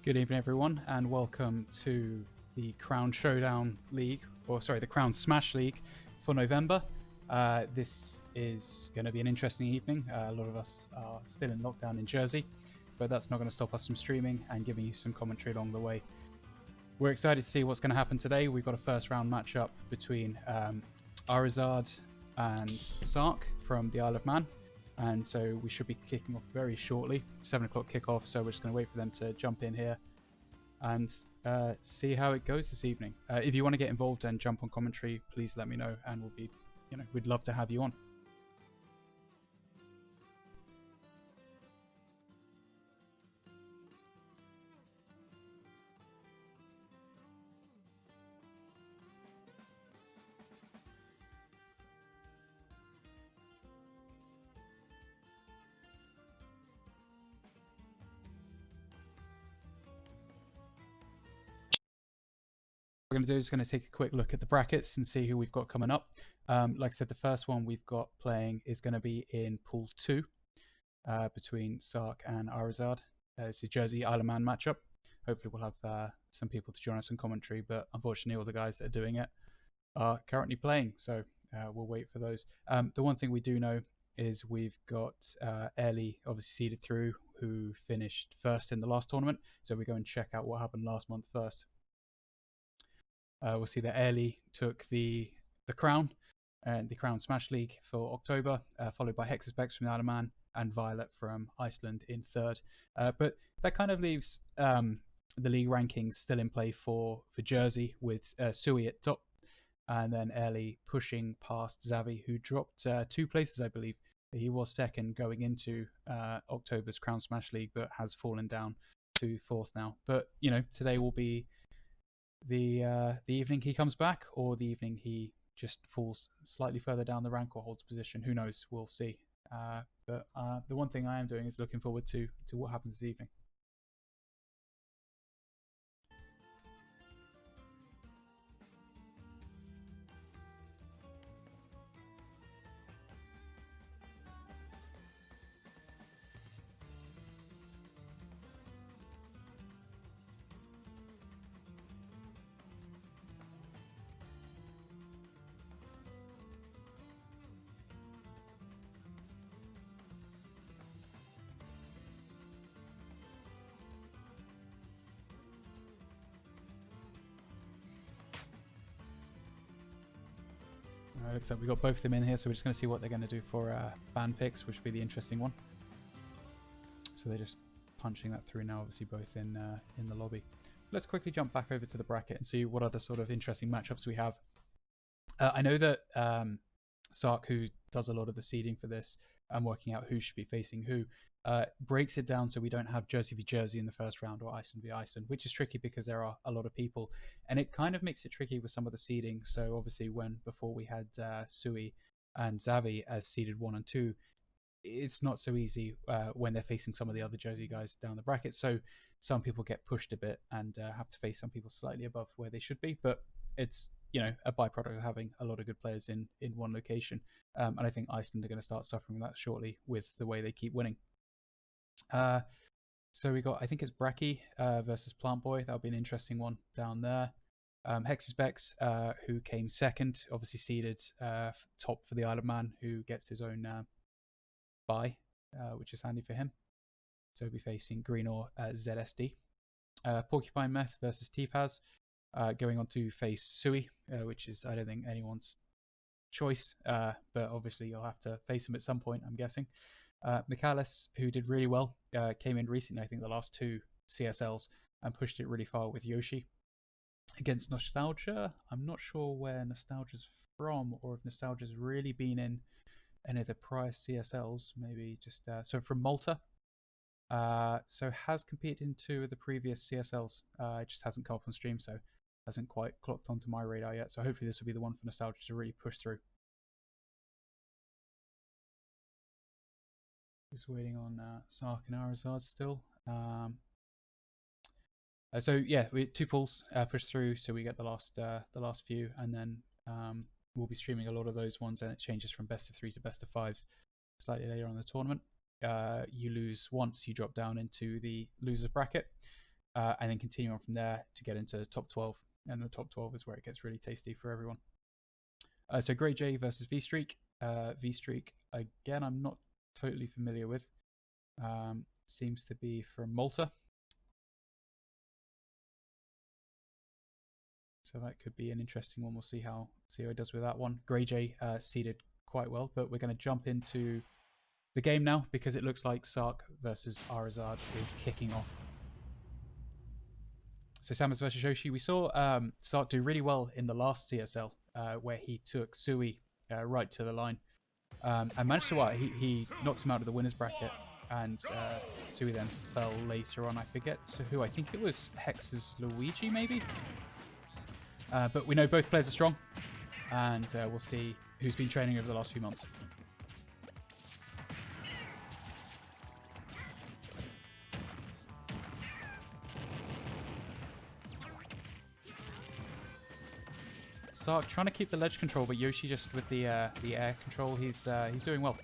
Good evening, everyone, and welcome to the Crown Showdown League, or sorry, the Crown Smash League for November. This is going to be an interesting evening. A lot of us are still in lockdown in Jersey, but that's not going to stop us from streaming and giving you some commentary along the way. We're excited to see what's going to happen today. We've got a first round matchup between Arizard and Sark from the Isle of Man. And so we should be kicking off very shortly, 7 o'clock kickoff. So we're just going to wait for them to jump in here and see how it goes this evening. If you want to get involved and jump on commentary, please let me know, and we'd love to have you on. We're going to do is going to take a quick look at the brackets and see who we've got coming up. Like I said, the first one we've got playing is going to be in Pool 2 between Sark and Arizard. It's a Jersey Isle of Man matchup. Hopefully we'll have some people to join us on commentary, but unfortunately all the guys that are doing it are currently playing, so we'll wait for those. The one thing we do know is we've got Airly obviously seeded through, who finished first in the last tournament, so we go and check out what happened last month first. We'll see that Airly took the Crown and the Crown Smash League for October, followed by Hexaspex from the Isle of Man and Violet from Iceland in third. But that kind of leaves the league rankings still in play for Jersey, with Sui at top, and then Airly pushing past Xavi, who dropped 2 places, I believe. He was second going into October's Crown Smash League, but has fallen down to 4th now. But today will be the evening he comes back, or the evening he just falls slightly further down the rank or holds position. Who knows? We'll see. But the one thing I am doing is looking forward to what happens this evening. Looks like we've got both of them in here, so we're just going to see what they're going to do for ban picks, which will be the interesting one. So they're just punching that through now, obviously both in the lobby. So let's quickly jump back over to the bracket and see what other sort of interesting matchups we have. I know that Sark, who does a lot of the seeding for this and working out who should be facing who, breaks it down so we don't have Jersey v Jersey in the first round or Iceland v Iceland, which is tricky because there are a lot of people, and it kind of makes it tricky with some of the seeding. So obviously before we had Sui and Xavi as seeded 1 and 2, it's not so easy when they're facing some of the other Jersey guys down the bracket. So some people get pushed a bit and have to face some people slightly above where they should be, but it's a byproduct of having a lot of good players in one location. And I think Iceland are going to start suffering that shortly with the way they keep winning. So we got, I think it's Bracky versus Plant Boy. That'll be an interesting one down there. Hexaspex, who came second, obviously seeded top for the Isle of Man, who gets his own bye, which is handy for him. So he'll be facing Green or ZSD. Porcupine Meth versus T-Paz, going on to face Sui, which is, I don't think, anyone's choice, but obviously you'll have to face him at some point, I'm guessing. Michalis, who did really well, came in recently, I think the last 2 CSLs, and pushed it really far with Yoshi. Against Nostalgia, I'm not sure where Nostalgia's from, or if Nostalgia's really been in any of the prior CSLs, maybe just... so from Malta, so has competed in 2 of the previous CSLs, it just hasn't come up on stream, so hasn't quite clocked onto my radar yet, so hopefully this will be the one for Nostalgia to really push through. Just waiting on Sark and Arizard still. So yeah, 2 pools pushed through, so we get the last few, and then we'll be streaming a lot of those ones, and it changes from best of 3 to best of 5s slightly later on in the tournament. You lose once, you drop down into the losers bracket. and then continue on from there to get into top 12. And the top 12 is where it gets really tasty for everyone. So Grey J versus V Streak. V Streak, again, I'm not totally familiar with. Seems to be from Malta. So that could be an interesting one. We'll see how it does with that one. Grey J seeded quite well, but we're going to jump into the game now because it looks like Sark versus Arazad is kicking off. So Samus versus Yoshi. We saw Sark do really well in the last CSL where he took Sui right to the line and managed to he knocked him out of the winner's bracket, and Sui then fell later on. I forget to who. I think it was Hex's Luigi maybe. But we know both players are strong, and we'll see who's been training over the last few months. Sark trying to keep the ledge control, but Yoshi just with the air control, he's doing well.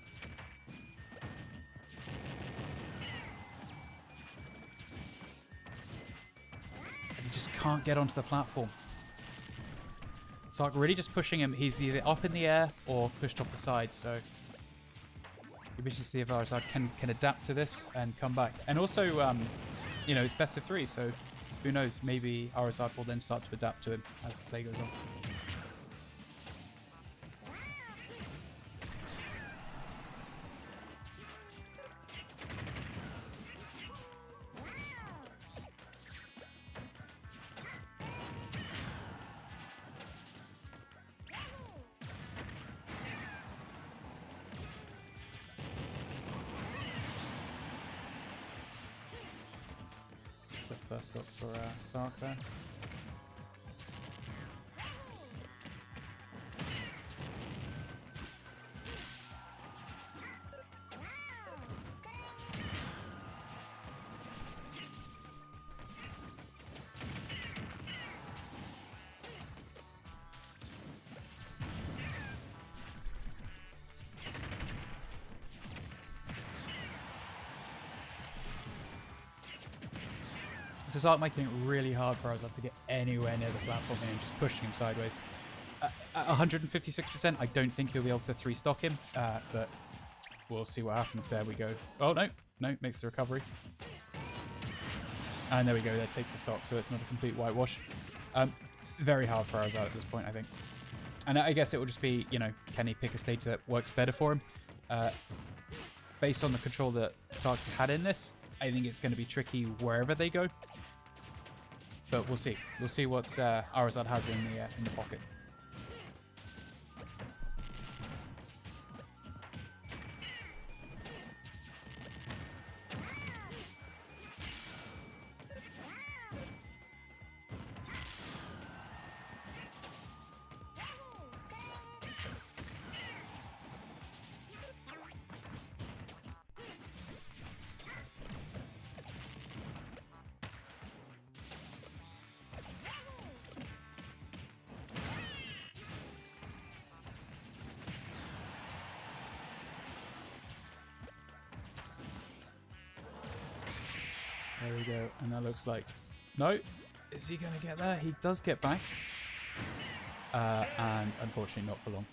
And he just can't get onto the platform. Sark really just pushing him. He's either up in the air or pushed off the side, so you wish to see if Arazad can adapt to this and come back. And also, you know, it's best of 3, so who knows? Maybe Arazad will then start to adapt to him as the play goes on. First up for Sark there. So Sark making it really hard for Arazad to get anywhere near the platform and just pushing him sideways. At 156%, I don't think he'll be able to 3-stock him, but we'll see what happens. There we go. Oh, no, makes the recovery. And there we go, that takes the stock, so it's not a complete whitewash. Very hard for Arazad at this point, I think. And I guess it will just be, you know, can he pick a stage that works better for him? Based on the control that Sark's had in this, I think it's going to be tricky wherever they go. But we'll see. We'll see what Arazad has in the pocket. There we go, and that looks like... No, is he going to get there? He does get back. And unfortunately not for long.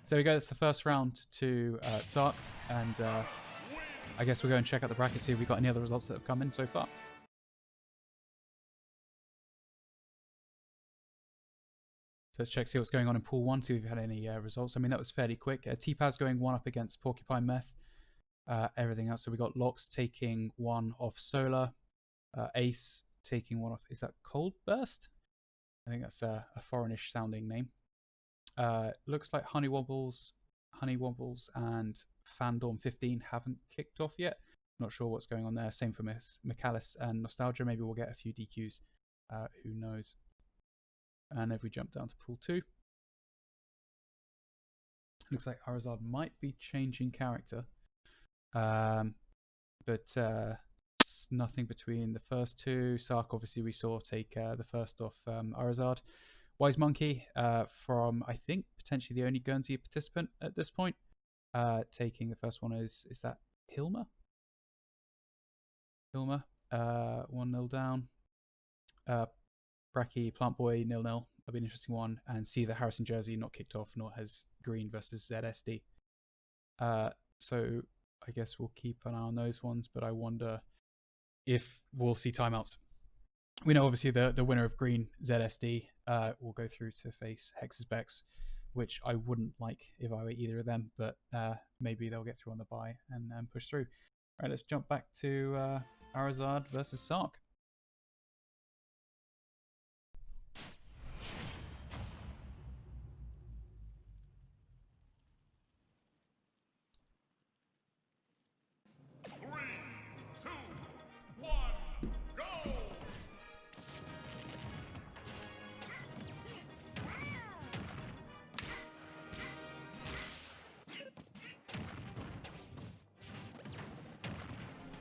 So we go, that's the first round to Sark, and I guess we'll go and check out the bracket, see if we've got any other results that have come in so far. So let's check, see what's going on in Pool 1, see if we've had any results. I mean, that was fairly quick. T-Paz going 1 up against Porcupine Meth. Everything else. So we got Lox taking 1 off Solar. Ace taking 1 off. Is that Cold Burst? I think that's a foreignish sounding name. Looks like Honey Wobbles and Fandom 15 haven't kicked off yet. Not sure what's going on there. Same for Michalis and Nostalgia. Maybe we'll get a few DQs. Who knows? And if we jump down to Pool 2, looks like Arazad might be changing character. But nothing between the first two. Sark, obviously, we saw take the first off Arazad. Wise Monkey, from I think potentially the only Guernsey participant at this point, taking the first one is that Hilma? 1-0 down. Bracky, Plant Boy, 0-0. That'll be an interesting one. And see the Harrison jersey not kicked off, nor has Green versus ZSD. So I guess we'll keep an eye on those ones, but I wonder if we'll see timeouts. We know obviously the winner of Green ZSD will go through to face Hex's Bex, which I wouldn't like if I were either of them, but maybe they'll get through on the bye and push through. All right, let's jump back to Arazard versus Sark.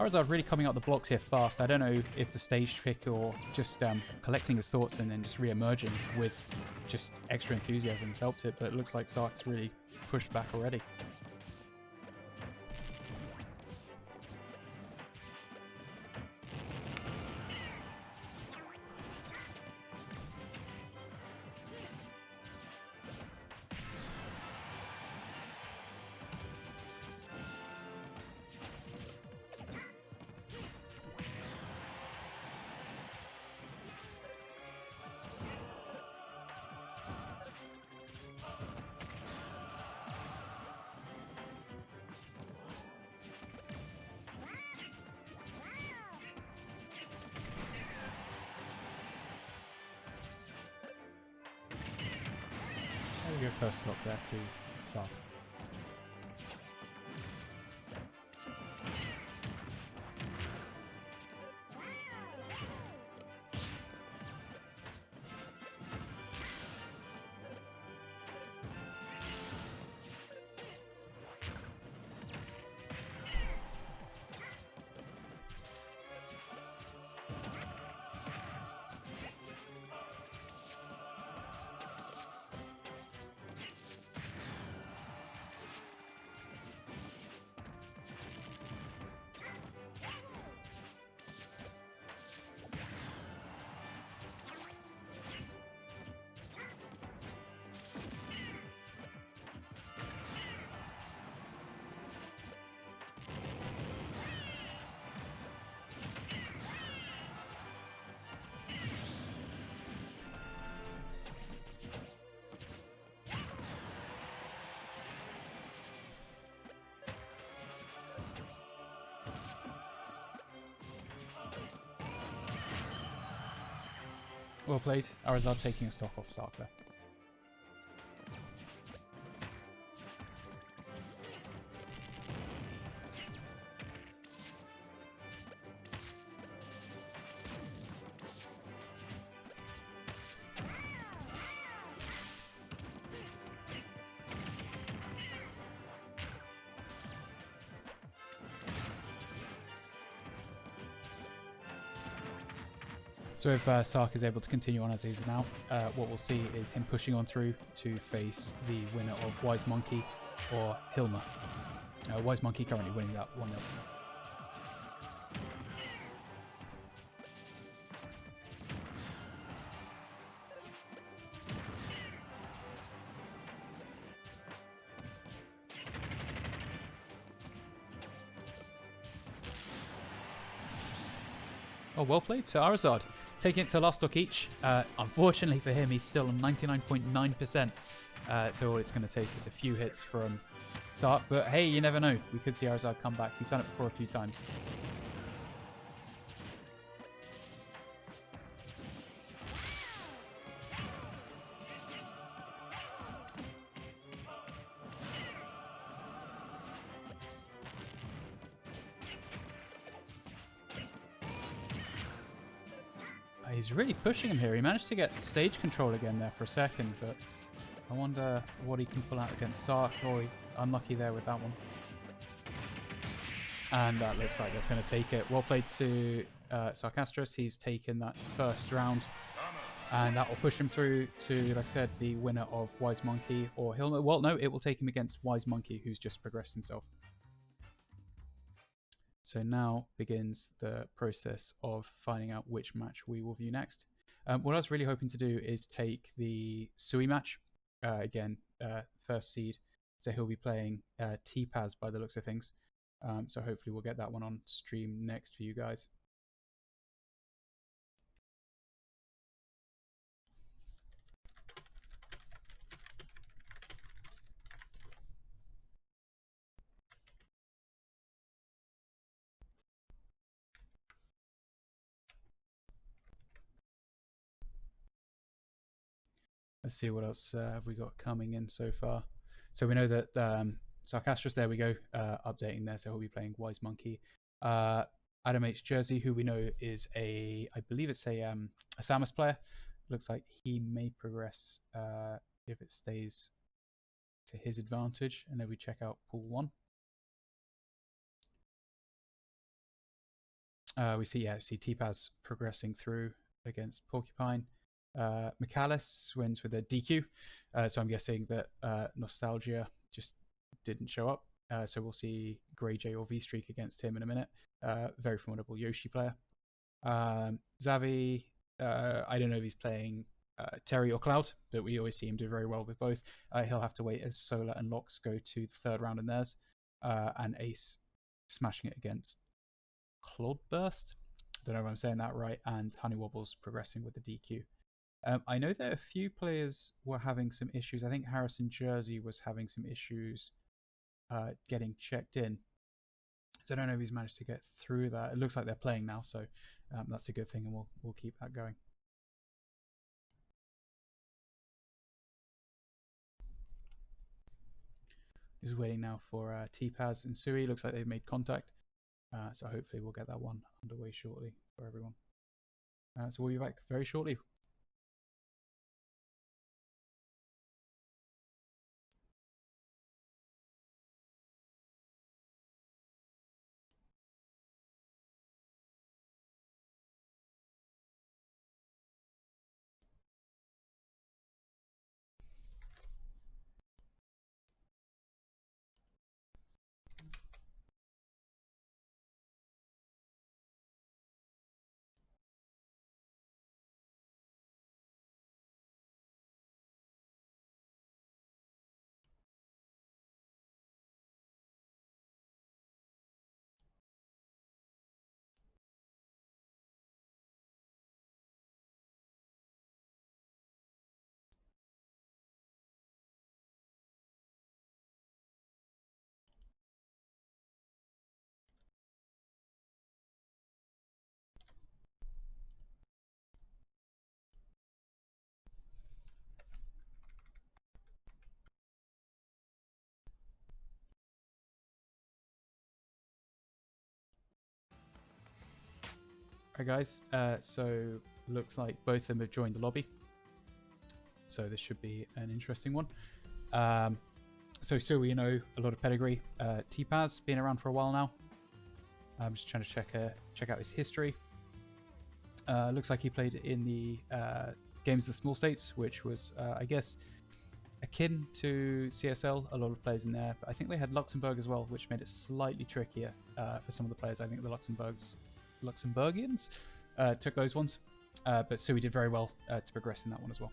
Arazard really coming out the blocks here fast. I don't know if the stage pick or just collecting his thoughts and then just re-emerging with just extra enthusiasm has helped it, but it looks like Sark's really pushed back already. There we go, first stop there to Sark. Well played. Arazard taking a stock off Sark there. So if Sark is able to continue on as he is now, what we'll see is him pushing on through to face the winner of Wise Monkey or Hilma. Wise Monkey currently winning that 1-0. Oh, well played to Arazard. Taking it to last stock each. Unfortunately for him, he's still on 99.9%. So all it's going to take is a few hits from Sark. But hey, you never know. We could see Arazard come back. He's done it before a few times. He's really pushing him here. He managed to get stage control again there for a second, but I wonder what he can pull out against Sark. Oh, unlucky there with that one. And that looks like that's going to take it. Well played to Sarkastros. He's taken that first round, and that will push him through to, like I said, the winner of Wise Monkey or Hilma. Well, no, it will take him against Wise Monkey, who's just progressed himself. So now begins the process of finding out which match we will view next. What I was really hoping to do is take the Sui match again, first seed. So he'll be playing T-Paz by the looks of things. So hopefully we'll get that one on stream next for you guys. Let's see what else have we got coming in so far. So we know that Sarcastros, there we go, updating there. So he'll be playing Wise Monkey. Adam H. Jersey, who we know is I believe it's a Samus player. Looks like he may progress if it stays to his advantage. And then we check out pool 1. We see T-Paz progressing through against Porcupine. McAllis wins with a DQ, so I'm guessing that Nostalgia just didn't show up. So we'll see Grey J or V Streak against him in a minute. Very formidable Yoshi player. Xavi, I don't know if he's playing Terry or Cloud, but we always see him do very well with both. He'll have to wait as Solar and Lox go to the third round in theirs, and Ace smashing it against Cloudburst. Don't know if I'm saying that right. And Honeywobble's progressing with the DQ. I know that a few players were having some issues. I think Harrison Jersey was having some issues getting checked in. So I don't know if he's managed to get through that. It looks like they're playing now, so that's a good thing, and we'll keep that going. Just waiting now for T-Paz and Sui. Looks like they've made contact. So hopefully we'll get that one underway shortly for everyone. So we'll be back very shortly. Alright guys, so looks like both of them have joined the lobby. So this should be an interesting one. So we know a lot of pedigree. T-Paz been around for a while now. I'm just trying to check out his history. Looks like he played in the Games of the Small States, which was, I guess, akin to CSL. A lot of players in there, but I think they had Luxembourg as well, which made it slightly trickier for some of the players. I think the Luxembourgians took those ones, but Sui did very well to progress in that one as well.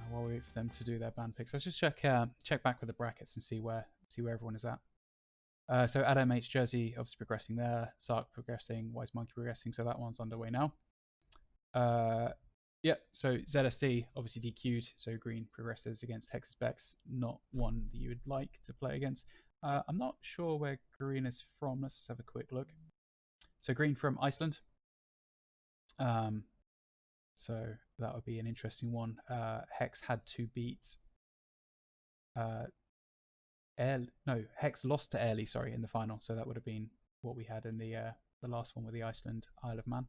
While we wait for them to do their band picks, let's just check back with the brackets and see where everyone is at. So Adam H Jersey obviously progressing there, Sark progressing, Wise Monkey progressing, so that one's underway now. Yeah, so ZSD obviously DQ'd, so Green progresses against Hex's Bex, not one that you would like to play against. I'm not sure where Green is from. Let's just have a quick look. So Green from Iceland. So that would be an interesting one. Hex had to beat Hex lost to Airly, sorry, in the final. So that would have been what we had in the last one with the Iceland Isle of Man.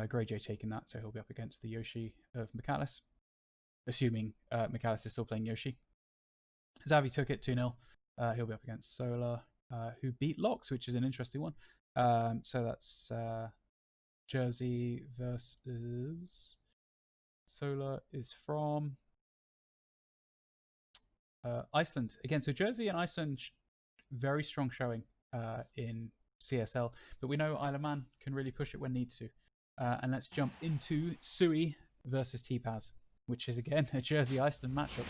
Grey J taking that, so he'll be up against the Yoshi of McAllis, assuming McAllis is still playing Yoshi. Xavi took it 2-0. He'll be up against Solar, who beat Lox, which is an interesting one. So that's Jersey versus Solar is from Iceland. Again, so Jersey and Iceland, very strong showing in CSL, but we know Isle of Man can really push it when needs to. And let's jump into Sui versus T-Paz, which is again a Jersey-Iceland matchup.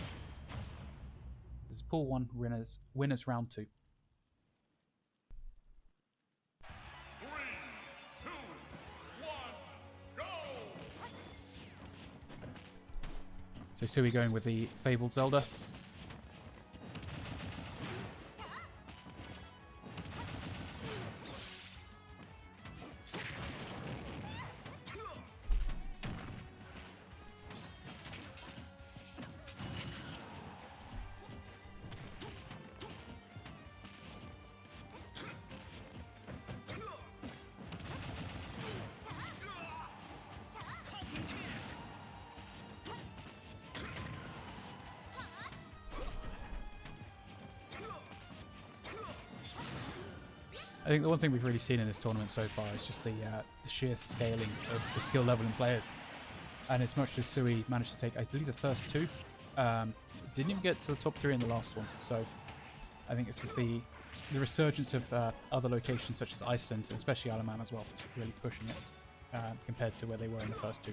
This is Pool 1 winners round 2. 3, 2, 1, go! So Sui going with the Fabled Zelda. I think the one thing we've really seen in this tournament so far is just the sheer scaling of the skill level in players. And as much as Sui managed to take, I believe, the first 2, didn't even get to the top 3 in the last one. So I think it's just the resurgence of other locations such as Iceland, and especially Isle of Man as well, really pushing it compared to where they were in the first 2.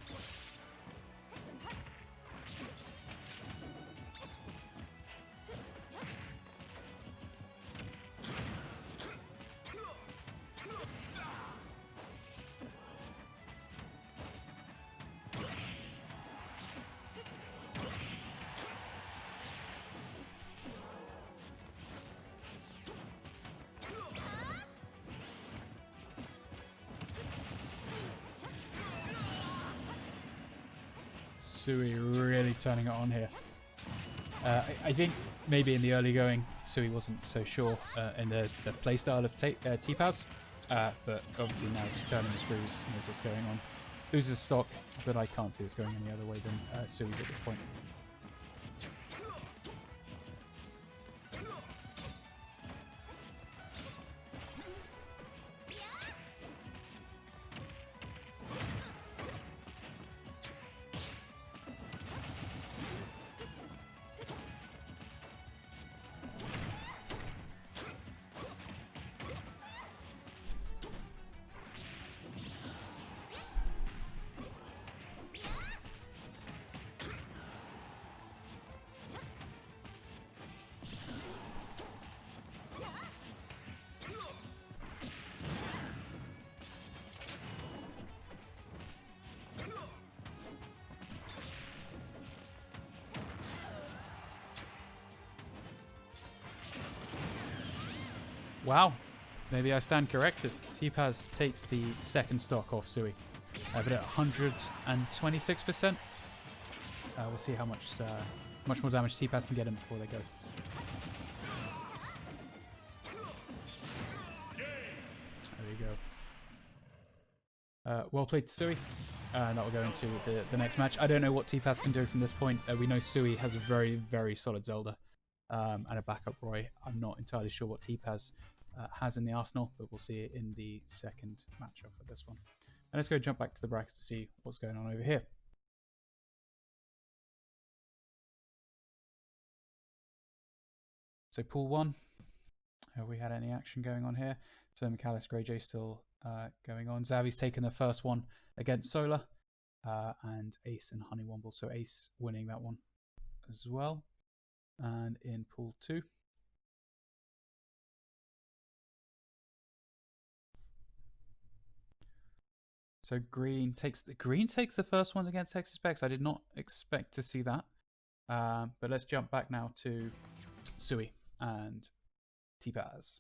Sui really turning it on here. I think maybe in the early going, Sui wasn't so sure in the playstyle of T-Paz, but obviously now just turning the screws, knows what's going on. Loses stock, but I can't see this going any other way than Sui's at this point. Wow, maybe I stand corrected. T-Paz takes the second stock off Sui, but at 126%. We'll see how much more damage T-Paz can get him before they go. There you go. Well played to Sui. And that will go into the next match. I don't know what T-Paz can do from this point. We know Sui has a very, very solid Zelda and a backup Roy. I'm not entirely sure what T-Paz has in the arsenal, but we'll see it in the second matchup for this one. And let's go jump back to the brackets to see what's going on over here. So Pool 1, have we had any action going on here? So McAllister AJ still going on. Zavi's taken the first one against Solar, and Ace and Honeywomble. So Ace winning that one as well. And in Pool 2, so Green takes the first one against Texas Specs. I did not expect to see that. But let's jump back now to Sui and T-Paz.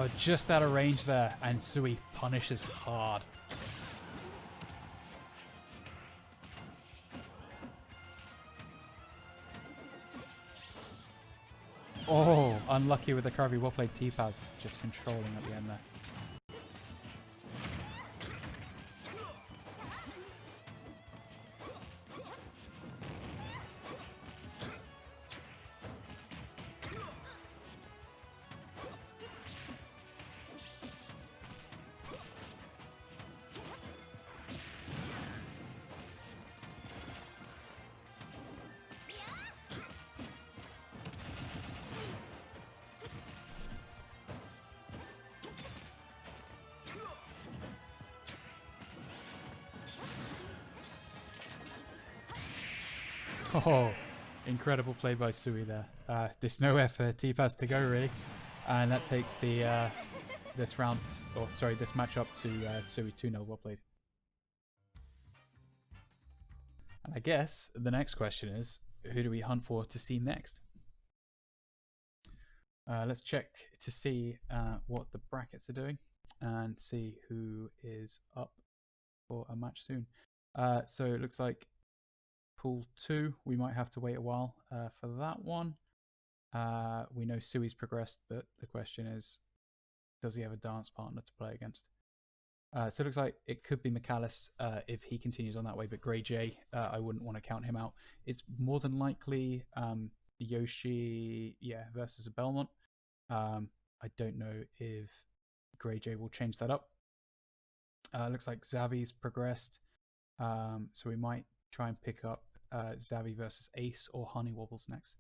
Oh, just out of range there, and Sui punishes hard. Oh, unlucky with the curvy. Well played, T-Paz. Just controlling at the end there. Oh, incredible play by Sui there. There's nowhere for T-Paz to go, really. And that takes the this round, or sorry, this matchup to Sui 2-0. Well played. And I guess the next question is, who do we hunt for to see next? Let's check to see what the brackets are doing and see who is up for a match soon. So it looks like Pool 2, we might have to wait a while for that one. We know Sui's progressed, but the question is, does he have a dance partner to play against? So it looks like it could be McAllis if he continues on that way, but Grey J, I wouldn't want to count him out. It's more than likely Yoshi, versus a Belmont. I don't know if Grey J will change that up. Looks like Xavi's progressed, so we might try and pick up Xavi versus Ace or Honey Wobbles next.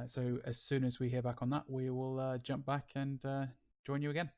So as soon as we hear back on that, we will jump back and join you again.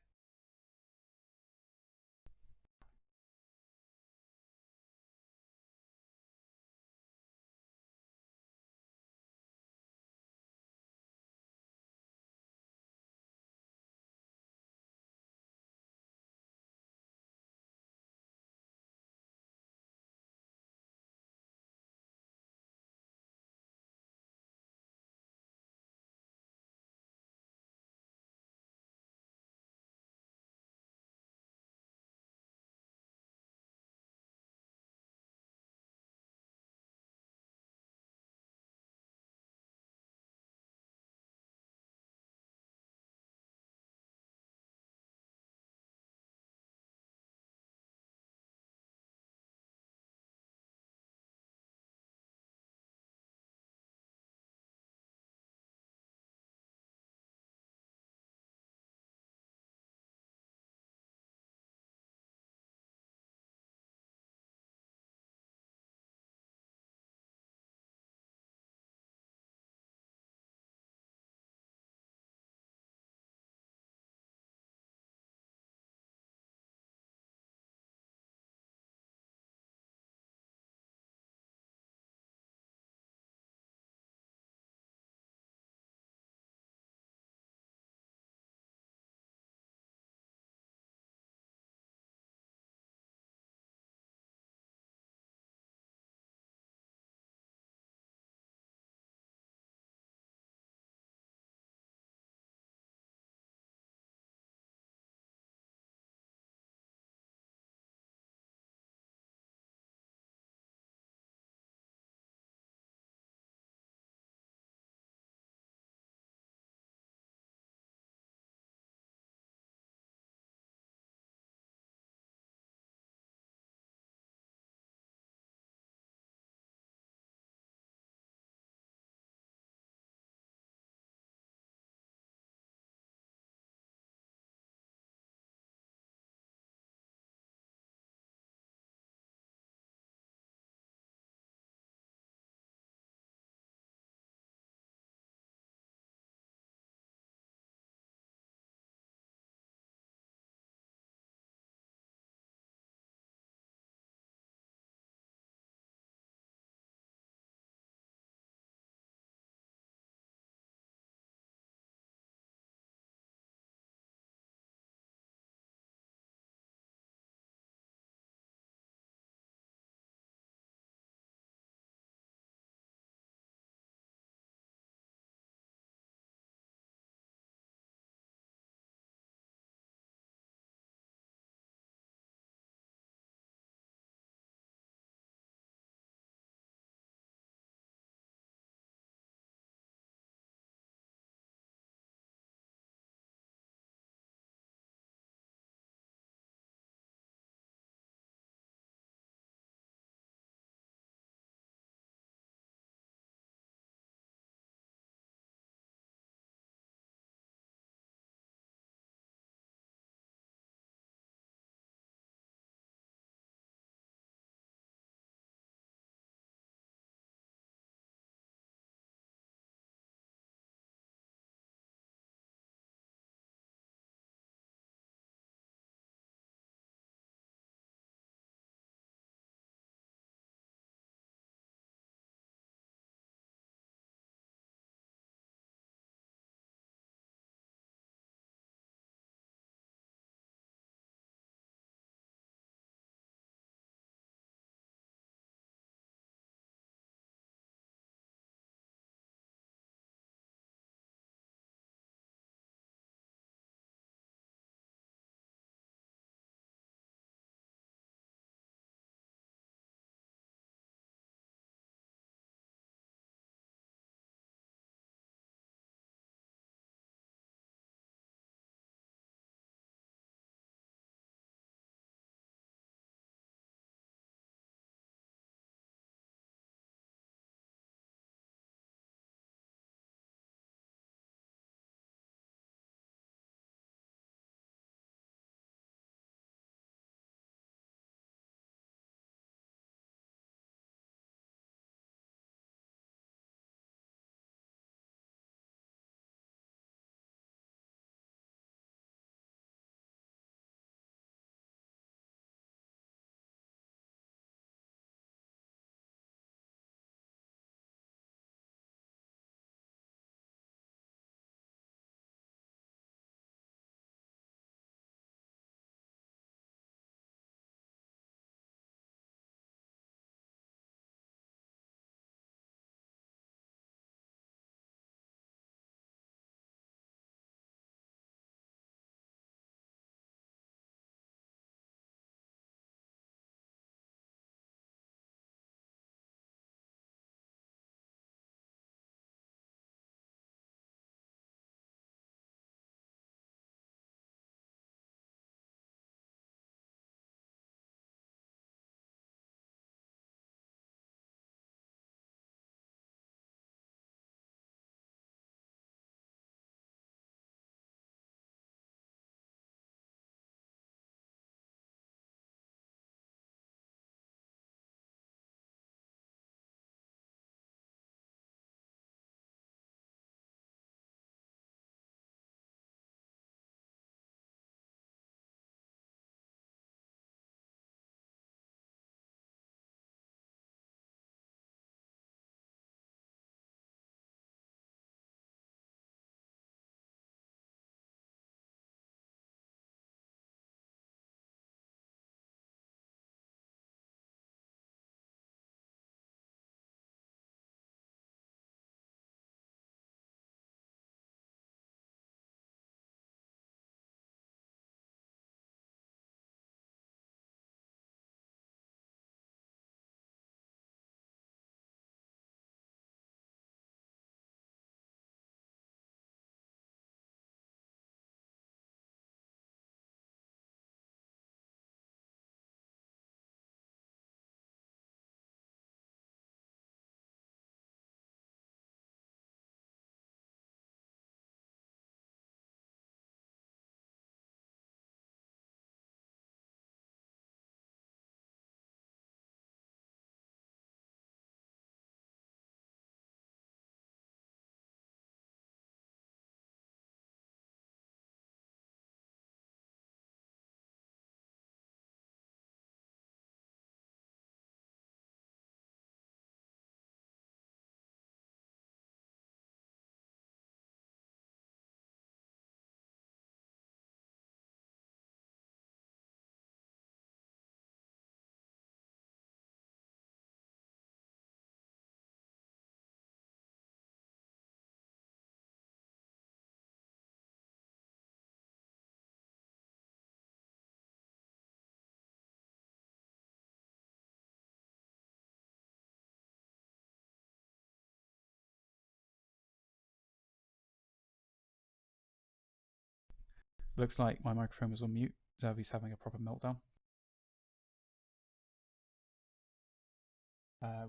Looks like my microphone was on mute. Xavi's having a proper meltdown.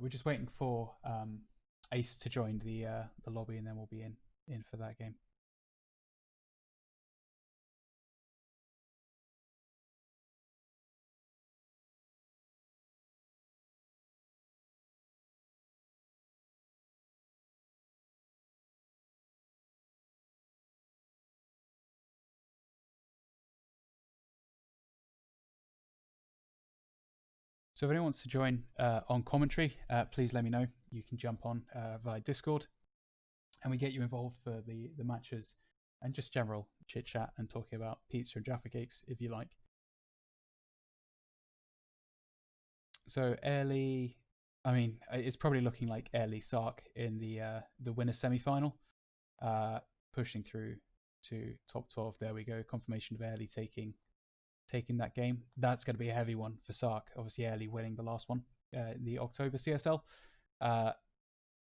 We're just waiting for Ace to join the lobby, and then we'll be in for that game. So if anyone wants to join on commentary, please let me know. You can jump on via Discord, and we get you involved for the matches and just general chit chat and talking about pizza and Jaffa cakes if you like. So early, I mean, it's probably looking like early Sark in the winner semi-final, pushing through to top 12. There we go. Confirmation of early taking that game. That's going to be a heavy one for Sark. Obviously, early winning the last one, the October CSL.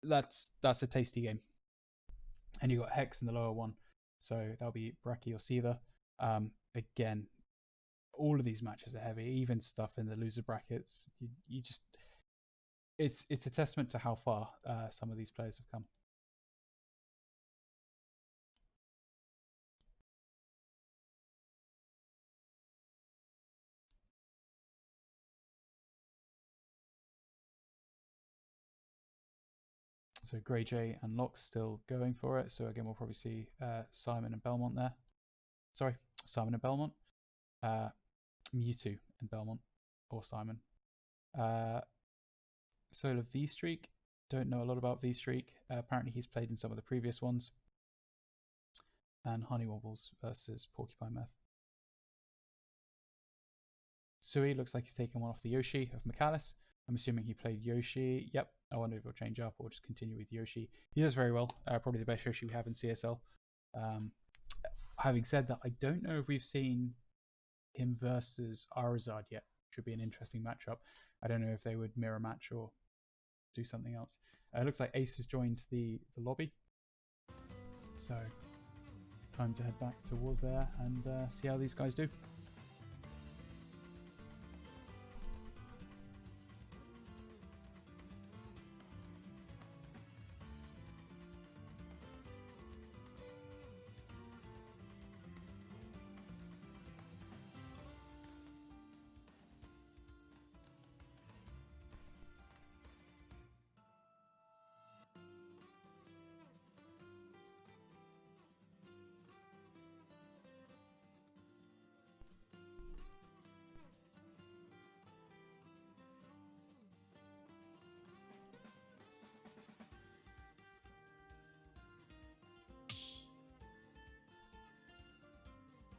That's a tasty game. And you got Hex in the lower one, so that'll be Braki or Seether. Again, all of these matches are heavy, even stuff in the loser brackets. You just, it's a testament to how far some of these players have come. So Grey J and Locke still going for it. So again, we'll probably see Simon and Belmont there. Sorry, Simon and Belmont. Mewtwo and Belmont, or Simon. Solar V Streak. Don't know a lot about V Streak. Apparently he's played in some of the previous ones. And Honey Wobbles versus Porcupine Meth. Sui looks like he's taken one off the Yoshi of Michalis. I'm assuming he played Yoshi. Yep. I wonder if he'll change up or just continue with Yoshi. He does very well. Probably the best Yoshi we have in CSL. Having said that, I don't know if we've seen him versus Arizard yet. Should be an interesting matchup. I don't know if they would mirror match or do something else. It looks like Ace has joined the lobby. So, time to head back towards there and see how these guys do.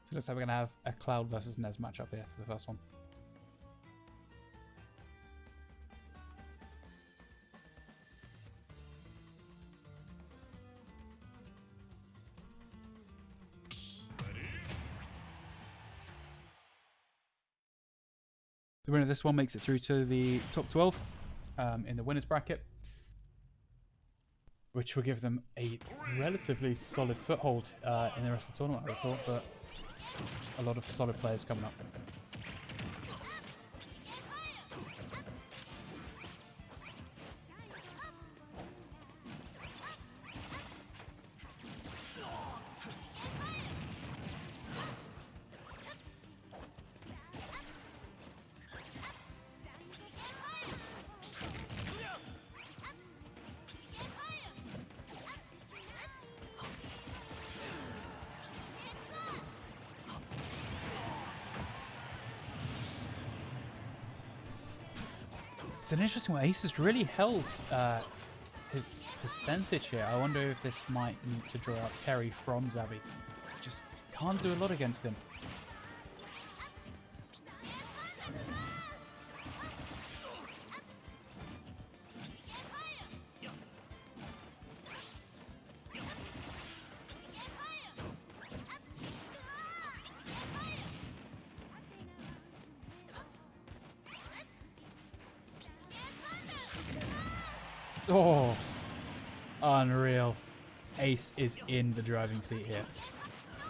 So it looks like we're going to have a Cloud versus Nez matchup here for the first one. The winner of this one makes it through to the top 12 in the winners bracket, which will give them a relatively solid foothold in the rest of the tournament, I thought, but a lot of solid players coming up. It's an interesting one. Ace has really held his percentage here. I wonder if this might need to draw out Terry from Xavi. Just can't do a lot against him. Oh, unreal. Ace is in the driving seat here.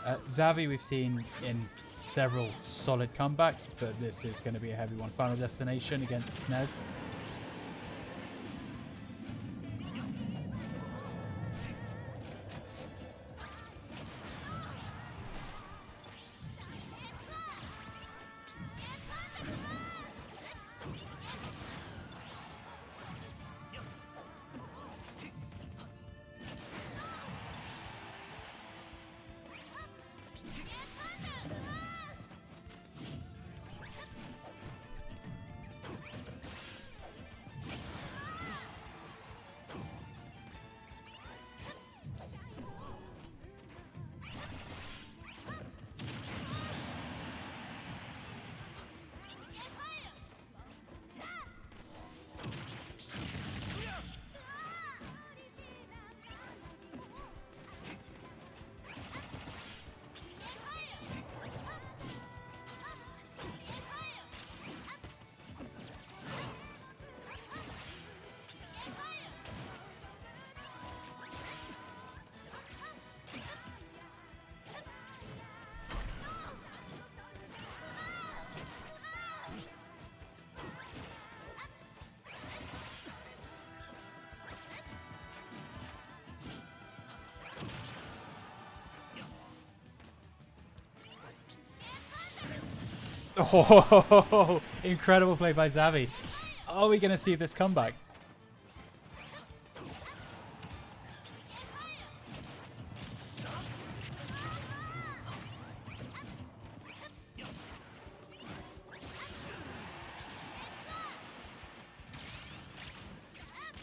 Xavi we've seen in several solid comebacks, but this is going to be a heavy one. Final Destination against SNES. Oh, incredible play by Xavi. Are we going to see this comeback?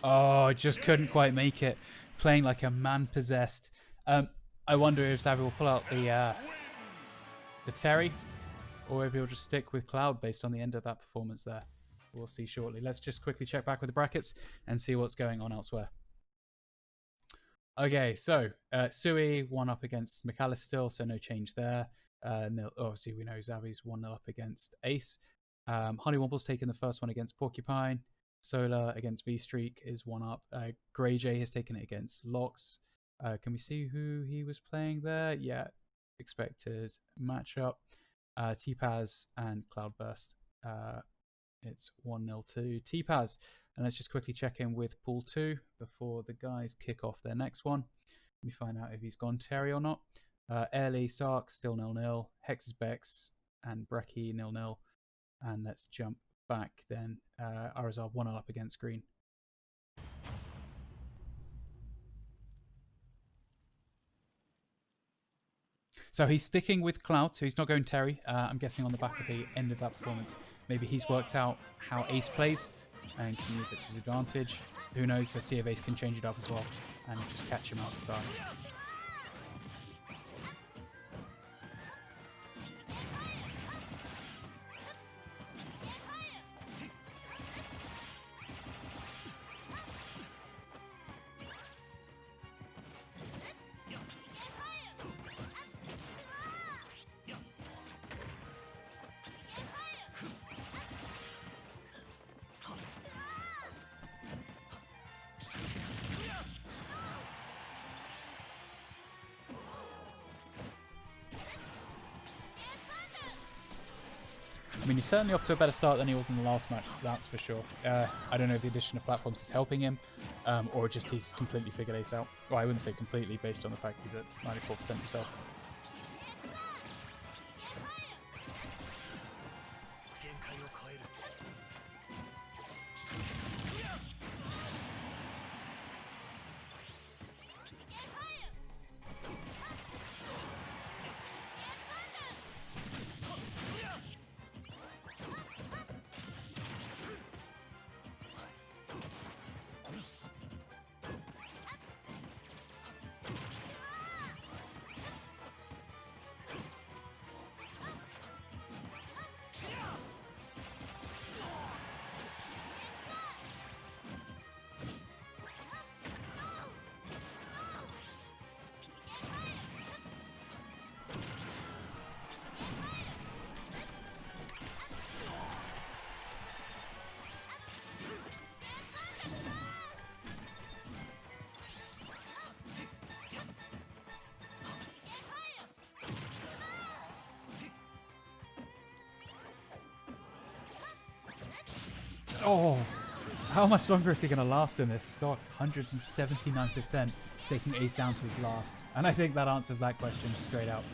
Oh, just couldn't quite make it. Playing like a man possessed. I wonder if Xavi will pull out the Terry, or if he'll just stick with Cloud based on the end of that performance there. We'll see shortly. Let's just quickly check back with the brackets and see what's going on elsewhere. Okay, so Sui 1-up against McAllister still, so no change there. Obviously, we know Xavi's 1-0 up against Ace. Honeywomple's taken the first one against Porcupine. Solar against V-Streak is 1-up. Grey J has taken it against Lox. Can we see who he was playing there? Yeah, expected matchup. T-Paz and Cloudburst. It's 1-0 to T-Paz. And let's just quickly check in with Pool 2 before the guys kick off their next one. Let me find out if he's gone Terry or not. Airly, Sark, still 0-0. Hex's Bex and Brecky 0-0. And let's jump back then. Arazar 1-0 up against Green. So he's sticking with Cloud, so he's not going Terry. I'm guessing on the back of the end of that performance. Maybe he's worked out how Ace plays and can use it to his advantage. Who knows? Let's see if Ace can change it up as well and just catch him out the start. I mean, he's certainly off to a better start than he was in the last match, that's for sure. I don't know if the addition of platforms is helping him, or just he's completely figured Ace out. Well, I wouldn't say completely, based on the fact he's at 94% himself. Oh, how much longer is he going to last in this? Stock 179%, taking Ace down to his last. And I think that answers that question straight out.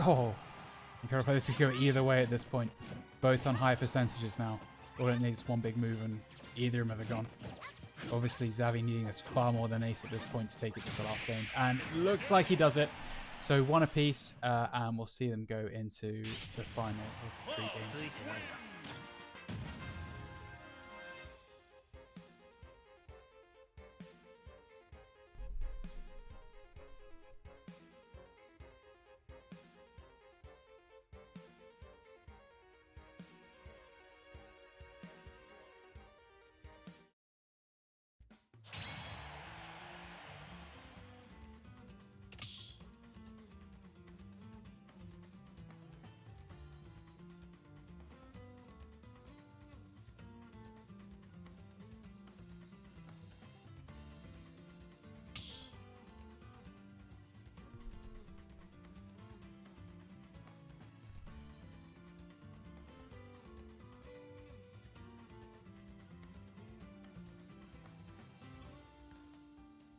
Oh, you can play this could go either way at this point. Both on high percentages now. All it needs is one big move and either of them are gone. Obviously, Xavi needing this far more than Ace at this point to take it to the last game. And looks like he does it. So one apiece, and we'll see them go into the final of 3 games.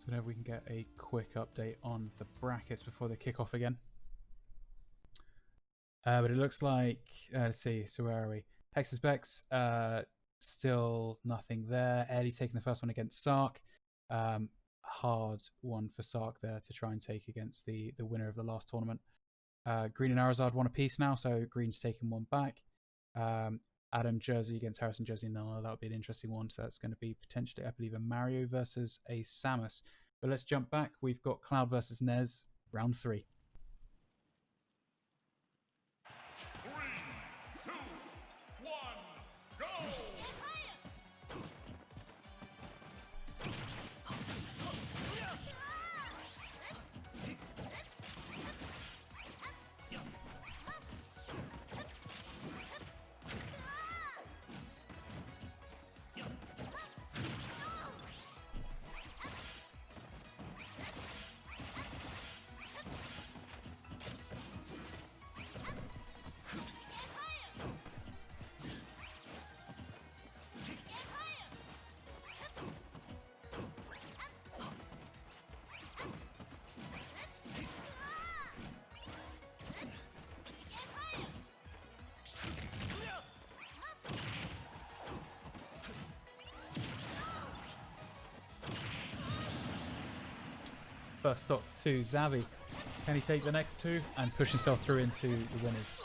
So now we can get a quick update on the brackets before they kick off again. But it looks like, let's see, so where are we? Hex's Bex, still nothing there. Eddie taking the first one against Sark. Hard one for Sark there to try and take against the winner of the last tournament. Green and Arizard one apiece now, so Green's taking one back. Adam Jersey against Harrison Jersey. No, that would be an interesting one. So that's going to be potentially, I believe, a Mario versus a Samus. But let's jump back. We've got Cloud versus Nez, round 3. 3, 2, 1, go! First stock to Xavi. Can he take the next 2 and push himself through into the winners?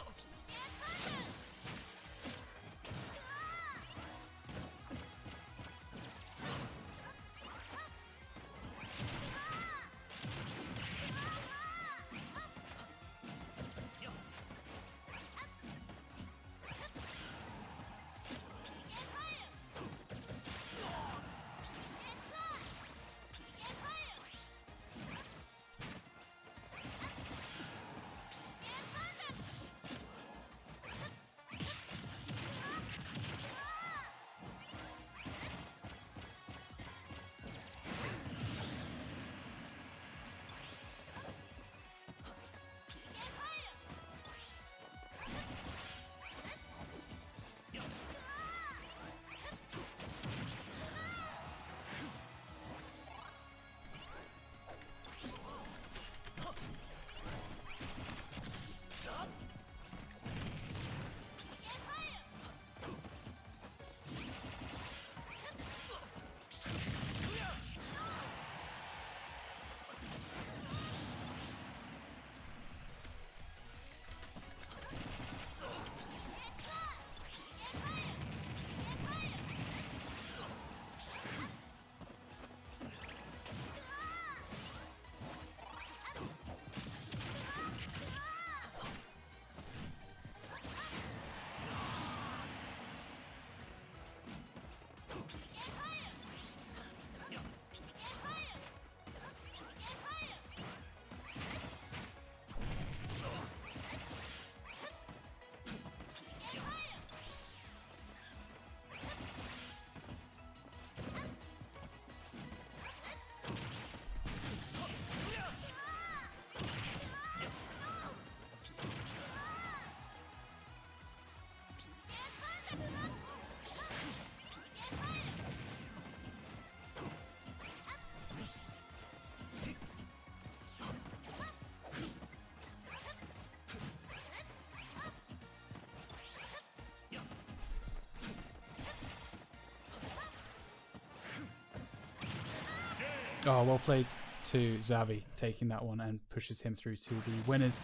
Oh, well played to Xavi, taking that one and pushes him through to the winners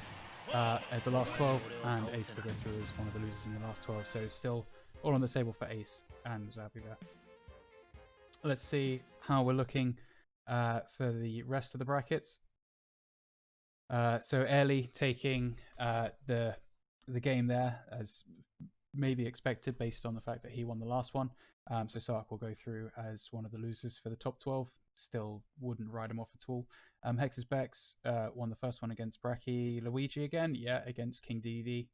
at the last 12, and Ace will go through as one of the losers in the last 12. So still all on the table for Ace and Xavi there. Let's see how we're looking for the rest of the brackets. So Airly taking the game there as maybe expected based on the fact that he won the last one. So Sark will go through as one of the losers for the top 12. Still wouldn't write him off at all. Hex's Bex won the first one against Bracky. Luigi again, yeah, against King DD.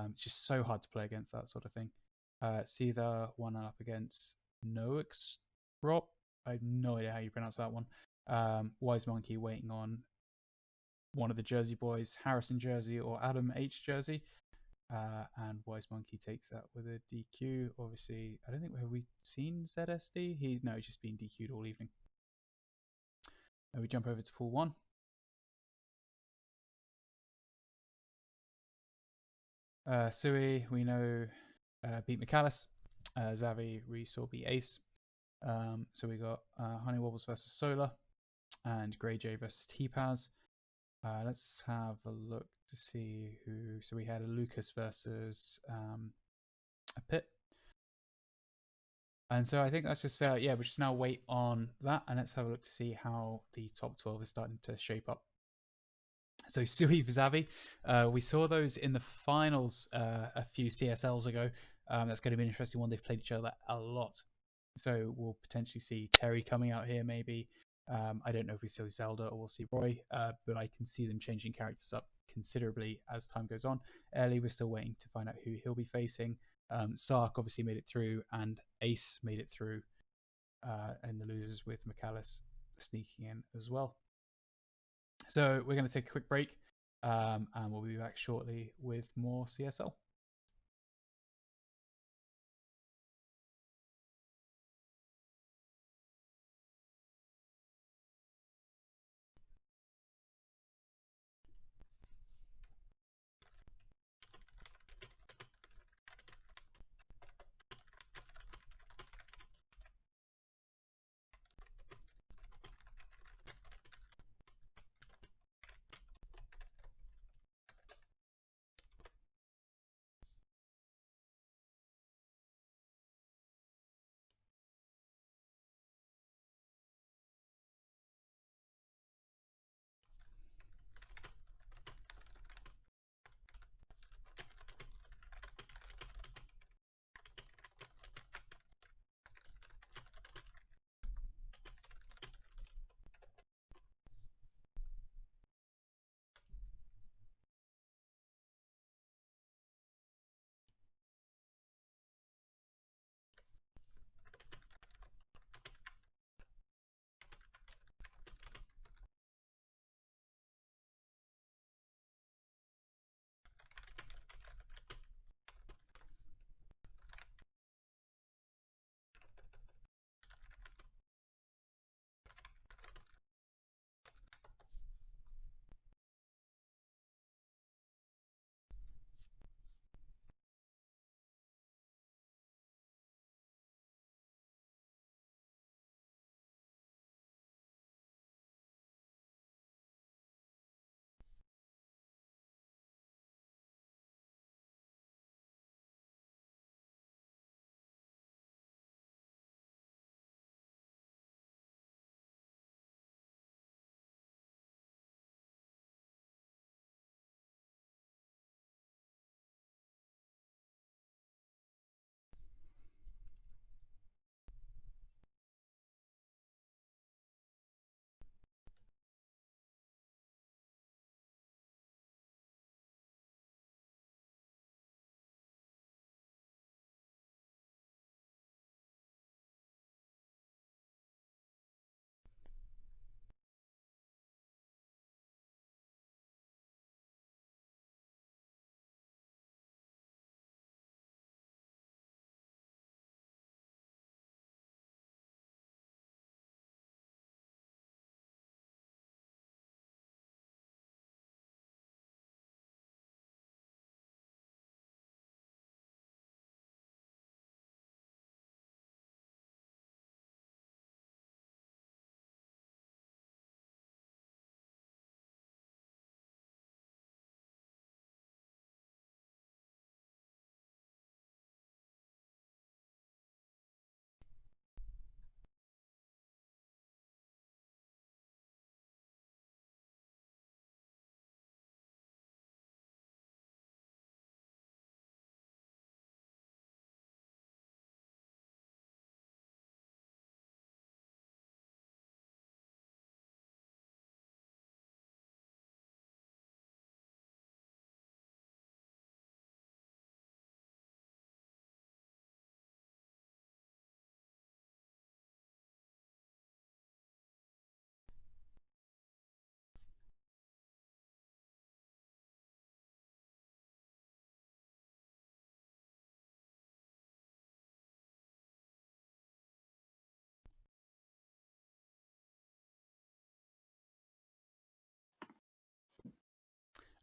It's just so hard to play against that sort of thing. Seether won up against Noix Rob. I have no idea how you pronounce that one. Wise Monkey waiting on one of the Jersey boys, Harrison Jersey or Adam H Jersey. And Wise Monkey takes that with a DQ. Obviously, I don't think have we seen ZSD. He's just been DQ'd all evening. And we jump over to pool 1. Sui, we know, beat McAllis. Xavi, we saw beat Ace. So we got Honey Wobbles versus Solar and Grey J versus T-Paz. Let's have a look to see who. So we had a Lucas versus a Pit. And so I think that's just, we'll just now wait on that and let's have a look to see how the top 12 is starting to shape up. So Sui Xavi, we saw those in the finals a few CSLs ago. That's going to be an interesting one. They've played each other a lot. So we'll potentially see Terry coming out here maybe. I don't know if we see Zelda or we'll see Roy, but I can see them changing characters up considerably as time goes on. Ellie, we're still waiting to find out who he'll be facing. Sark obviously made it through, and Ace made it through, and the losers with McAllis sneaking in as well. So we're going to take a quick break, and we'll be back shortly with more CSL.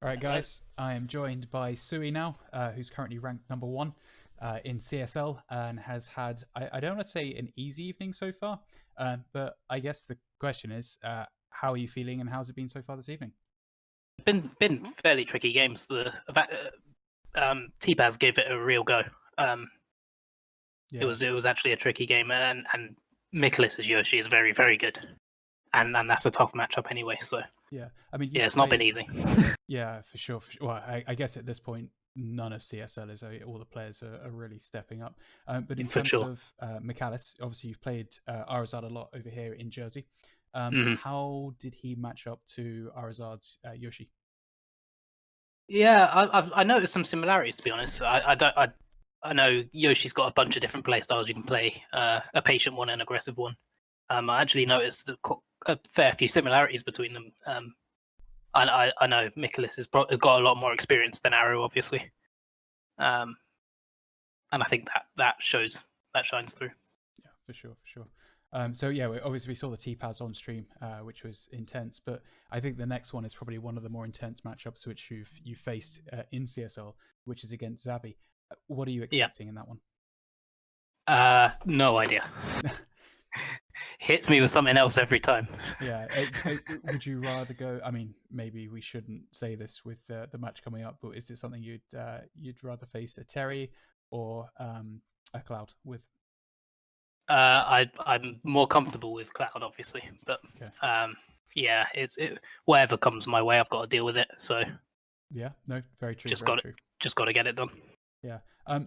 All right, guys, I am joined by Sui now, who's currently ranked number 1 in CSL and has had, I don't want to say an easy evening so far, but I guess the question is, how are you feeling and how's it been so far this evening? Been fairly tricky games. T-Baz gave it a real go. Yeah, It was actually a tricky game, and Mikolas' Yoshi is very, very good, and that's a tough matchup anyway. So yeah. I mean, yeah, you've it's not been played, easy. yeah, for sure. For sure. Well, I guess at this point, none of CSL is. All the players are really stepping up. But in For terms sure. of Mikalis, obviously you've played Arazad a lot over here in Jersey. Mhm. How did he match up to Arazad's Yoshi? Yeah, I noticed some similarities, to be honest. I know Yoshi's got a bunch of different play styles you can play, a patient one and an aggressive one. I actually noticed a fair few similarities between them. I know Mikolas has got a lot more experience than Arrow, obviously, and I think that shines through. Yeah, for sure, for sure. So yeah, we saw the T-Paz on stream, which was intense. But I think the next one is probably one of the more intense matchups which you faced in CSL, which is against Xavi. What are you expecting in that one? No idea. Hits me with something else every time. Yeah, would you rather go? I mean, maybe we shouldn't say this with the match coming up, but is it something you'd rather face a Terry or a Cloud with? I'm more comfortable with Cloud, obviously, but Okay. yeah, whatever comes my way, I've got to deal with it. So Yeah, no, very true. just Very got true. just got to get it done. Yeah.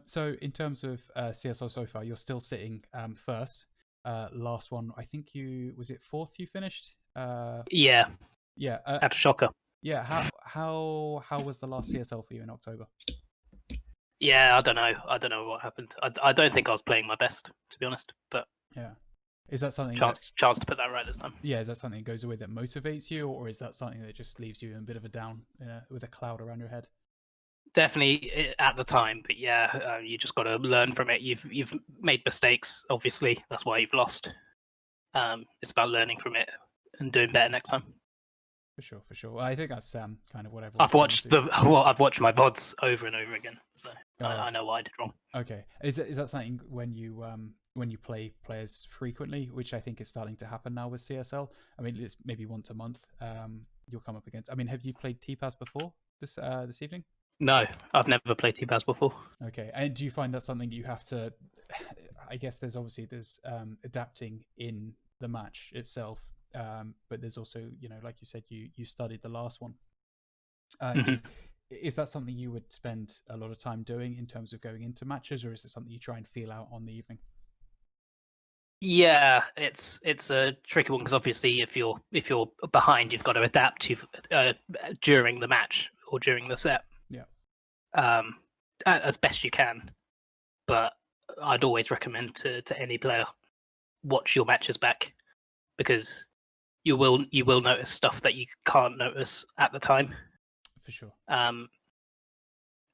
So in terms of CSL so far, you're still sitting first. Last one, I think was it fourth you finished? Yeah, Yeah. had a shocker. Yeah. How was the last CSL for you in October? Yeah, I don't know what happened. I don't think I was playing my best, to be honest. But Yeah. Is that something chance to put that right this time. Yeah, is that something that goes away that motivates you, or is that something that just leaves you in a bit of a down, with a cloud around your head? Definitely at the time, but yeah, you just got to learn from it. You've made mistakes, obviously. That's why you've lost. It's about learning from it and doing better next time. For sure, for sure. Well, I think that's kind of what everyone's I've watched trying to I've watched my VODs over and over again, so I know what I did wrong. Okay, is that something when you play players frequently, which I think is starting to happen now with CSL? I mean, it's maybe once a month. You'll come up against. I mean, have you played T-Pass before this evening? No, I've never played T-Baz before. Okay, and do you find that something you have to? I guess there's adapting in the match itself, but there's also, like you said, you studied the last one. Is that something you would spend a lot of time doing in terms of going into matches, or is it something you try and feel out on the evening? Yeah, it's a tricky one because obviously if you're behind, you've got to adapt to during the match or during the set. Yeah. As best you can. But I'd always recommend to any player watch your matches back because you will notice stuff that you can't notice at the time. For sure. And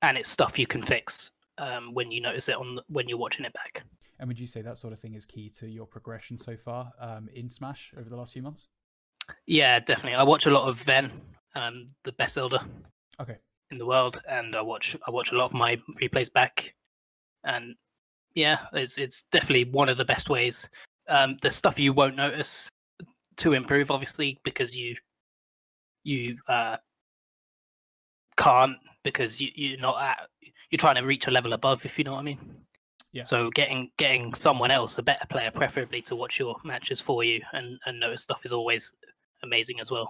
it's stuff you can fix when you notice it when you're watching it back. And would you say that sort of thing is key to your progression so far in Smash over the last few months? Yeah, definitely. I watch a lot of Ven, the best Elder in the world, and I watch a lot of my replays back. And yeah, it's definitely one of the best ways. The stuff you won't notice to improve, obviously, because you can't because you're trying to reach a level above, if you know what I mean. Yeah. So getting someone else, a better player, preferably, to watch your matches for you and notice stuff is always amazing as well.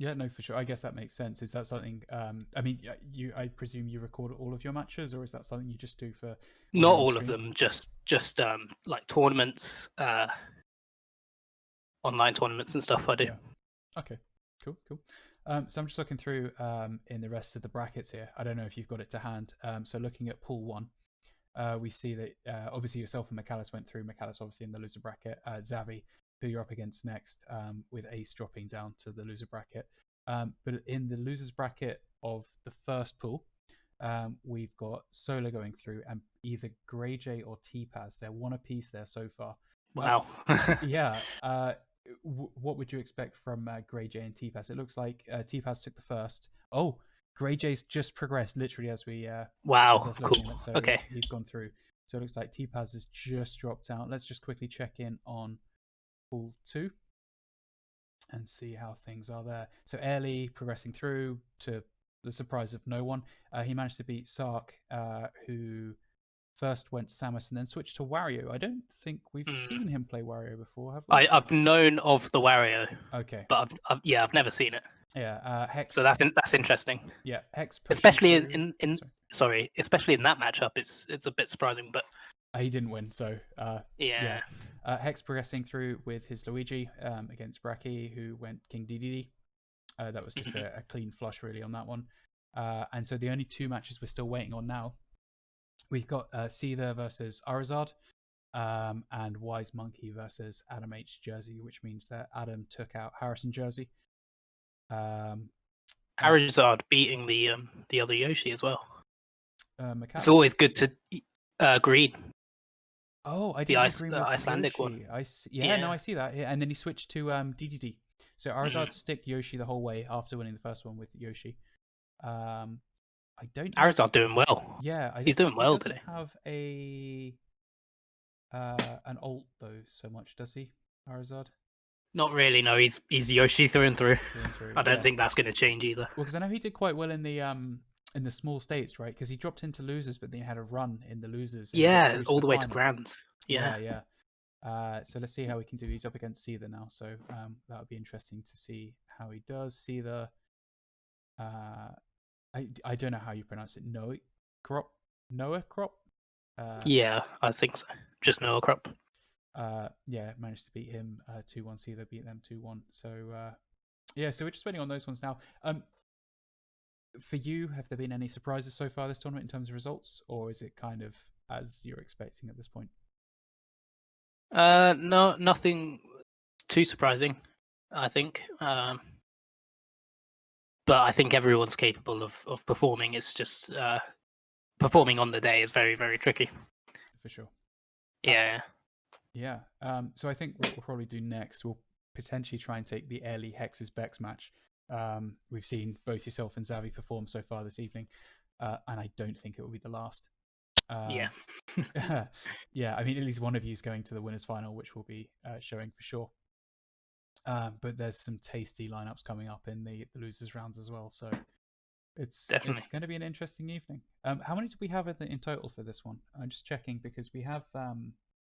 Yeah, no, for sure. I guess that makes sense. Is that something? I mean, I presume you record all of your matches, or is that something you just do for? Not all of them, just like tournaments, online tournaments and stuff. I do. Yeah. Okay. Cool. So I'm just looking through in the rest of the brackets here. I don't know if you've got it to hand. So looking at pool 1, we see that obviously yourself and Mikalis went through. Mikalis obviously in the loser bracket. Xavi, who you're up against next, with Ace dropping down to the loser bracket. But in the losers bracket of the first pool, we've got Solar going through and either Grey J or T-Paz. They're one apiece there so far. Wow. Yeah. What would you expect from Grey J and T-Paz? It looks like T-Paz took the first. Oh, Grey J's just progressed literally as we Wow, as I was looking cool. at it. So Okay. he's gone through. So it looks like T-Paz has just dropped out. Let's just quickly check in on pool 2 and see how things are there. So Airly progressing through to the surprise of no one. He managed to beat Sark, who first went Samus and then switched to Wario. I don't think we've seen him play Wario before, have we? I've known of the Wario, Okay. but I've never seen it. Yeah. Hex. So that's interesting. Yeah. Hex. Especially through. especially in that matchup, it's a bit surprising, but He didn't win, so yeah. Hex progressing through with his Luigi against Bracky, who went King DDD. That was just a clean flush, really, on that one. And so the only 2 matches we're still waiting on now, we've got Seether versus Arizard, and Wise Monkey versus Adam H. Jersey, which means that Adam took out Harrison Jersey. Arizard beating the other Yoshi as well. It's Macau. always good to greed. Oh, I The didn't know Green was Icelandic Yoshi. one. No, I see that. Yeah, and then he switched to DDD. So Arizard stick Yoshi the whole way after winning the first one with Yoshi. I don't. Arizard doing well. Yeah, he's doing well doesn't today. Have an ult though so much, does he, Arizard? Not really. No, he's Yoshi through and through. I don't think that's going to change either. Well, because I know he did quite well in the small states, right? Because he dropped into losers, but then he had a run in the losers. Yeah, all the way to grands. Yeah. So let's see how he can do. He's up against Seether now, so that would be interesting to see how he does. Seether, I don't know how you pronounce it. Noah Crop. Yeah, I think so. Just Noah Crop. Yeah, managed to beat him 2-1. Seether beat them 2-1. So yeah, so we're just waiting on those ones now. For you, have there been any surprises so far this tournament in terms of results, or is it kind of as you're expecting at this point? No, nothing too surprising, I think. But I think everyone's capable of performing. It's just performing on the day is very, very tricky. For sure. Yeah. Yeah. So I think what we'll probably do next, we'll potentially try and take the Airly Hex's Bex match. We've seen both yourself and Xavi perform so far this evening, and I don't think it will be the last. Yeah. Yeah, I mean, at least one of you is going to the winners' final, which we'll be showing for sure. But there's some tasty lineups coming up in the losers' rounds as well, so it's going to be an interesting evening. How many do we have in total for this one? I'm just checking because we have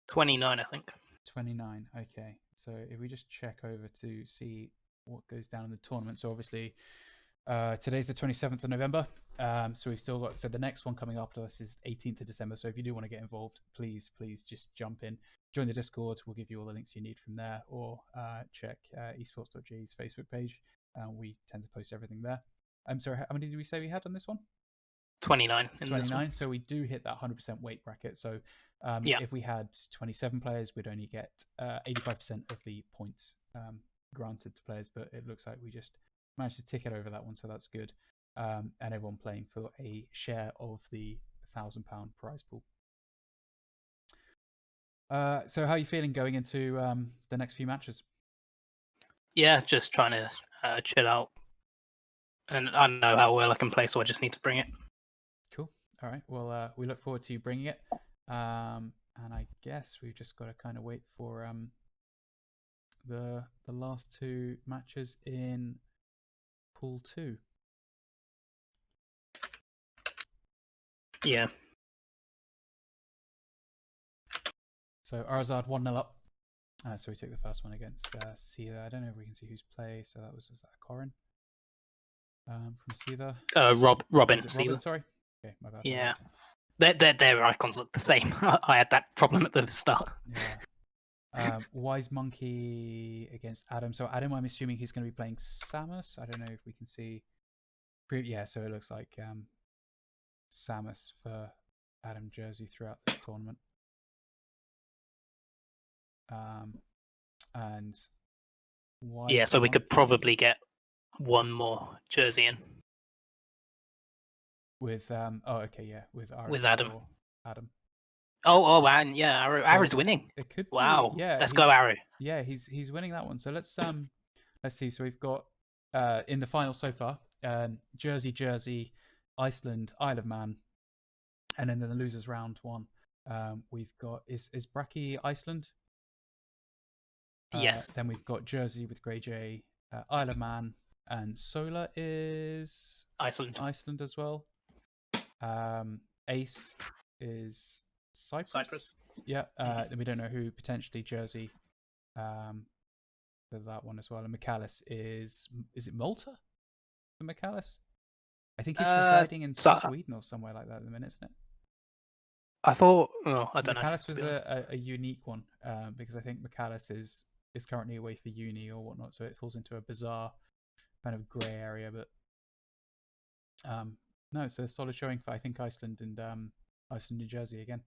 29, I think. 29. Okay, so if we just check over to see what goes down in the tournament. So obviously today's the 27th of November, so we've still got, so the next one coming after us is 18th of December. So if you do want to get involved, please just jump in, join the Discord. We'll give you all the links you need from there, or check eSports.je's Facebook page. We tend to post everything there. Sorry, how many did we say we had on this one? 29. 29. So we do hit that 100% weight bracket. So if we had 27 players, we'd only get 85% of the points granted to players, but it looks like we just managed to tick it over that one, so that's good. And everyone playing for a share of the £1,000 prize pool. So how are you feeling going into the next few matches? Yeah, just trying to chill out, and I know how well I can play, so I just need to bring it. Cool. All right, well we look forward to you bringing it, and I guess we've just got to kind of wait for the last 2 matches in pool 2. Yeah. So Arizard 1-0 up. So we took the first one against Seether. I don't know if we can see who's play. So that was that Corin from Seether? Robin. Robin, sorry. Okay, my bad. Yeah. Their icons look the same. I had that problem at the start. Yeah. Wise Monkey against Adam. So Adam, I'm assuming he's going to be playing Samus. I don't know if we can see. Yeah, so it looks like Samus for Adam Jersey throughout this tournament. And Wise yeah, so Monkey, we could probably get one more Jersey in. With with Adam. Adam. Oh, and yeah, Arrow's winning. It could be, wow. Yeah, let's go, Arrow. Yeah, he's winning that one. So let's see. So we've got in the final so far, Jersey, Iceland, Isle of Man, and then the losers round one. We've got is Bracky Iceland. Yes. Then we've got Jersey with Grey J, Isle of Man, and Solar is Iceland. as well. Ace is Cyprus. Yeah. Then we don't know who, potentially Jersey. For that one as well. And McAllis is it Malta for McAllis? I think he's residing in Sweden or somewhere like that at the minute, isn't it? I thought. Oh, I don't know. McAllis was a unique one because I think McAllis is currently away for uni or whatnot, so it falls into a bizarre kind of grey area. But no, it's a solid showing for I think Iceland and New Jersey again.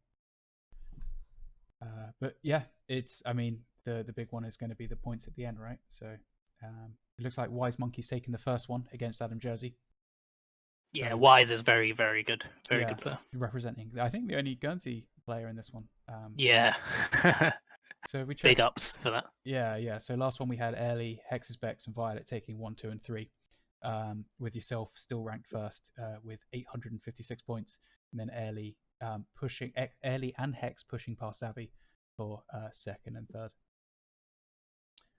But yeah, it's the big one is going to be the points at the end, right? So it looks like Wise Monkey's taking the first one against Adam Jersey. Yeah, so, Wise is very, very good. Very good player. Representing, I think, the only Guernsey player in this one. Yeah. So we checked, big ups for that. Yeah. So last one we had Airly, Hexes, Bex, and Violet taking 1, 2, and 3. With yourself still ranked first with 856 points, and then Airly pushing Airly and Hex pushing past Savvy for second and third.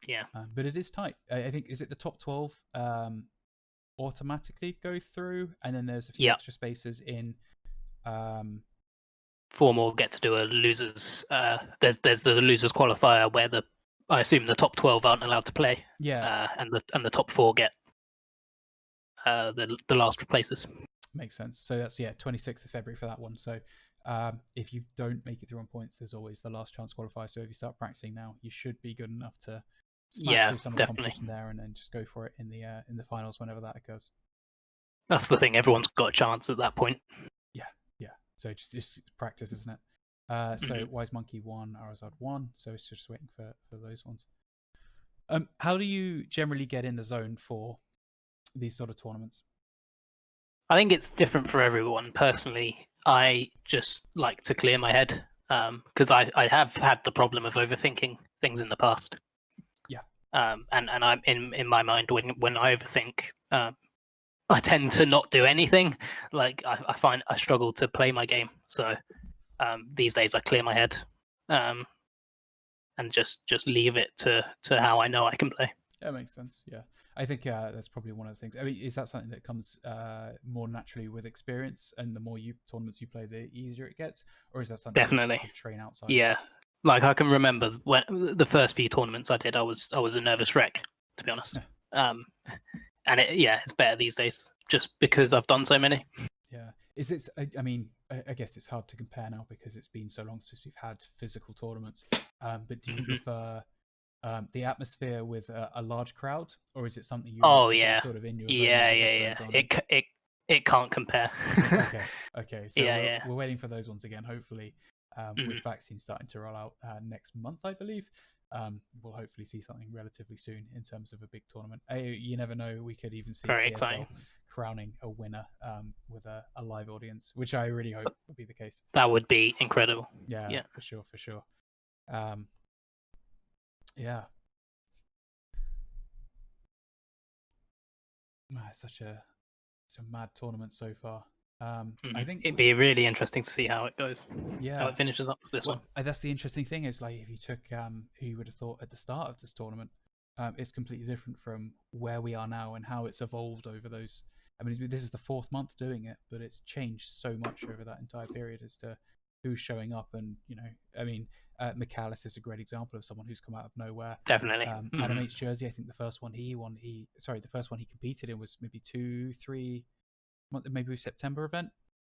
Yeah, but it is tight. I think is it the top 12 automatically go through, and then there's a few extra spaces in. 4 more get to do a losers. There's the losers qualifier where I assume the top 12 aren't allowed to play. Yeah, and the top 4 get the last places. Makes sense. So that's 26th of February for that one. So if you don't make it through on points, there's always the last chance qualifier. So if you start practicing now, you should be good enough to smash through some of the competition there, and then just go for it in the finals whenever that occurs. That's the thing. Everyone's got a chance at that point. Yeah. So just practice, isn't it? So Wise Monkey 1, Arazad 1. So it's just waiting for those ones. How do you generally get in the zone for these sort of tournaments? I think it's different for everyone. Personally, I just like to clear my head because I have had the problem of overthinking things in the past. Yeah. And I'm in my mind when I overthink, I tend to not do anything. Like I find I struggle to play my game. So these days I clear my head and just leave it to how I know I can play. That makes sense. Yeah. I think that's probably one of the things. I mean, is that something that comes more naturally with experience, and the more tournaments you play, the easier it gets, or is that something definitely you train outside? Yeah, like I can remember when the first few tournaments I did, I was a nervous wreck, to be honest. And it's better these days just because I've done so many. Yeah, is it? I mean, I guess it's hard to compare now because it's been so long since we've had physical tournaments. But do you prefer the atmosphere with a large crowd, or is it something you sort of in your zone? It can't compare. Okay. So we're waiting for those ones again. Hopefully, with vaccines starting to roll out next month, I believe. We'll hopefully see something relatively soon in terms of a big tournament. You never know, we could even see very CSL exciting. Crowning a winner with a live audience, which I really hope would be the case. That would be incredible. Yeah. For sure. Yeah. It's such a mad tournament so far. I think it'd be really interesting to see how it goes. Yeah, how it finishes up this one. That's the interesting thing is, like, if you took who you would have thought at the start of this tournament, it's completely different from where we are now and how it's evolved over those. I mean, this is the 4th month doing it, but it's changed so much over that entire period as to who's showing up. And I mean, McAllis is a great example of someone who's come out of nowhere. Definitely. Adam H. Jersey, I think the first one he competed in was maybe 2-3 months, maybe a September event,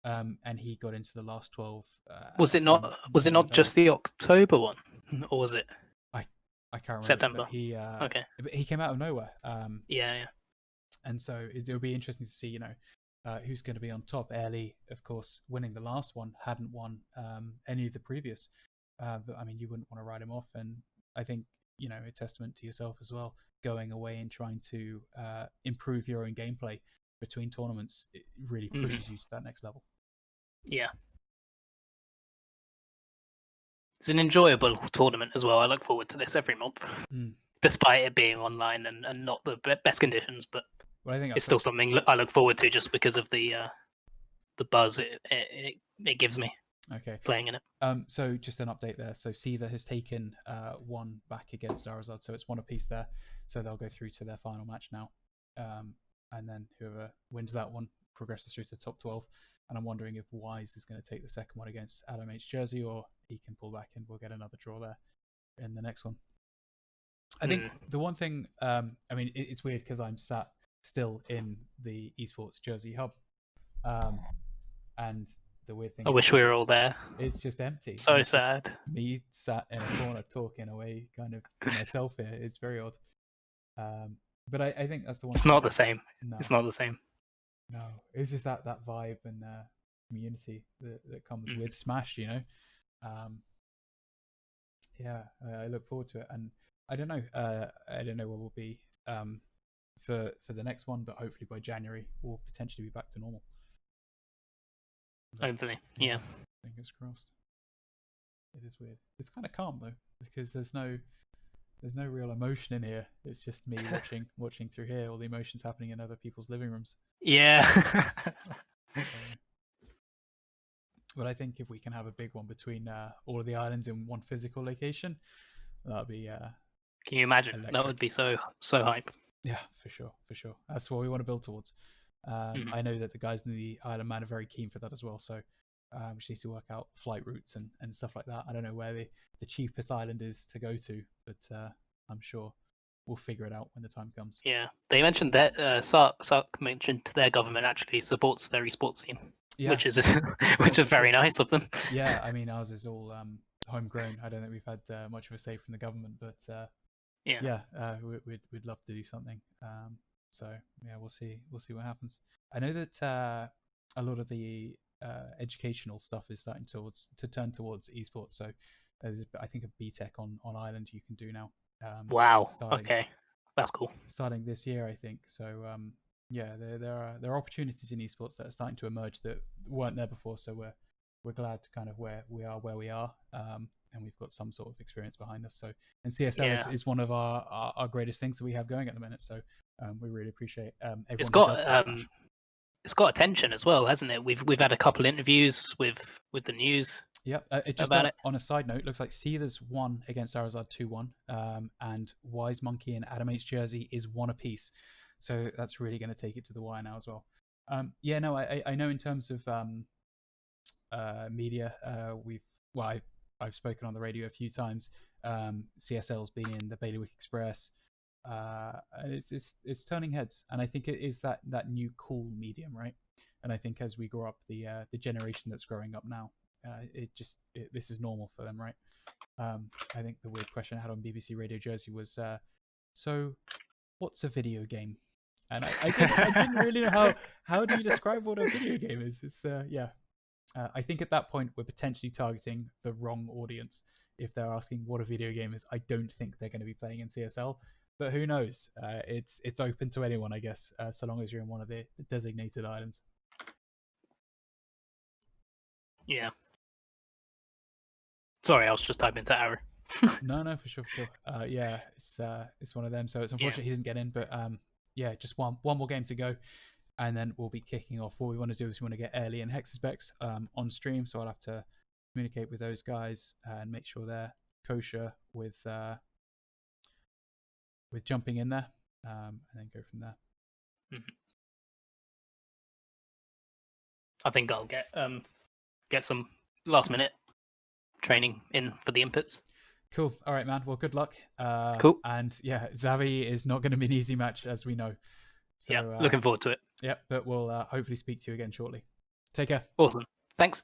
and he got into the last 12. Was it not just the October one, or was it? I can't remember. September. But he came out of nowhere. Yeah. And so it'll be interesting to see, who's going to be on top. Airly, of course, winning the last one, hadn't won any of the previous. But I mean, you wouldn't want to write him off. And I think, a testament to yourself as well, going away and trying to improve your own gameplay between tournaments. It really pushes you to that next level. Yeah. It's an enjoyable tournament as well. I look forward to this every month, despite it being online and not the best conditions. But Well, I think it's still something I look forward to just because of the buzz it gives me okay. playing in it. So just an update there. So Seether has taken one back against Arazad, so it's one apiece there. So they'll go through to their final match now, and then whoever wins that one progresses through to the top 12. And I'm wondering if Wise is going to take the second one against Adam H. Jersey, or he can pull back and we'll get another draw there in the next one. I think the one thing, I mean, it's weird because I'm sat still in the eSports.je hub, and the weird thing I wish we were all there. It's just empty. So it's sad. Me sat in a corner talking away, kind of to myself here. It's very odd. But I think that's the one. It's not the same. No, it's not the same. No, it's just that vibe and community that comes with Smash. You know. Yeah, I look forward to it, and I don't know. I don't know where we'll be for the next one, but hopefully by January we'll potentially be back to normal. But, hopefully, yeah. Fingers crossed. It is weird. It's kind of calm though, because there's no real emotion in here. It's just me watching through here. All the emotions happening in other people's living rooms. Yeah. But I think if we can have a big one between all of the islands in one physical location, that'd be. Can you imagine? Electric. That would be so hype. Yeah, for sure. That's what we want to build towards. I know that the guys in the Island Man are very keen for that as well. So we just need to work out flight routes and stuff like that. I don't know where the cheapest island is to go to, but I'm sure we'll figure it out when the time comes. Yeah, they mentioned that Sark mentioned their government actually supports their esports scene, which is very nice of them. Yeah, I mean ours is all homegrown. I don't think we've had much of a say from the government, but we'd love to do something. So yeah, we'll see what happens. I know that a lot of the educational stuff is starting to turn towards esports. So there's I think a BTEC on Ireland you can do now. Wow. Okay, that's cool. Starting this year, I think. So yeah, there are opportunities in esports that are starting to emerge that weren't there before. So we're glad to kind of where we are, and we've got some sort of experience behind us. So and CSL is one of our greatest things that we have going at the minute. So we really appreciate everyone. It's got attention as well, hasn't it? We've had a couple interviews with the news. Yep. On a side note, looks like Seether's won against Arazad 2-1, and Wise Monkey and Adam H. Jersey is one apiece. So that's really going to take it to the wire now as well. Yeah, no, I know in terms of media, I've spoken on the radio a few times. CSL's been in the Bailiwick Express. It's turning heads, and I think it is that new cool medium, right? And I think as we grow up, the generation that's growing up now, this is normal for them, right? I think the weird question I had on BBC Radio Jersey was, so what's a video game? And I didn't really know how do you describe what a video game is. It's I think at that point we're potentially targeting the wrong audience if they're asking what a video game is. I don't think they're going to be playing in CSL, but who knows? It's open to anyone, I guess, so long as you're in one of the designated islands. Yeah. Sorry, I was just typing to Aaron. No, for sure. Yeah, it's one of them. So it's unfortunate he didn't get in, but yeah, just one more game to go, and then we'll be kicking off. What we want to do is we want to get Airly and Hexaspecs on stream, so I'll have to communicate with those guys and make sure they're kosher with jumping in there, and then go from there. I think I'll get some last minute training in for the inputs. Cool. All right, man. Well, good luck. Cool. And yeah, Xavi is not going to be an easy match, as we know. So, yeah, looking forward to it. Yeah, but we'll hopefully speak to you again shortly. Take care. Awesome. Thanks.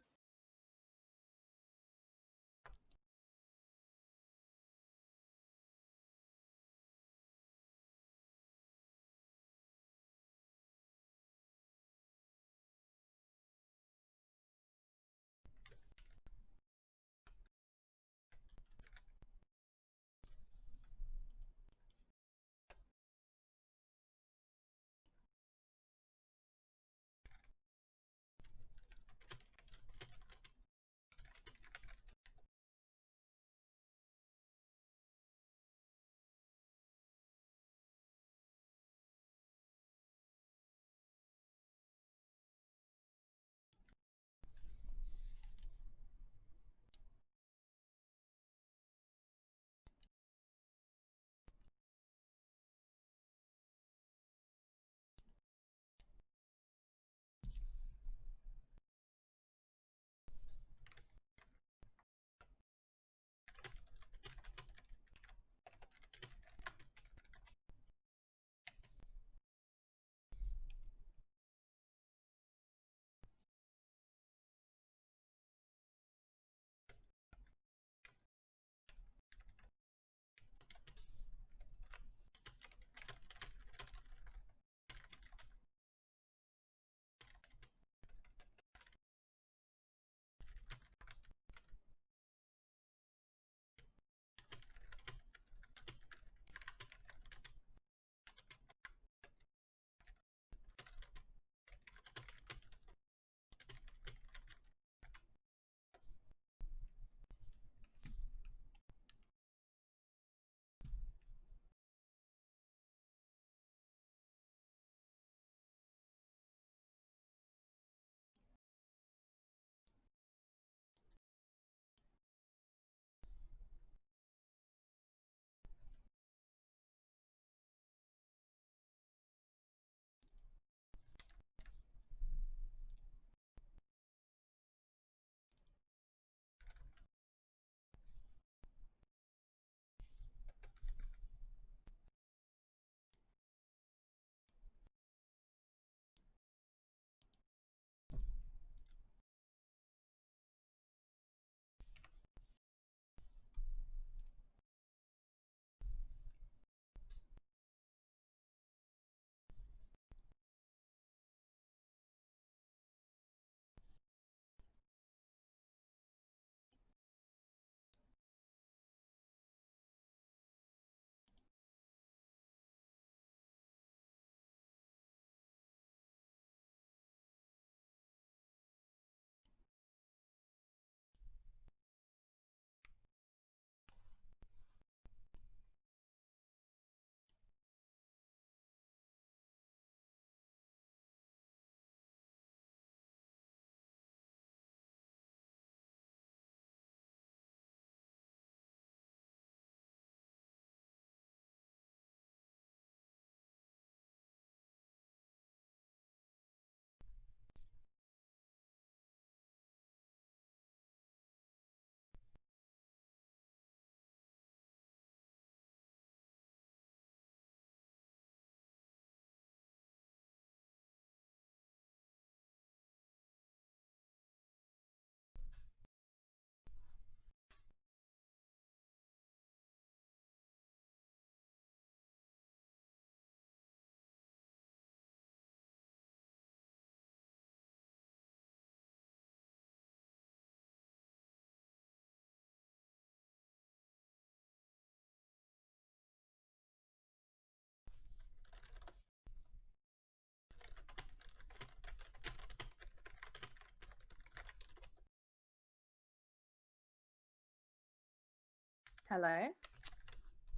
Hello.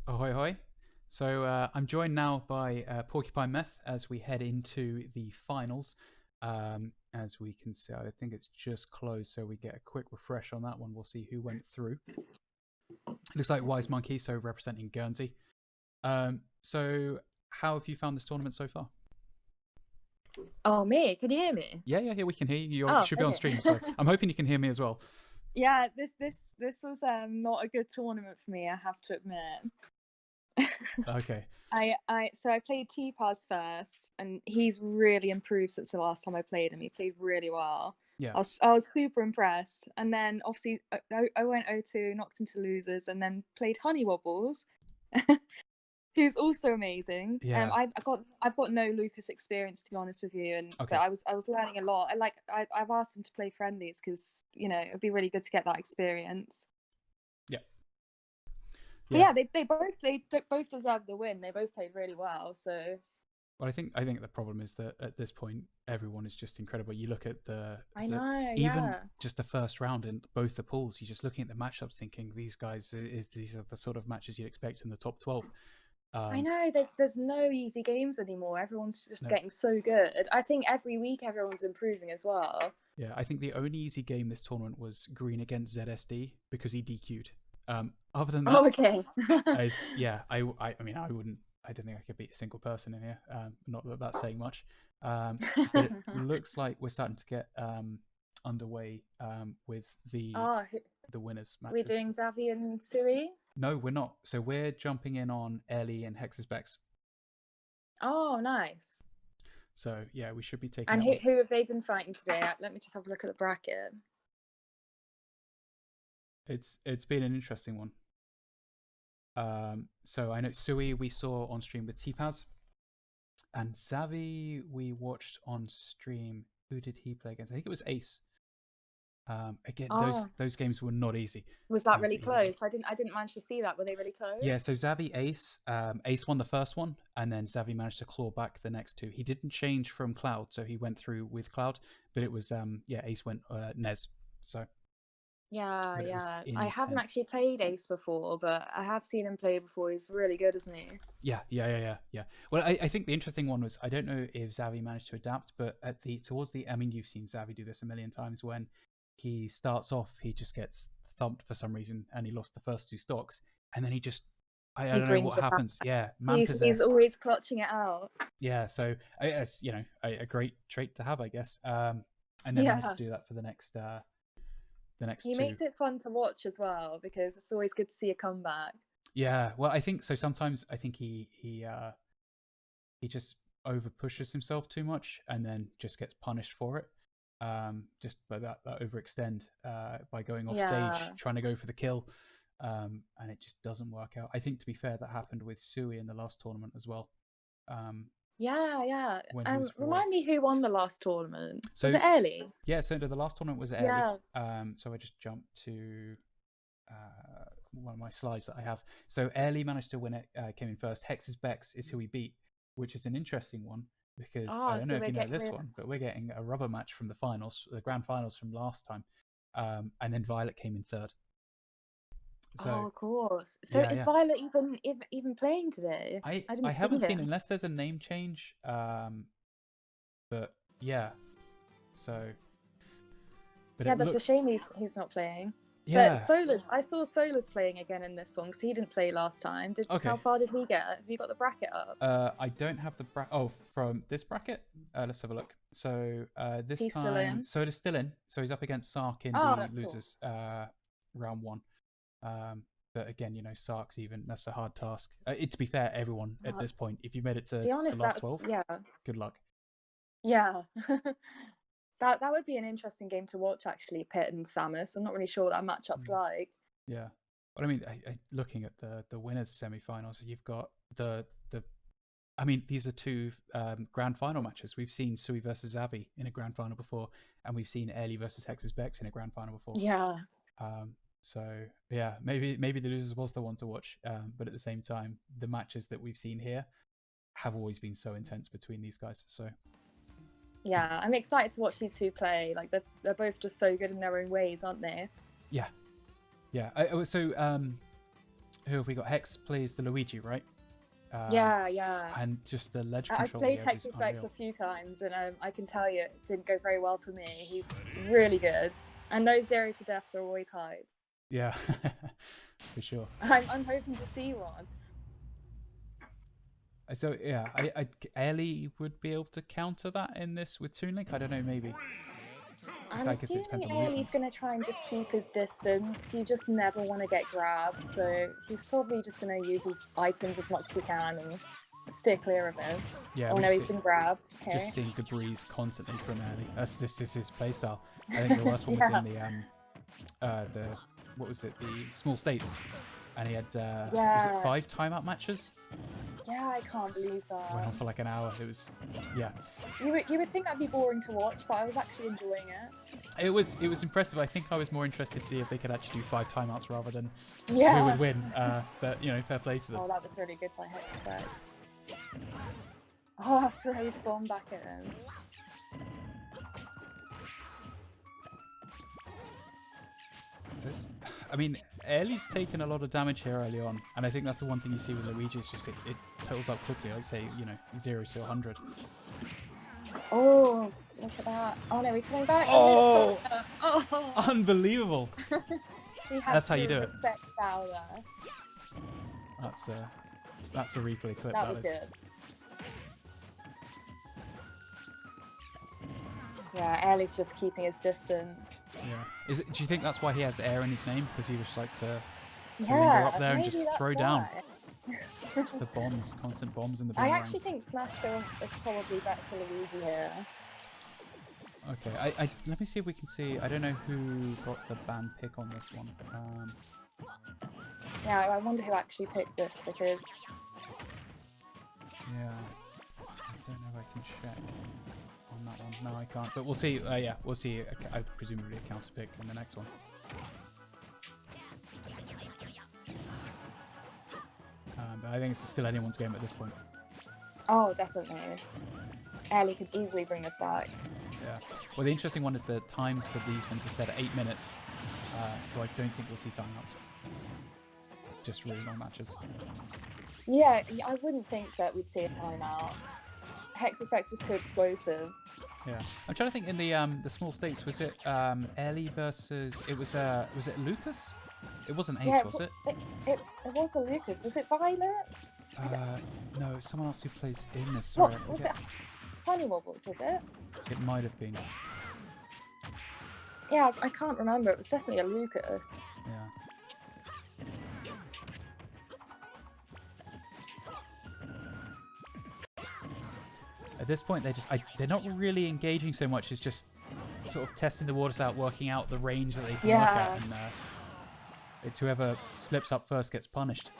Ahoy, hoy. So I'm joined now by Porcupine Meth as we head into the finals. As we can see, I think it's just closed, so we get a quick refresh on that one. We'll see who went through. Looks like Wise Monkey, so representing Guernsey. So how have you found this tournament so far? Oh, me? Can you hear me? Yeah, we can hear you. You Oh, should be on okay. stream, so I'm hoping you can hear me as well. Yeah, this was not a good tournament for me, I have to admit. Okay. So I played T-Paz first, and he's really improved since the last time I played him. He played really well. Yeah. I was super impressed. And then obviously I went 0-2, knocked into losers, and then played Honey Wobbles, who's also amazing. Yeah. I've got no Lucas experience, to be honest with you, and Okay. but I was learning a lot. I've asked him to play friendlies because it'd be really good to get that experience. Yeah. But yeah, they both deserve the win. They both played really well. So. Well, I think the problem is that at this point everyone is just incredible. You look at even just the first round in both the pools. You're just looking at the matchups, thinking these guys, these are the sort of matches you'd expect in the top 12. I know there's no easy games anymore. Everyone's just getting so good. I think every week everyone's improving as well. Yeah, I think the only easy game this tournament was Green against ZSD because he DQ'd. Other than that, okay. it's I mean I don't think I could beat a single person in here. Not that that's saying much. But it looks like we're starting to get underway with the winners matches. We're doing Xavi and Sui? No, we're not. So we're jumping in on Ellie and Hex's Bex. Oh, nice. So yeah, we should be taking. And who have they been fighting today? Let me just have a look at the bracket. It's been an interesting one. So I know Sui we saw on stream with T-Paz, and Xavi we watched on stream. Who did he play against? I think it was Ace. Again, those games were not easy. Was that really close? I didn't manage to see that. Were they really close? Yeah, so Xavi Ace, Ace won the first one, and then Xavi managed to claw back the next two. He didn't change from Cloud, so he went through with Cloud, but it was Ace went Nez. So yeah. I haven't actually played Ace before, but I have seen him play before. He's really good, isn't he? Yeah. Well, I think the interesting one was, I don't know if Xavi managed to adapt, but I mean, you've seen Xavi do this a million times. When he starts off, he just gets thumped for some reason, and he lost the first two stocks, and then he just I don't know what happens. Yeah, he's always clutching it out. Yeah, so it's a great trait to have, I guess. And then managed to do that for the next He two. makes it fun to watch as well, because it's always good to see a comeback. Yeah, well, I think so. Sometimes I think he just over pushes himself too much, and then just gets punished for it. Just by that overextend by going off stage, trying to go for the kill, and it just doesn't work out. I think, to be fair, that happened with Sui in the last tournament as well. Yeah. Remind me who won the last tournament. Was it Ellie? Yeah, so the last tournament was Ellie. Yeah. So I just jumped to one of my slides that I have. So Ellie managed to win it, came in first. Hex's Bex is who he beat, which is an interesting one, because I don't know if you know this one, but we're getting a rubber match from the finals, the grand finals from last time. And then Violet came in third. So, of course. So is Violet even playing today? I haven't seen, unless there's a name change. But yeah. So. But that's a shame he's not playing. Yeah. But Solus, I saw Solus playing again in this one because he didn't play last time. How far did he get? Have you got the bracket up? I don't have the bracket. Oh, from this bracket? Let's have a look. So this he's time, Solus still in. So he's up against Sark in the losers round one. But again, Sark's even. That's a hard task. To be fair, everyone at this point, if you made it to the last 12, good luck. Yeah. That would be an interesting game to watch, actually, Pitt and Samus. I'm not really sure what that matchup's like. Yeah. But I mean, looking at the winners semi-finals, you've got I mean, these are two grand final matches. We've seen Sui versus Xavi in a grand final before, and we've seen Ellie versus Hex's Bex in a grand final before. Yeah. So yeah, maybe the losers was the one to watch. But at the same time, the matches that we've seen here have always been so intense between these guys. So yeah, I'm excited to watch these two play. Like they're both just so good in their own ways, aren't they? Yeah. So who have we got? Hex plays the Luigi, right? Yeah, yeah. And just the ledge I've control played he has is Hex's Vex unreal. a few times, and I can tell you it didn't go very well for me. He's really good, and those 0 to deaths are always hype. Yeah, for sure. I'm hoping to see one. So yeah, Ellie would be able to counter that in this with Toon Link. I don't know, maybe. I'm I guess it depends assuming on the Ailey's movements. going to try and just keep his distance. You just never want to get grabbed, so he's probably just going to use his items as much as he can and steer clear of him. Yeah, Oh we no, just he's been grabbed. Okay. just seeing debris constantly from Ellie. That's just his playstyle. I think the worst one was Yeah. in the what was it? The small states, and he had was it Yeah. 5 timeout matches? Yeah, I can't believe Went on that. for like an hour. It was yeah. You would think that'd be boring to watch, but I was actually enjoying it. It was impressive. I think I was more interested to see if they could actually do 5 timeouts rather than who Yeah. would win. But you know, fair play to them. Oh, that was really good by Hex's Vex. Oh, throws bomb back at him. So I mean, Ellie's taken a lot of damage here early on, and I think that's the one thing you see with Luigi. Is just it totals up quickly. Like say, 0 to 100. Oh, look at that. Oh no, he's coming back. Oh! Oh! Unbelievable. He had That's how you to do it. respect Foul there. That's a replay clip. That was is. good. Yeah, Ellie's just keeping his distance. Yeah. Do you think that's why he has air in his name? Because he just likes to linger Yeah, up there and maybe just that's throw down. why. Just the bombs, constant bombs in the I boomerangs. actually think Smashville is probably better for Luigi here. Okay, I let me see if we can see. I don't know who got the ban pick on this one. Yeah, I wonder who actually picked this because Yeah, I don't know if I can check on that one. No, I can't. But we'll see. Yeah, we'll see. Presumably a counter pick in the next one. But I think it's still anyone's game at this point. oh, definitely. Ellie could easily bring this back. Yeah. Well, the interesting one is the times for these ones are set at 8 minutes. So I don't think we'll see timeouts. Just really long matches. Yeah, I wouldn't think that we'd see a timeout. Hex's Vex is too explosive. Yeah. I'm trying to think in the small states, was it Ellie versus was it Lucas? It wasn't Ace, Yeah, was it? It was a Lucas. Was it Violet? No, it's someone else who plays in this. Sorry, What I was it? forget. Honey Wobbles, was it? It might have been. Yeah, I can't remember. It was definitely a Lucas. Yeah. At this point, they're not really engaging so much. It's just sort of testing the waters out, working out the range that they can work Yeah. at, and it's whoever slips up first gets punished.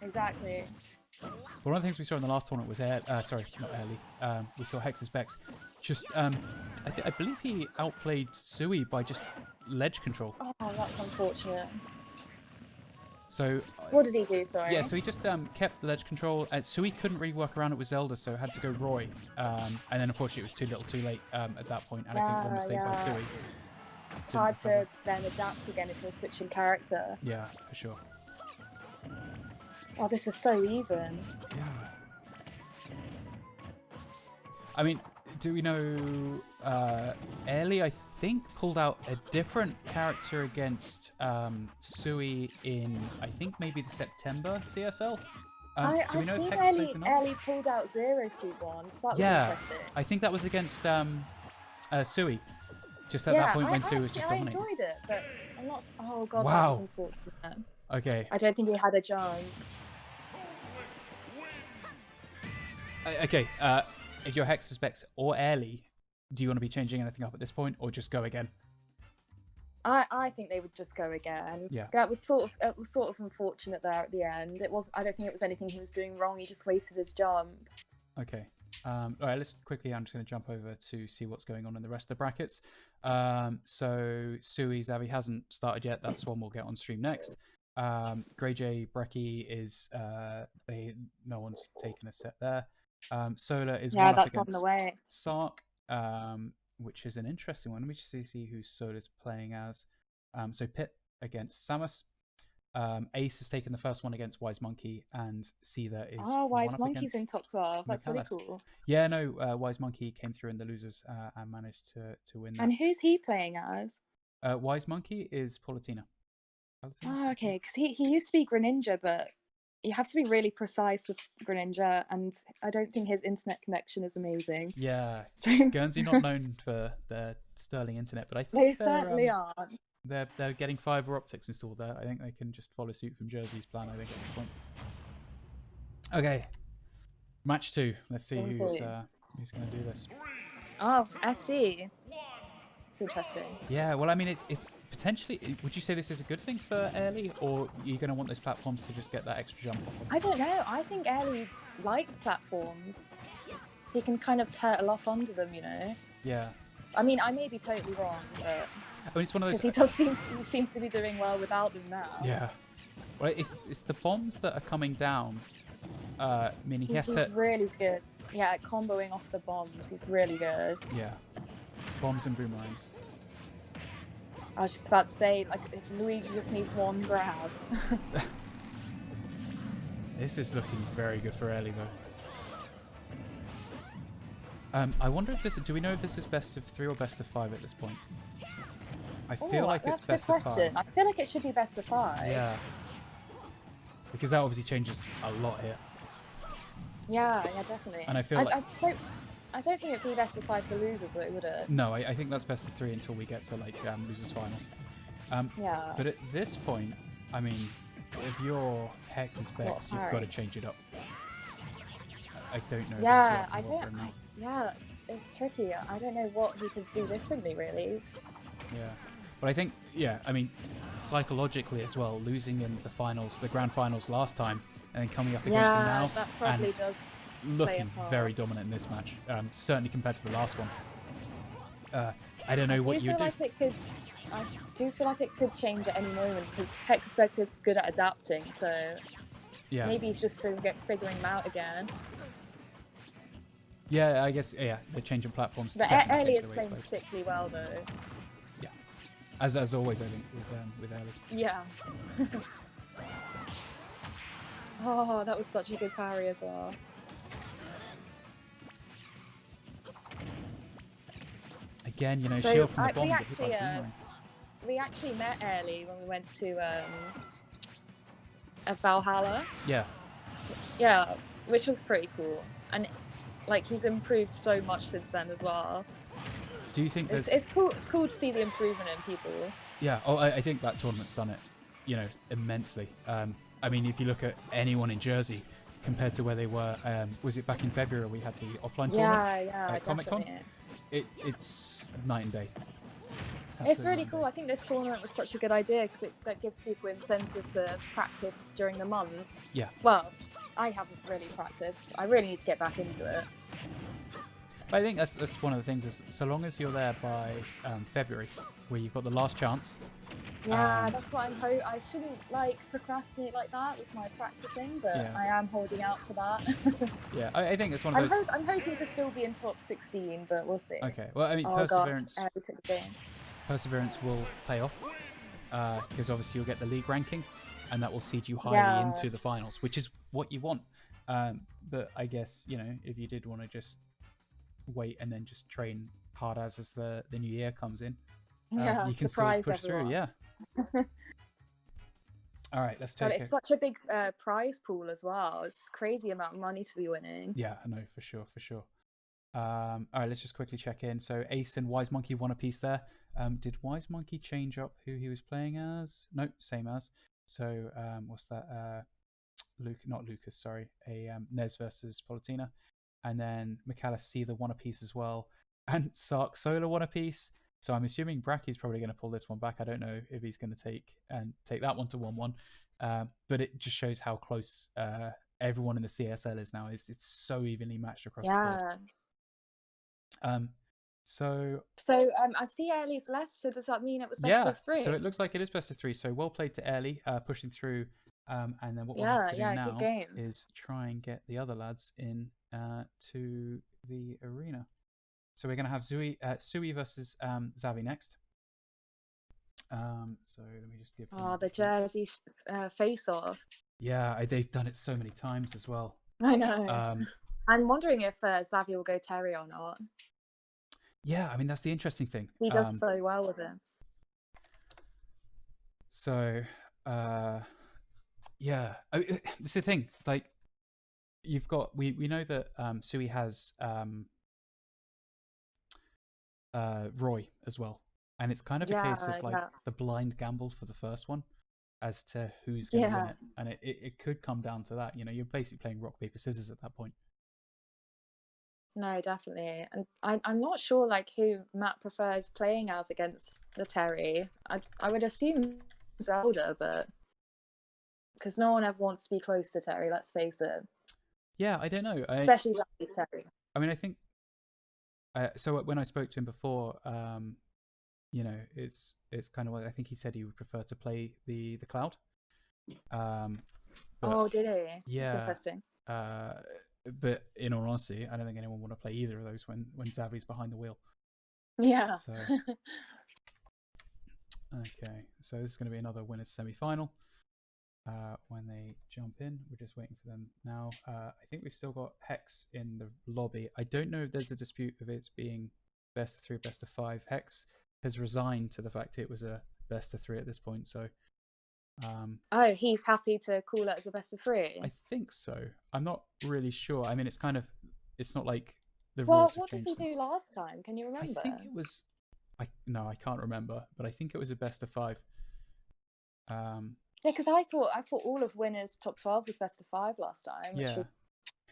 Exactly. But one of the things we saw in the last tournament was sorry, not Ellie. We saw Hex's Vex. Just, I believe he outplayed Sui by just ledge control. Oh, that's unfortunate. So What did he do? Sorry. yeah, so he just kept the ledge control. Sui couldn't really work around it with Zelda, so had to go Roy. And then unfortunately it was too little, too late at that point. And I think one mistake by Yeah. Sui. It's hard to then adapt again if you're switching character. Yeah, for sure. Oh, this is so even. Yeah. I mean, do we know Ellie, I think, pulled out a different character against Sui in, I think, maybe the September CSL? Do we I've know if seen Hex plays or not? Ellie pulled out Zero Suit one, so that was Yeah, interesting. I think that was against Sui. Just at Yeah, that point when I Sui was just actually- dominating. I enjoyed it, but I'm not. Oh god, Wow. that was unfortunate. Okay. I don't think he had a jump. Okay. If you're Hex Specs or Ellie, do you want to be changing anything up at this point, or just go again? I think they would just go again. Yeah. That was sort of unfortunate there at the end. It was. I don't think it was anything he was doing wrong. He just wasted his jump. Okay. All right, let's quickly, I'm just going to jump over to see what's going on in the rest of the brackets. So Sui Zavi hasn't started yet. That's one we'll get on stream next. Grey J, Brecky is, no one's taken a set there. Solar is Yeah, one up that's on against the way. Sark, which is an interesting one. Let me just see who Solar's playing as. So Pit against Samus. Ace has taken the first one against Wise Monkey, and Seether is Oh, one Wise up Monkey's in against top 12. That's really McAllis. cool. Yeah, no, Wise Monkey came through in the losers and managed to win that. And who's he playing as? Wise Monkey is Politina. Oh, okay, because he used to be Greninja, but you have to be really precise with Greninja, and I don't think his internet connection is amazing. Yeah, So Guernsey not known for their sterling internet, but I they think certainly aren't. they're getting fiber optics installed there. I think they can just follow suit from Jersey's plan. I think at this point. Okay, match 2. Let's see who's going to do this. Oh, FD. It's interesting. Yeah, well, I mean, it's potentially. Would you say this is a good thing for Airly, or are you going to want those platforms to just get that extra jump off them? I don't know. I think Airly likes platforms, so he can kind of turtle up onto them, you know. Yeah. I mean, I may be totally wrong, but I mean, it's one of those. because he seems to be doing well without them now. Yeah. Well, it's the bombs that are coming down. Meaning he has He's to. really good. Yeah, at comboing off the bombs, he's really good. Yeah. Bombs and boomerangs. I was just about to say, like, Luigi just needs one grab. This is looking very good for Airly, though. I wonder if this. Do we know if this is best of 3 or best of 5 at this point? I feel like it's best That's a of good 5. question. I feel like it should be best of 5. Yeah. Because that obviously changes a lot here. Yeah, definitely. And I feel like... I don't think it'd be best of 5 for losers, though, would it? No, I think that's best of 3 until we get to like losers finals. Yeah. But at this point, I mean, if you're Hex's specs, you've got to change it up. I don't know. Yeah, if this is yeah, it's tricky. I don't know what he could do differently, really. Yeah. But I think, yeah, I mean, psychologically as well, losing in the finals, the grand finals last time, and then coming up against him now, that probably does. looking very dominant in this match, certainly compared to the last one. I don't know what you do. I do feel like it could change at any moment because Hexaspect is good at adapting, so Yeah. maybe he's just figuring them out again. Yeah, I guess, yeah, the change in platforms. But definitely Ellie changed is the way playing it's played. particularly well, though. Yeah. As always, I think, with Ellie. Yeah. Oh, that was such a good parry as well. Again, you know, So, shield from the bomb. we actually met Ellie when we went to Valhalla. Yeah. Yeah, which was pretty cool. And like he's improved so much since then as well. Do you think there's... It's cool to see the improvement in people. Yeah, I think that tournament's done it, you know, immensely. I mean, if you look at anyone in Jersey compared to where they were, was it back in February we had the offline tournament? Yeah, Comic-Con? definitely. It's night and day. It's really cool. I think this tournament was such a good idea because that gives people incentive to practice during the month. Yeah. Well, I haven't really practiced. I really need to get back into it. I think that's one of the things. Is so long as you're there by February, where you've got the last chance. Yeah, that's what I'm hoping. I shouldn't like procrastinate like that with my practicing, but Yeah. I am holding out for that. Yeah, I think it's one of those. I'm hoping to still be in top 16, but we'll see. Okay, well, I mean, Oh perseverance. gosh, we took the game. Perseverance will pay off because obviously you'll get the league ranking, and that will seed you highly into the finals, which is what you want. But I guess, you know, if you did want to just wait and then just train hard as the new year comes in, you can still push through. Yeah. All right, let's take But it's such a big prize pool as well. It's a crazy amount of money to be winning. Yeah, I know, for sure. All right, let's just quickly check in. So Ace and Wise Monkey won a piece there. Did Wise Monkey change up who he was playing as? No, same as. So what's that? Not Lucas, sorry. Nez versus Politina. And then McAllis Seether won a piece as well. And Sark Solar won a piece. So I'm assuming Bracky's probably going to pull this one back. I don't know if he's going to take that one to 1-1. But it just shows how close everyone in the CSL is now. It's so evenly matched across the board. So I see Ellie's left. So does that mean it was best of 3? So it looks like it is best of 3. So well played to Ellie, pushing through. And then what we'll have to do now is try and get the other lads in to the arena. So we're going to have Sui versus Zavi next. So let me just give. Oh, them the jersey face off. Yeah, they've done it so many times as well. I know. Um, I'm wondering if Xavi will go Terry or not. yeah, I mean that's the interesting thing. He does so well with him. So, yeah, it's the thing. Like, you've got we know that Sui has Roy as well, and it's kind of a case of like the blind gamble for the first one as to who's going to win it, and it could come down to that. You know, you're basically playing rock paper scissors at that point. No, definitely, and I'm not sure like who Matt prefers playing as against the Terry. I would assume Zelda, but because no one ever wants to be close to Terry. Let's face it. Yeah, I don't know. Especially Terry. I mean, I think. So when I spoke to him before, you know, it's kind of what I think he said he would prefer to play the cloud. Oh, did he? Yeah. That's interesting. But in all honesty, I don't think anyone want to play either of those when Xavi's behind the wheel. Yeah. So okay, so this is going to be another winners semi-final. When they jump in, we're just waiting for them now. I think we've still got Hex in the lobby. I don't know if there's a dispute of it being best of 3, best of 5. Hex has resigned to the fact it was a best of 3 at this point, so oh, he's happy to call it as a best of 3. I think so. I'm not really sure. I mean, it's not like the well, rules have what did changed. he do last time? Can you remember? I think it was. No, I can't remember, but I think it was a best of 5. Yeah, because I thought all of winners top 12 was best of 5 last time.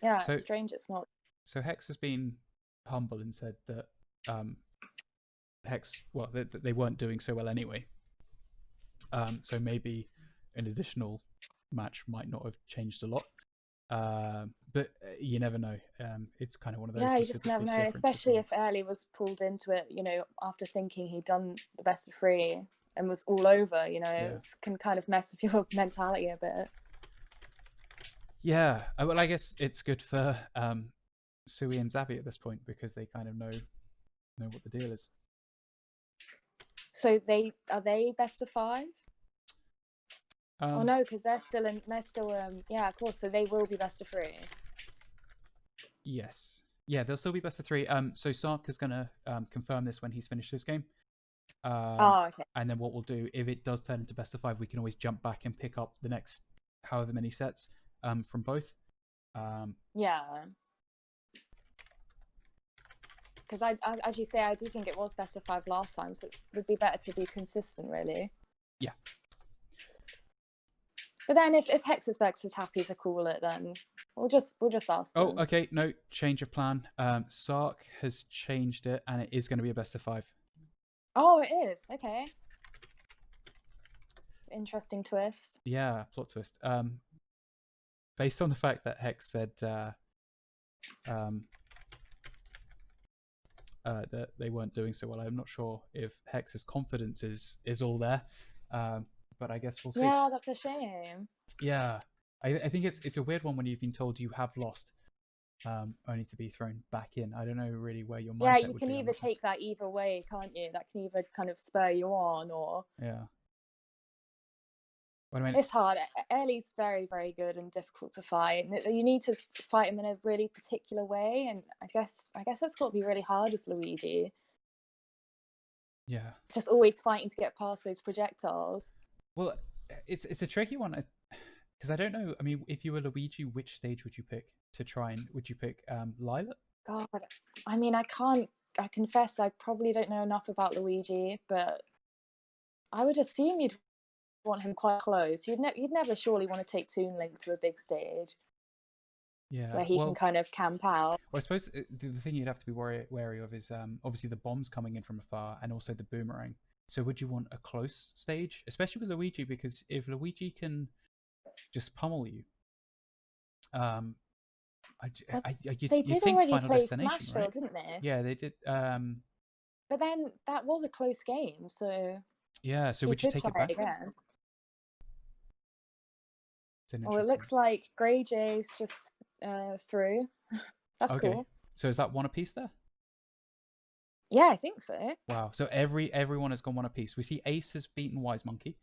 Yeah, so, it's strange it's not. So Hex has been humble and said that Hex, well, they weren't doing so well anyway. So maybe an additional match might not have changed a lot. But you never know. It's kind of one of those. Yeah, you just never know, especially if Early was pulled into it, you know, after thinking he'd done the best of 3 and was all over, you know, it can kind of mess with your mentality a bit. Yeah, well, I guess it's good for Sui and Xavi at this point because they kind of know what the deal is. So are they best of 5? Oh no, because they're still yeah, of course. So they will be best of 3. Yes, yeah, they'll still be best of 3. So Sark is gonna confirm this when he's finished his game. Okay. And then what we'll do, if it does turn into best of 5, we can always jump back and pick up the next however many sets from both. Yeah. Because I, as you say, I do think it was best of 5 last time, so it would be better to be consistent, really. Yeah. But then if Hexaspex is happy to call it, then we'll just ask them. Oh, okay, no, change of plan. Sark has changed it, and it is going to be a best of 5. Oh, it is. Okay. Interesting twist. Yeah, plot twist. Based on the fact that Hex said that they weren't doing so well, I'm not sure if Hex's confidence is all there. But I guess we'll see. Yeah, that's a shame. Yeah, I think it's a weird one when you've been told you have lost, only to be thrown back in. I don't know really where your mindset would be. Yeah, you can either take that either way, can't you? That can either kind of spur you on or. Yeah. But I mean, it's hard. Ellie's very, very good and difficult to fight. You need to fight him in a really particular way, and I guess that's got to be really hard as Luigi. Yeah. Just always fighting to get past those projectiles. Well, it's a tricky one because I don't know. I mean, if you were Luigi, which stage would you pick to try and would you pick Lila? God, I mean, I confess I probably don't know enough about Luigi, but I would assume you'd want him quite close. You'd never surely want to take Toon Link to a big stage. Yeah, where he can kind of camp out. Well, I suppose the thing you'd have to be wary of is obviously the bombs coming in from afar and also the boomerang. So would you want a close stage, especially with Luigi? Because if Luigi can just pummel you, they did already play Smashville, right? Didn't they? Yeah, they did. But then that was a close game, so yeah. So would you take it back again? Well, it looks like Grey J's just through. That's cool. So is that one apiece there? Yeah, I think so. Wow. So everyone has gone one apiece. We see Ace has beaten Wise Monkey,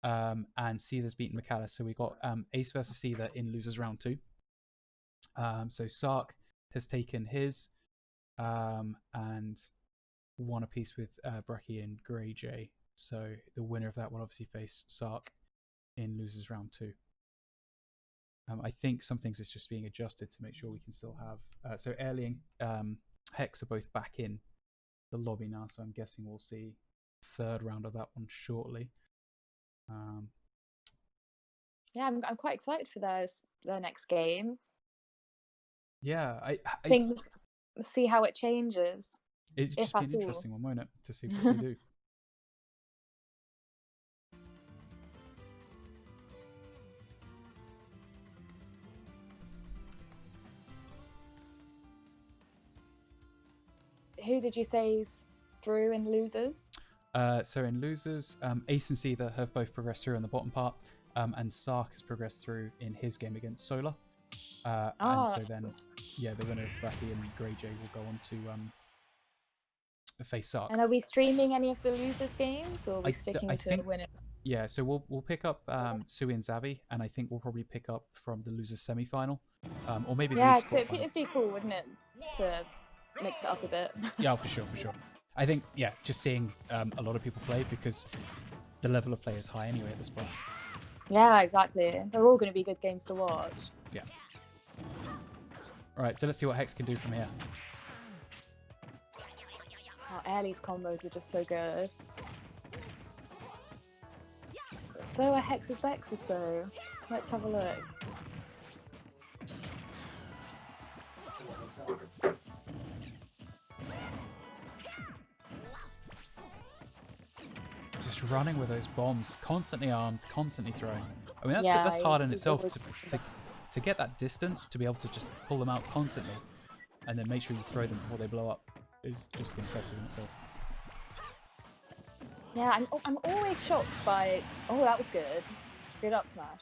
and Seether's beaten McAllis. So we got Ace versus Seether in losers round 2. So Sark has taken his, and one apiece with Brecky and Grey J. So the winner of that will obviously face Sark in losers round 2. I think some things is just being adjusted to make sure we can still have. So Airly and Hex are both back in the lobby now, so I'm guessing we'll see third round of that one shortly. Yeah, I'm quite excited for their next game. Yeah, I Things, see how it changes. It'd if just be at an all. interesting one, won't it, to see what they do. Who did you say's through in losers? So in losers, Ace and Seether have both progressed through in the bottom part, and Sark has progressed through in his game against Solar. And so then, yeah, the winner of Brecky and Grey J will go on to face Sark. And are we streaming any of the losers games, or are we sticking to the winners? Yeah, so we'll pick up Sui and Zavi, and I think we'll probably pick up from the losers semi-final, or maybe the Yeah, eSports it'd be cool, wouldn't it, to mix it up a bit? Yeah, for sure. I think, yeah, just seeing a lot of people play, because the level of play is high anyway at this point. Yeah, exactly. They're all going to be good games to watch. Yeah. All right, so let's see what Hex can do from here. Oh, Airly's combos are just so good. But so are Hex's Vexes, so let's have a look. Just running with those bombs, constantly armed, constantly throwing. I mean, that's hard in itself to get that distance, to be able to just pull them out constantly, and then make sure you throw them before they blow up, is just impressive in itself. Yeah, I'm always shocked by... Oh, that was good. Good up smash.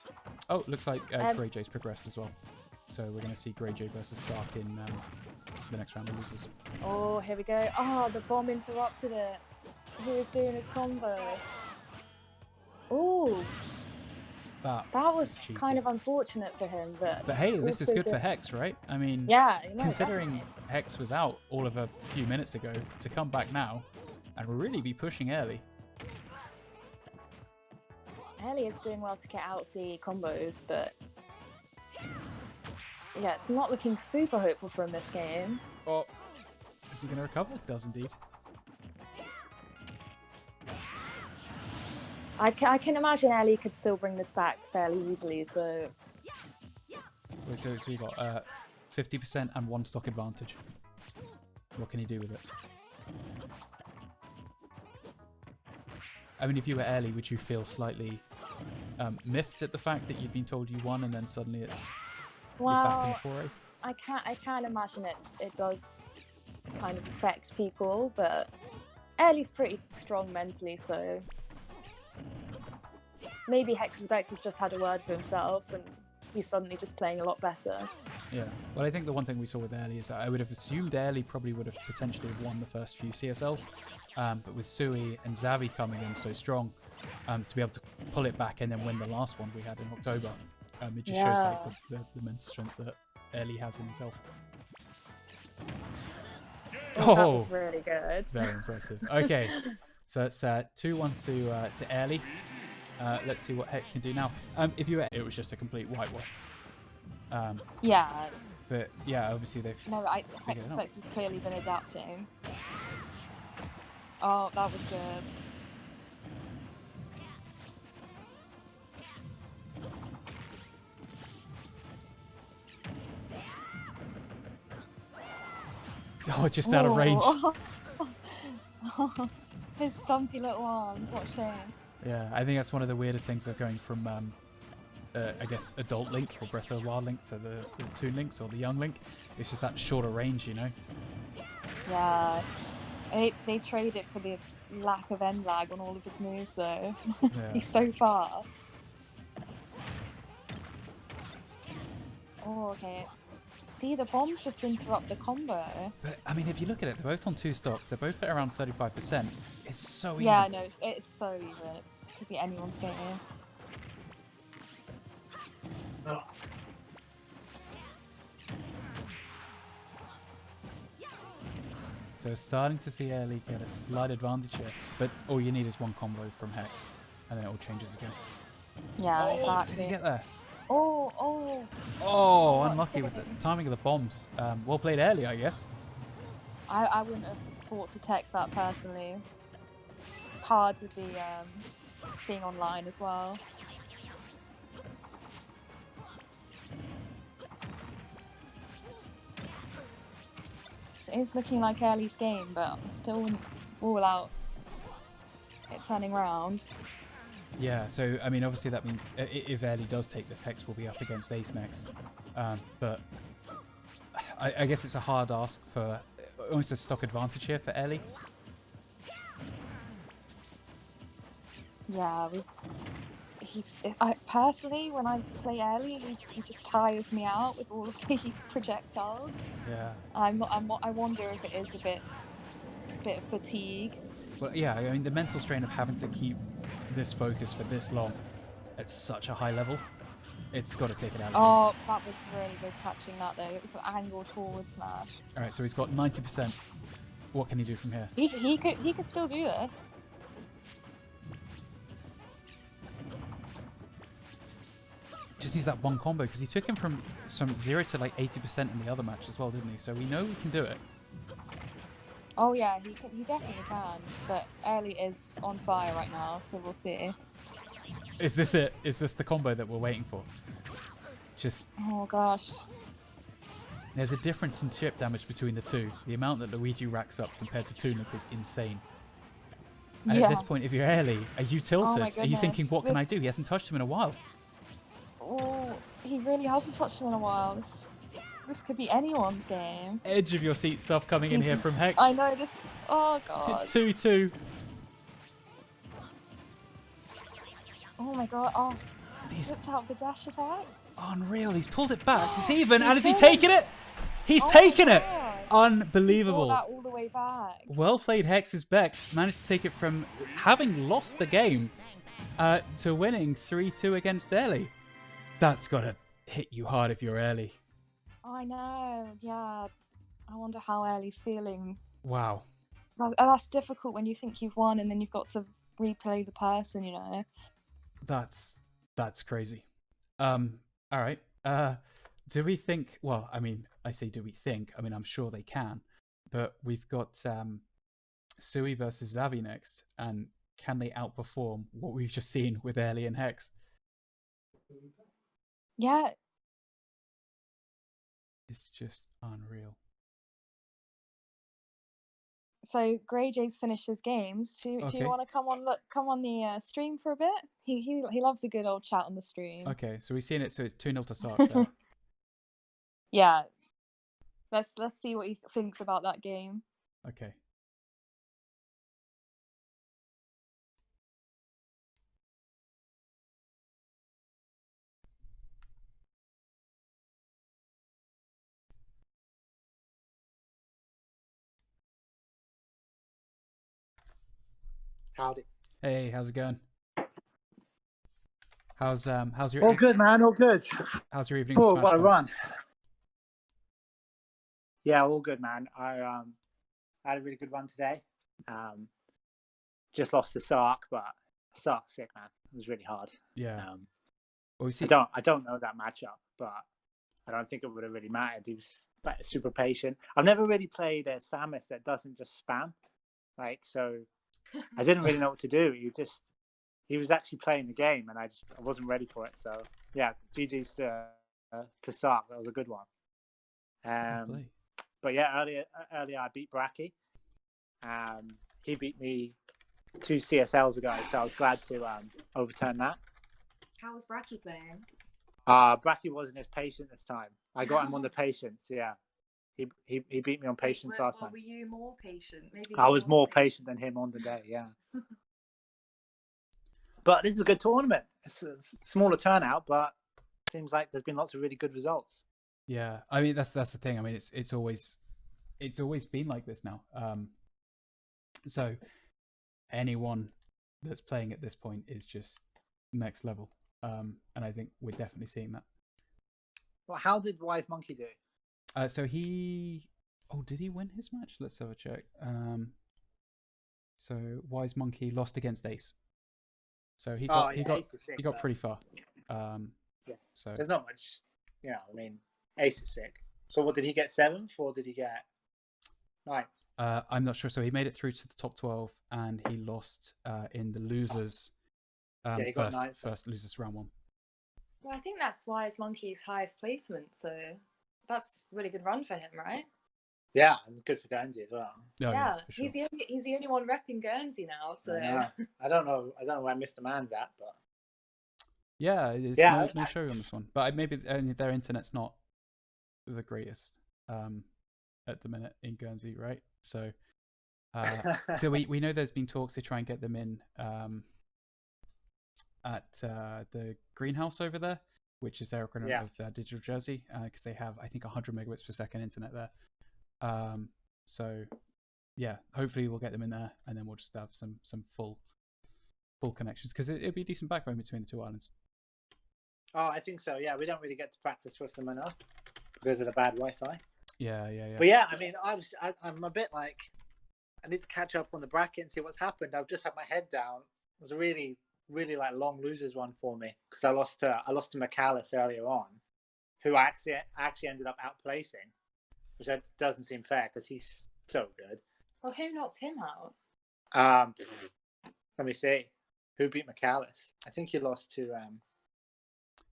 Oh, looks like Grey J's progressed as well. So we're going to see Grey J versus Sark in the next round of losers. Oh, here we go. Oh, the bomb interrupted it. He was doing his combo. Oh, that was cheeky. Kind of unfortunate for him, but hey, this is good for Hex, right? I mean, yeah, considering definitely. Hex was out all of a few minutes ago, to come back now and really be pushing early. Airly is doing well to get out of the combos, but yeah, it's not looking super hopeful for him this game. Oh, is he going to recover? Does indeed. I can imagine Airly could still bring this back fairly easily, so... So we got 50% and 1 stock advantage. What can he do with it? I mean, if you were Airly, would you feel slightly miffed at the fact that you'd been told you won and then suddenly it's back in the foray? I can't imagine it does kind of affect people, but Airly's pretty strong mentally, so... Maybe Hex's Vex has just had a word for himself and he's suddenly just playing a lot better. Yeah, well, I think the one thing we saw with Airly is that I would have assumed Airly probably would have potentially won the first few CSLs, but with Sui and Zavi coming in so strong, to be able to pull it back and then win the last one we had in October, it just shows like the mental strength that Airly has in himself. Oh, that was really good. Very impressive. Okay, so it's 2-1 to Airly. Let's see what Hex can do now. If you were, it was just a complete whitewash. Yeah. But yeah, obviously they've... No, Hex's Vex has clearly been adapting. Oh, that was good. Oh, just out of range. His stumpy little arms, what a shame. Yeah, I think that's one of the weirdest things of going from, I guess, Adult Link or Breath of the Wild Link to the Toon Links or the Young Link. It's just that shorter range, you know? Yeah. They trade it for the lack of end lag on all of his moves, though. Yeah. He's so fast. Oh, okay. See, the bombs just interrupt the combo. But I mean, if you look at it, they're both on 2 stocks. They're both at around 35%. It's so even. Yeah, no, it's so even. It could be anyone's game. So starting to see Early get a slight advantage here, but all you need is one combo from Hex, and then it all changes again. Yeah, Did exactly. he get there? Oh. Oh, unlucky with the timing of the bombs. Well played early, I guess. I wouldn't have thought to tech that personally. Hard with the being online as well. It's looking like Early's game, but still wouldn't rule out it turning around. Yeah, so I mean, obviously that means if Early does take this, Hex will be up against Ace next. But I guess it's a hard ask for almost a stock advantage here for Early. Yeah, personally, when I play Early, he just tires me out with all of the projectiles. Yeah. I wonder if it is a bit of fatigue. Well, yeah, I mean, the mental strain of having to keep this focus for this long at such a high level, it's got to take it out of him. Oh, that was really good catching that though. It was an angled forward smash. All right, so he's got 90%. What can he do from here? He could still do this. Just needs that one combo because he took him from 0 to like 80% in the other match as well, didn't he? So we know we can do it. Oh yeah, he definitely can. But Early is on fire right now, so we'll see. Is this it? Is this the combo that we're waiting for? Just Oh gosh. there's a difference in chip damage between the two. The amount that Luigi racks up compared to Tunic is insane. And at this point, if you're Early, are you tilted? Are you thinking, goodness, what can I do? He hasn't touched him in a while. Oh, he really hasn't touched him in a while. This could be anyone's game. Edge of your seat stuff coming in here from Hex. I know this is. Oh god. 2-2. Oh my god. Oh, He's whipped out the dash attack. unreal. He's pulled it back. It's even. And has he He's taken it? He's Oh taken my it. God. Unbelievable. Brought that all the way back. Well played, Hex's Bex. Managed to take it from having lost the game to winning 3-2 against Early. That's got to hit you hard if you're Early. I know. Yeah. I wonder how Early's feeling. Wow. That's difficult when you think you've won and then you've got to replay the person, you know. That's crazy. All right. Do we think? Well, I mean, I say, do we think? I mean, I'm sure they can, but we've got Sui versus Xavi next, and can they outperform what we've just seen with Early and Hex? Yeah. It's just unreal. So Grey J's finished his games. Do Okay. you want to come on the stream for a bit? He loves a good old chat on the stream. Okay, so we've seen it. So it's 2-0 to Sark there. Yeah. Let's see what he thinks about that game. Okay. Howdy. Hey, how's it going? How's your All good, man. All good. how's your evening? Oh, Smash what a Bros? run. Yeah, all good, man. I had a really good run today. Just lost to Sark, but Sark's sick, man. It was really hard. Yeah. Well, we see. I don't know that matchup, but I don't think it would have really mattered. He was like super patient. I've never really played a Samus that doesn't just spam, like, so I didn't really know what to do. He was actually playing the game, and I wasn't ready for it. So yeah, GG's to Sark. That was a good one. But yeah, earlier I beat Bracky. He beat me 2 CSLs ago, so I was glad to overturn that. How was Bracky playing? Bracky wasn't as patient this time. I got him on the patience. Yeah, he beat me on patience last time. Were you more patient? Maybe I was more patient than him on the day. Yeah. But this is a good tournament. It's a smaller turnout, but it seems like there's been lots of really good results. Yeah, I mean that's the thing. I mean it's always been like this now. So anyone that's playing at this point is just next level. And I think we're definitely seeing that. Well, how did Wise Monkey do? So did he win his match? Let's have a check. So Wise Monkey lost against Ace. So he got Ace is sick, he got though. pretty far. Yeah. So There's not much, I mean, Ace is sick. So what did he get? 7th or did he get 9th? I'm not sure. So he made it through to the top 12, and he lost in the losers. He got 9th. First losers round 1. Well, I think that's Wise Monkey's highest placement, so that's a really good run for him, right? Yeah, and good for Guernsey as well. Oh, yeah, for sure. he's the only one repping Guernsey now. So I don't know where Mr. Man's at, but yeah, there's no show on this one. But maybe their internet's not the greatest at the minute in Guernsey, right? So, so we know there's been talks to try and get them in at the greenhouse over there, which is their equivalent of Digital Jersey, because they have, I think, 100 megabits per second internet there. So yeah, hopefully we'll get them in there, and then we'll just have some full connections, because it'd be a decent backbone between the two islands. Oh, I think so. Yeah, we don't really get to practice with them enough because of the bad Wi-Fi. Yeah. But yeah, I mean, I'm a bit like, I need to catch up on the bracket and see what's happened. I've just had my head down. It was a really, really like long losers one for me, because I lost to McAllis earlier on, who I actually ended up outplacing, which doesn't seem fair because he's so good. Well, who knocked him out? Let me see. Who beat McAllis? I think he lost to.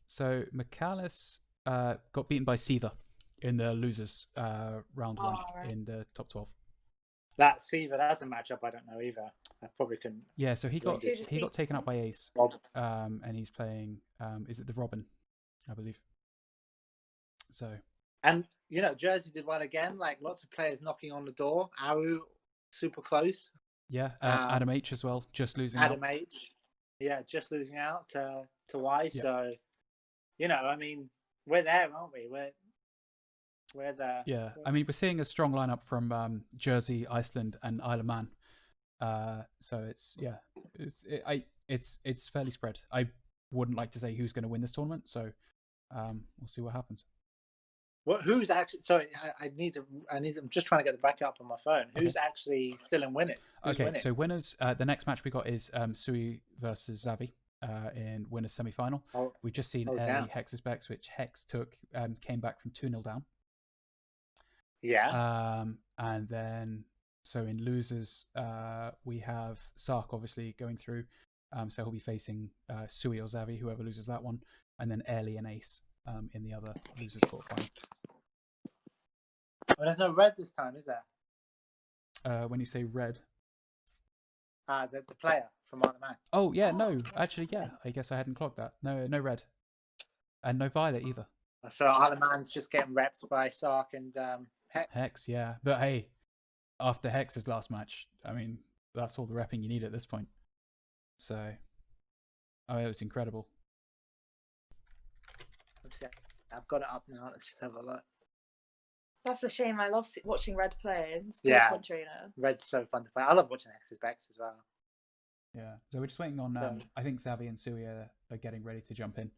So McAllis got beaten by Seether in the losers round 1 in the top 12. That Seether, that's a matchup I don't know either. I probably couldn't. Yeah, so he got taken out by Ace, and he's playing. Is it the Robin, I believe? So. And Jersey did well again. Like lots of players knocking on the door. Aru, super close. Yeah, Adam H as well, just losing out. Adam H, yeah, just losing out to Wise. Yeah. So, I mean, we're there, aren't we? We're there. Yeah, I mean, we're seeing a strong lineup from Jersey, Iceland, and Isle of Man. So it's fairly spread. I wouldn't like to say who's going to win this tournament, so we'll see what happens. Well, who's actually? Sorry, I'm just trying to get the bracket up on my phone. Who's actually still in winners? Who's winning? So winners. The next match we got is Sui versus Xavi in winners semi-final. We've just seen early Hex's Bex, which Hex came back from 2-0 down. Yeah. And then so in losers, we have Sark obviously going through. So he'll be facing Sui or Xavi, whoever loses that one, and then Airly and Ace in the other losers quarterfinal. Well, there's no red this time, is there? When you say red, the player from Isle of Man. Oh yeah, no, actually yeah. I guess I hadn't clocked that. No red, and no violet either. So Isle of Man's just getting repped by Sark and Hex. Hex, yeah, but hey, after Hex's last match, I mean that's all the repping you need at this point. So, it was incredible. I've got it up now. Let's just have a look. That's a shame. I love watching Red play. It's country, Red's so fun to play. I love watching Hex's Bex as well. Yeah, so we're just waiting on. I think Xavi and Sui are getting ready to jump in.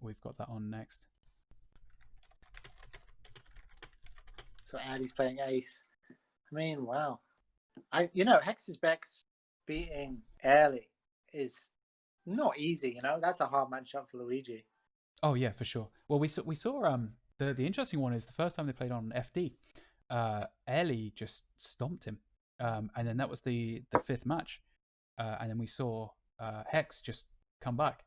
We've got that on next. So Addy's playing Ace. I mean, wow. Hex's Bex beating Airly is not easy. That's a hard matchup for Luigi. Oh yeah, for sure. Well, we saw the interesting one is the first time they played on FD, Airly just stomped him, and then that was the 5th match, and then we saw Hex just come back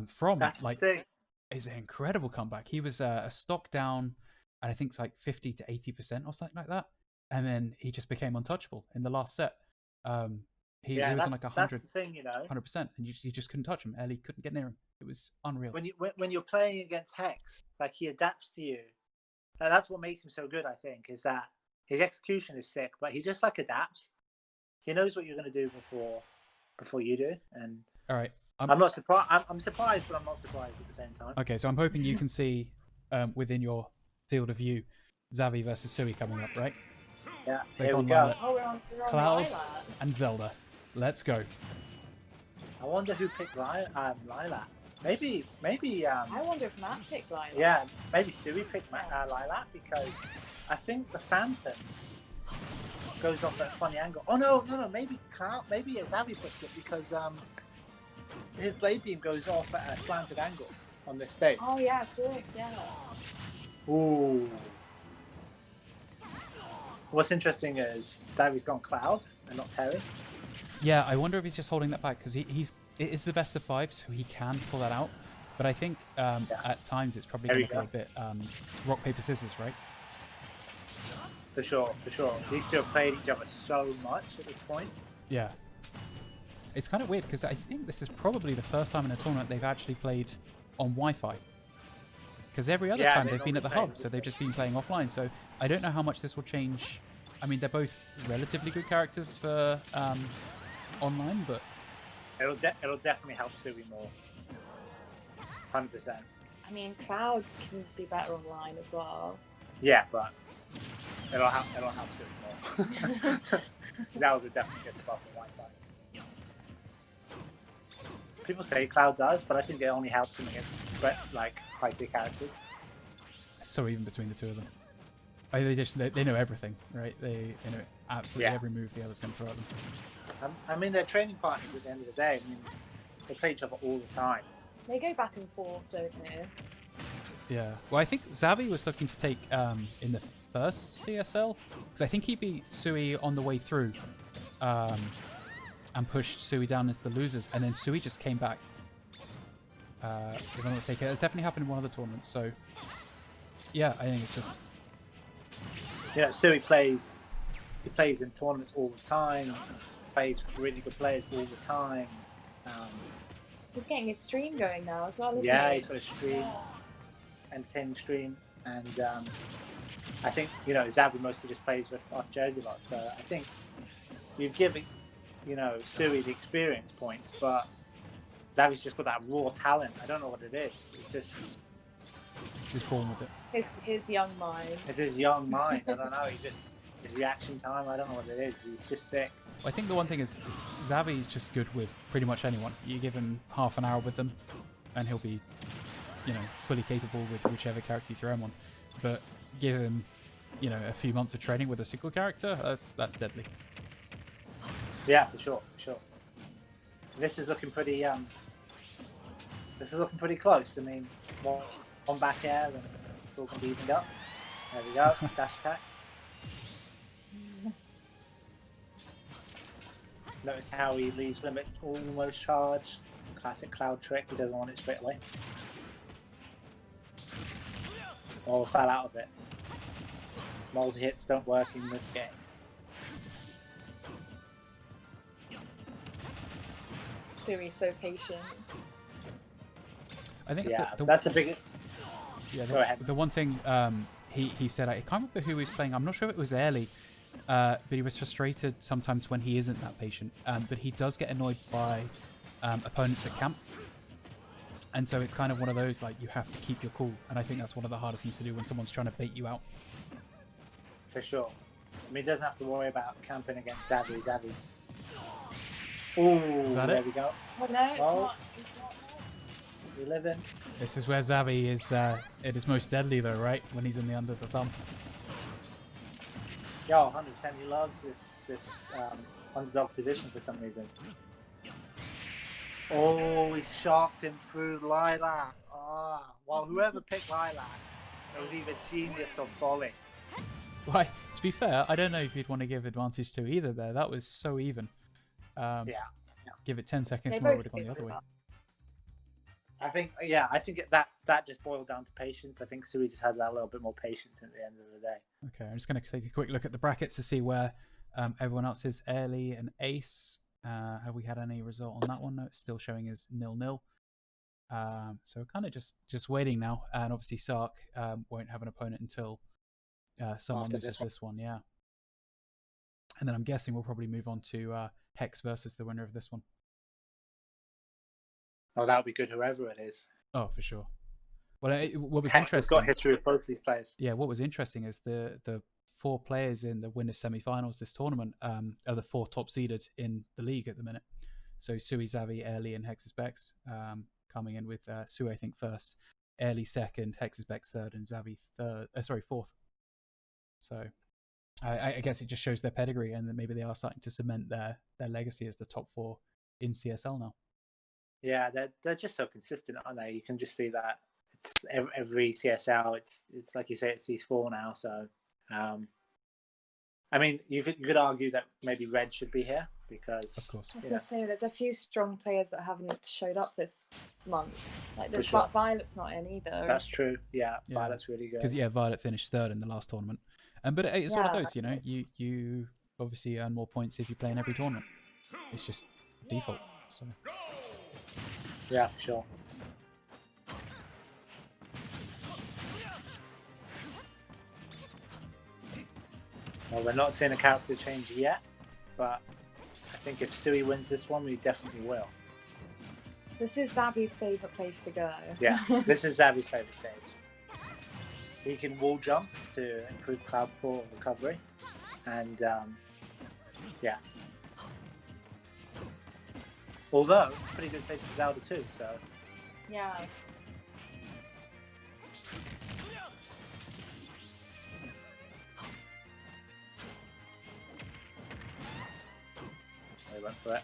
from sick. It's an incredible comeback. He was a stock down, and I think it's like 50 to 80% or something like that, and then he just became untouchable in the last set. He was on like 100. That's the thing, 100%, and you just couldn't touch him. Airly couldn't get near him. It was unreal. When you're playing against Hex, like he adapts to you. And that's what makes him so good, I think, is that his execution is sick, but he just like adapts. He knows what you're going to do before you do. And all right, I'm not surprised. I'm surprised, but I'm not surprised at the same time. Okay, so I'm hoping you can see within your field of view, Xavi versus Sui coming up, right? Yeah, So they've here we gone go. Lilac, Oh, we're on Cloud, Lilac. and Zelda. Let's go. I wonder who picked Lilac. Maybe I wonder if Matt picked Lilac. yeah, maybe Sui picked Lilac because I think the Phantom goes off at a funny angle. Oh no, maybe Xavi picked it because his blade beam goes off at a slanted angle on this stage. Oh yeah, of course, yeah. Ooh. What's interesting is Xavi's gone Cloud and not Terry. Yeah, I wonder if he's just holding that back because it is the best of 5, so he can pull that out. But I think at times it's probably going to be a bit rock, paper, scissors, right? For sure. These two have played each other so much at this point. Yeah. It's kind of weird because I think this is probably the first time in a tournament they've actually played on Wi-Fi. Because every other time they've been at the hub, so they've just been playing offline. So I don't know how much this will change. I mean, they're both relatively good characters for online, but It'll definitely help Sui more. 100%. I mean, Cloud can be better online as well. Yeah, but it'll help Sui more. Zelda definitely gets above the Wi-Fi. People say Cloud does, but I think it only helps him against like high-tier characters. so even between the two of them. They know everything, right? They know absolutely every move the other's going to throw at them. I mean, they're training partners at the end of the day. I mean, they play each other all the time. They go back and forth, don't they? Yeah. Well, I think Xavi was looking to take in the first CSL because I think he beat Sui on the way through and pushed Sui down into the losers, and then Sui just came back. If I'm not mistaken, it's definitely happened in one of the tournaments. So yeah, I think it's just Sui plays. He plays in tournaments all the time. Plays with really good players all the time. He's getting his stream going now as well, isn't he? Yeah, he's got a stream, entertaining stream, and I think Xavi mostly just plays with us Jersey lot. So I think you're giving Sui the experience points, but Xavi's just got that raw talent. I don't know what it is. It's just born with it. His young mind. It's his young mind. I don't know. His reaction time. I don't know what it is. He's just sick. Well, I think the one thing is Xavi's just good with pretty much anyone. You give him half an hour with them, and he'll be, fully capable with whichever character you throw him on. But give him, a few months of training with a single character. That's deadly. Yeah, for sure. This is looking pretty. This is looking pretty close. I mean, one back air, and it's all going to be evened up. There we go. Dash attack. Notice how he leaves limit almost charged. Classic Cloud trick. He doesn't want it straight away. Or fell out of it. Multi hits don't work in this game. Sui's so patient. I think that's the biggest. Yeah, Go ahead. The one thing he said, I can't remember who he was playing. I'm not sure if it was early. But he was frustrated sometimes when he isn't that patient. But he does get annoyed by opponents that camp. And so it's kind of one of those, like, you have to keep your cool. And I think that's one of the hardest things to do when someone's trying to bait you out. For sure. I mean, he doesn't have to worry about camping against Xavi. Xavi's... Ooh, Is that there it? we go. Oh, no, it's not. It's not. We live in. This is where Xavi is at his most deadly, though, right? When he's in the under the thumb. Yo, 100%. He loves this underdog position for some reason. Oh, he shocked him through Lilac. Well, whoever picked Lilac, it was either genius or folly. Why? To be fair, I don't know if you'd want to give advantage to either there. That was so even. Give it 10 seconds They more, both would have gone the did other way. well. I think that just boiled down to patience. I think Sui just had that little bit more patience at the end of the day. Okay, I'm just going to take a quick look at the brackets to see where everyone else is. Early and Ace. Have we had any result on that one? No, it's still showing as 0-0. So kind of just waiting now. And obviously Sark won't have an opponent until someone After loses this one. Yeah. And then I'm guessing we'll probably move on to Hex versus the winner of this one. Oh, that would be good, whoever it is. Oh, for sure. Well, what was Heck, we've got interesting, history with both these players. yeah, what was interesting is the 4 players in the winners semi-finals this tournament are the 4 top seeded in the league at the minute. So Sui, Xavi, Early, and Hexus Bex coming in with Sui, I think, first, Early second, Hexus Bex third, and Xavi fourth. So I guess it just shows their pedigree, and that maybe they are starting to cement their legacy as the top 4 in CSL now. Yeah, they're just so consistent, aren't they? You can just see that it's every CSL. It's like you say, it's these 4 now. So, I mean, you could argue that maybe Red should be here because, Of course. I was going to say, there's a few strong players that haven't showed up this month. Like, there's sure. Violet's not in either. That's true. Yeah, Violet's really good. Because Violet finished third in the last tournament, but it's one of those, you obviously earn more points if you play in every tournament. It's just default. So Yeah, for sure. Well, we're not seeing a character change yet, but I think if Sui wins this one, we definitely will. So this is Zabby's favourite place to go. Yeah, this is Xavi's favourite stage. He can wall jump to improve cloud support and recovery, and yeah. Although, pretty good stage for Zelda too, so Yeah. he went for it.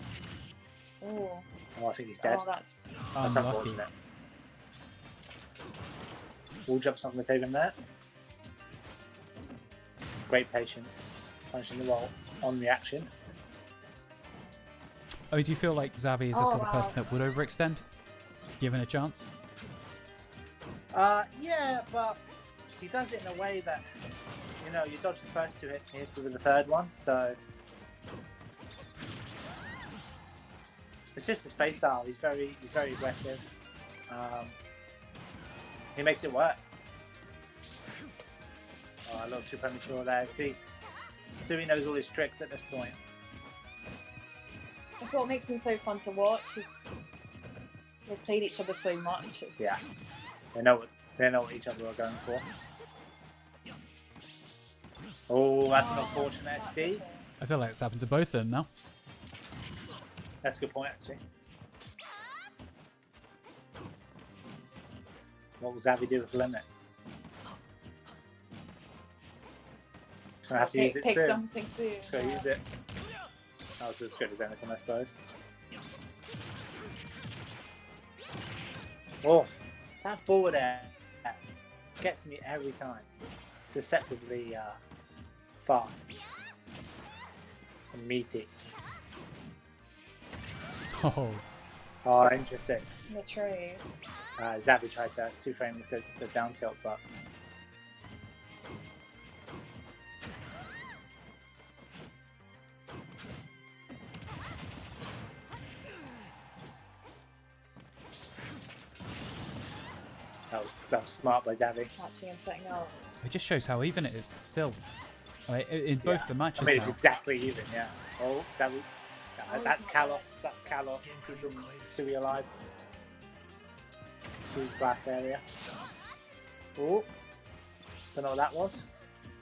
Oh, Oh, I think he's dead. that's That's unlucky. unfortunate. Wall jump's not going to save him there. Great patience, punishing the wall on reaction. Oh, do you feel like Xavi is the Oh, sort of wow. person that would overextend, given a chance? Yeah, but he does it in a way that, you dodge the first 2 hits and he hits you with the third one, so it's just his play style. He's very aggressive. He makes it work. Oh, a little too premature there. See, Sui knows all his tricks at this point. That's what makes them so fun to watch. Is they've played each other so much. It's... Yeah, they know what each other are going for. Oh, that's an unfortunate SD. I feel like it's happened to both of them now. That's a good point, actually. What will Xavi do with the limit? He's gonna have to use it pick soon. something soon. He's gonna use it. That was as good as anything, I suppose. Oh, that forward air gets me every time. It's deceptively fast and meaty. Oh, interesting. The tree. Xavi tried to 2-frame with the down tilt, but that was smart by Xavi. Catching and setting up. It just shows how even it is still. In both the matches I mean, it's now. exactly even, yeah. Oh, Xavi. Oh, That's it's not Kalos. That's Kalos. Keeping Sui alive. Sui's blast area. Oh. Don't know what that was.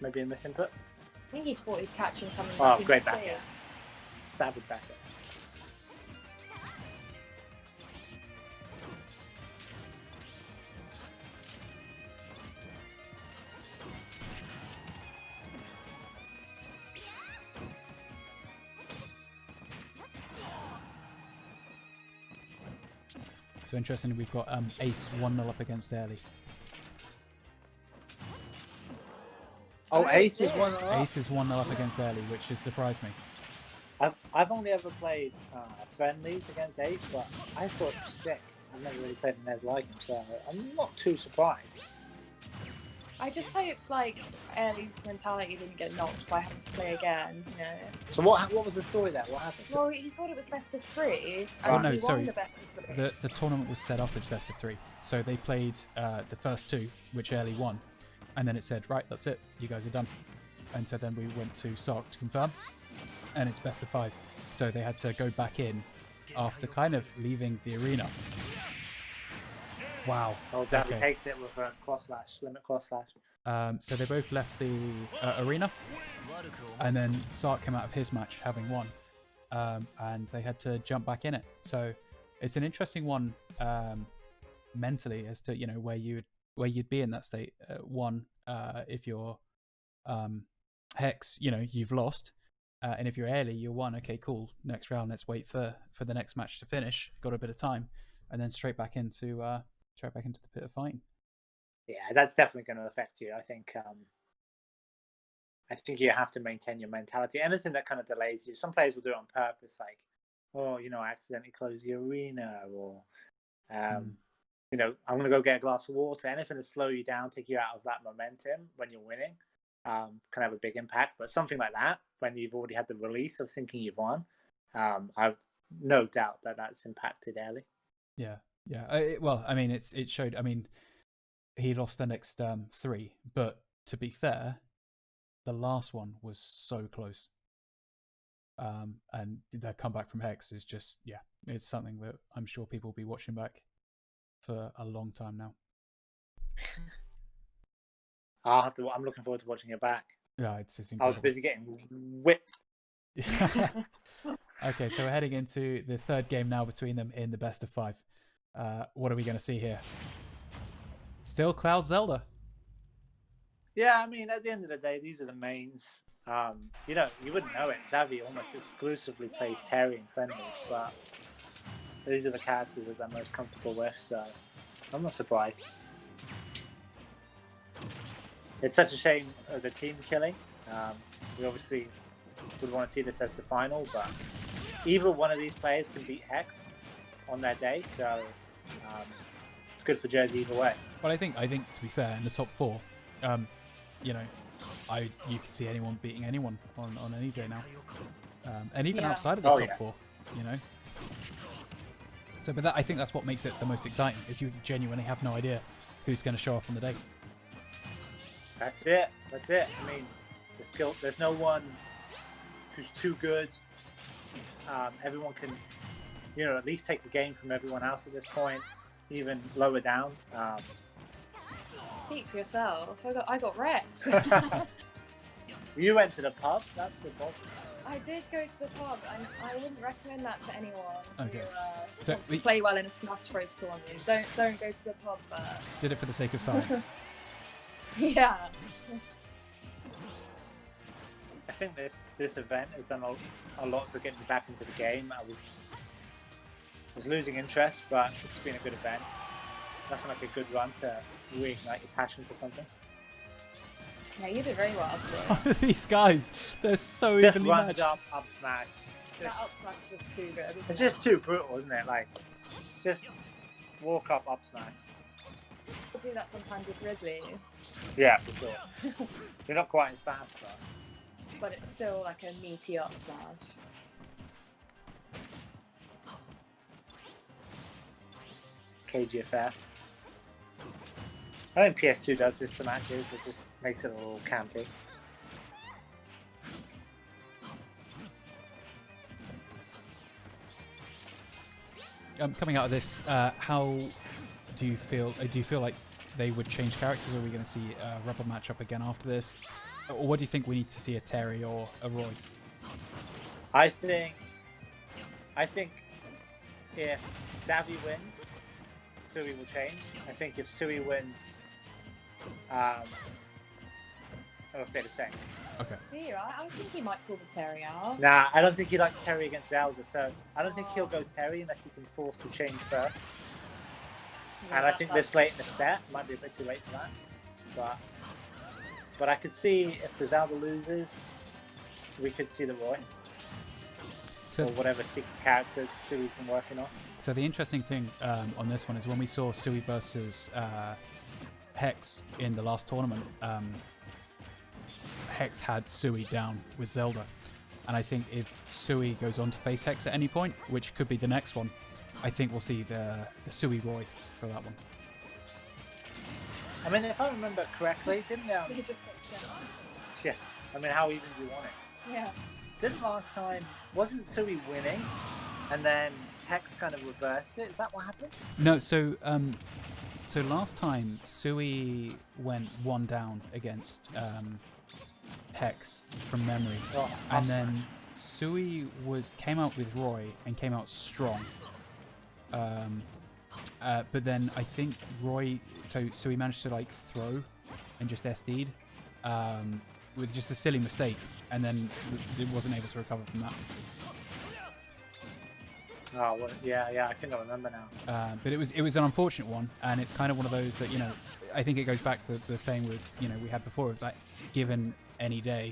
Maybe a misinput. I think he thought he'd catch him coming Oh, back. great into back Seiya. air. Savage back air. So interesting, we've got Ace 1-0 up against Early. Oh, Ace is dear. 1 up. Ace is 1-0 up against Early, which has surprised me. I've only ever played friendlies against Ace, but I thought it was sick. I've never really played an Ez like him, so I'm not too surprised. I just hope like Ellie's mentality didn't get knocked by having to play again. You know. So what was the story there? What happened? Well, he thought it was best of 3. Oh, And no, he sorry. Won the best of 3. The tournament was set up as best of 3. So they played the first 2, which Early won. And then it said, right, that's it. You guys are done. And so then we went to Sark to confirm. And it's best of 5. So they had to go back in after kind of leaving the arena. Wow. Oh, Daddy Okay. takes it with a cross slash, limit cross slash. So they both left the arena, and then Sark came out of his match having won, and they had to jump back in it. So it's an interesting one mentally as to where you'd be in that state. One, if you're Hex, you've lost, and if you're Airly, you're won. Okay, cool. Next round, let's wait for the next match to finish. Got a bit of time, and then straight back into the pit of fighting. Yeah, that's definitely going to affect you. I think you have to maintain your mentality. Anything that kind of delays you. Some players will do it on purpose, like, I accidentally close the arena, or I'm going to go get a glass of water. Anything to slow you down, take you out of that momentum when you're winning, can have a big impact. But something like that, when you've already had the release of thinking you've won, I've no doubt that that's impacted Ellie. Yeah. Well, I mean, it showed. I mean, he lost the next 3, but to be fair, the last one was so close. And their comeback from Hex is just, it's something that I'm sure people will be watching back for a long time now. I'm looking forward to watching it back. Yeah, it's incredible. I was busy getting whipped. Okay, so we're heading into the third game now between them in the best of 5. What are we going to see here? Still Cloud Zelda. Yeah, I mean, at the end of the day, these are the mains. You wouldn't know it. Xavi almost exclusively plays Terry in friendlies, but these are the characters that they're most comfortable with, so I'm not surprised. It's such a shame of the team killing. We obviously would want to see this as the final, but either one of these players can beat Hex on their day, so it's good for Jersey either way. Well, I think to be fair, in the top 4, you can see anyone beating anyone on any day now, and even outside of the top 4, So, but I think that's what makes it the most exciting, is you genuinely have no idea who's going to show up on the day. That's it. I mean, there's no one who's too good. Everyone can, at least take the game from everyone else at this point, even lower down. Speak for yourself. I got wrecked. You went to the pub. That's the problem. I did go to the pub, and I wouldn't recommend that to anyone Okay. who wants to play well in a Smash Bros tournament. Don't go to the pub. Did it for the sake of science. Yeah. I think this event has done a lot to get me back into the game. I was losing interest, but it's been a good event. Nothing like a good run to reignite your passion for something. Yeah, you did very well today. These guys, they're so Just evenly runs matched. up smash. That up smash is just too good. It's just too brutal, isn't it? Like, just walk up smash. I'll do that sometimes with Ridley, Yeah, for sure. You're not quite as fast, though. but it's still like a meaty up smash. KGFF. I think PS2 does this to matches. It just makes it a little campy. Coming out of this, how do you feel? Do you feel like they would change characters? Are we going to see a rubber matchup again after this? Or what do you think we need to see, a Terry or a Roy? I think if Xavi wins, Sui will change. I think if Sui wins, it'll stay the same. Okay. Do you? I think he might pull the Terry out. Nah, I don't think he likes Terry against Zelda, so I don't think he'll go Terry unless he can force the change first. Yeah, And I think this late in the set might be a bit too late for that. But I could see if the Zelda loses, we could see the Roy. So, or whatever secret character Sui's been working on. So the interesting thing on this one is when we saw Sui versus Hex in the last tournament, Hex had Sui down with Zelda. And I think if Sui goes on to face Hex at any point, which could be the next one, I think we'll see the Sui Roy for that one. I mean, if I remember correctly, didn't He just got sent. yeah. I mean, how even do you want it? Yeah. Didn't last time, wasn't Sui winning, and then Hex kind of reversed it. Is that what happened? No, so last time Sui went one down against Hex from memory, Oh, and then Sui came out with Roy and came out strong. But then I think Roy, so he managed to like throw and just SD'd with just a silly mistake, and then it wasn't able to recover from that. Oh, well, yeah, I think I remember now. But it was an unfortunate one, and it's kind of one of those that, you know, I think it goes back to the same with, you know, we had before of like, given any day,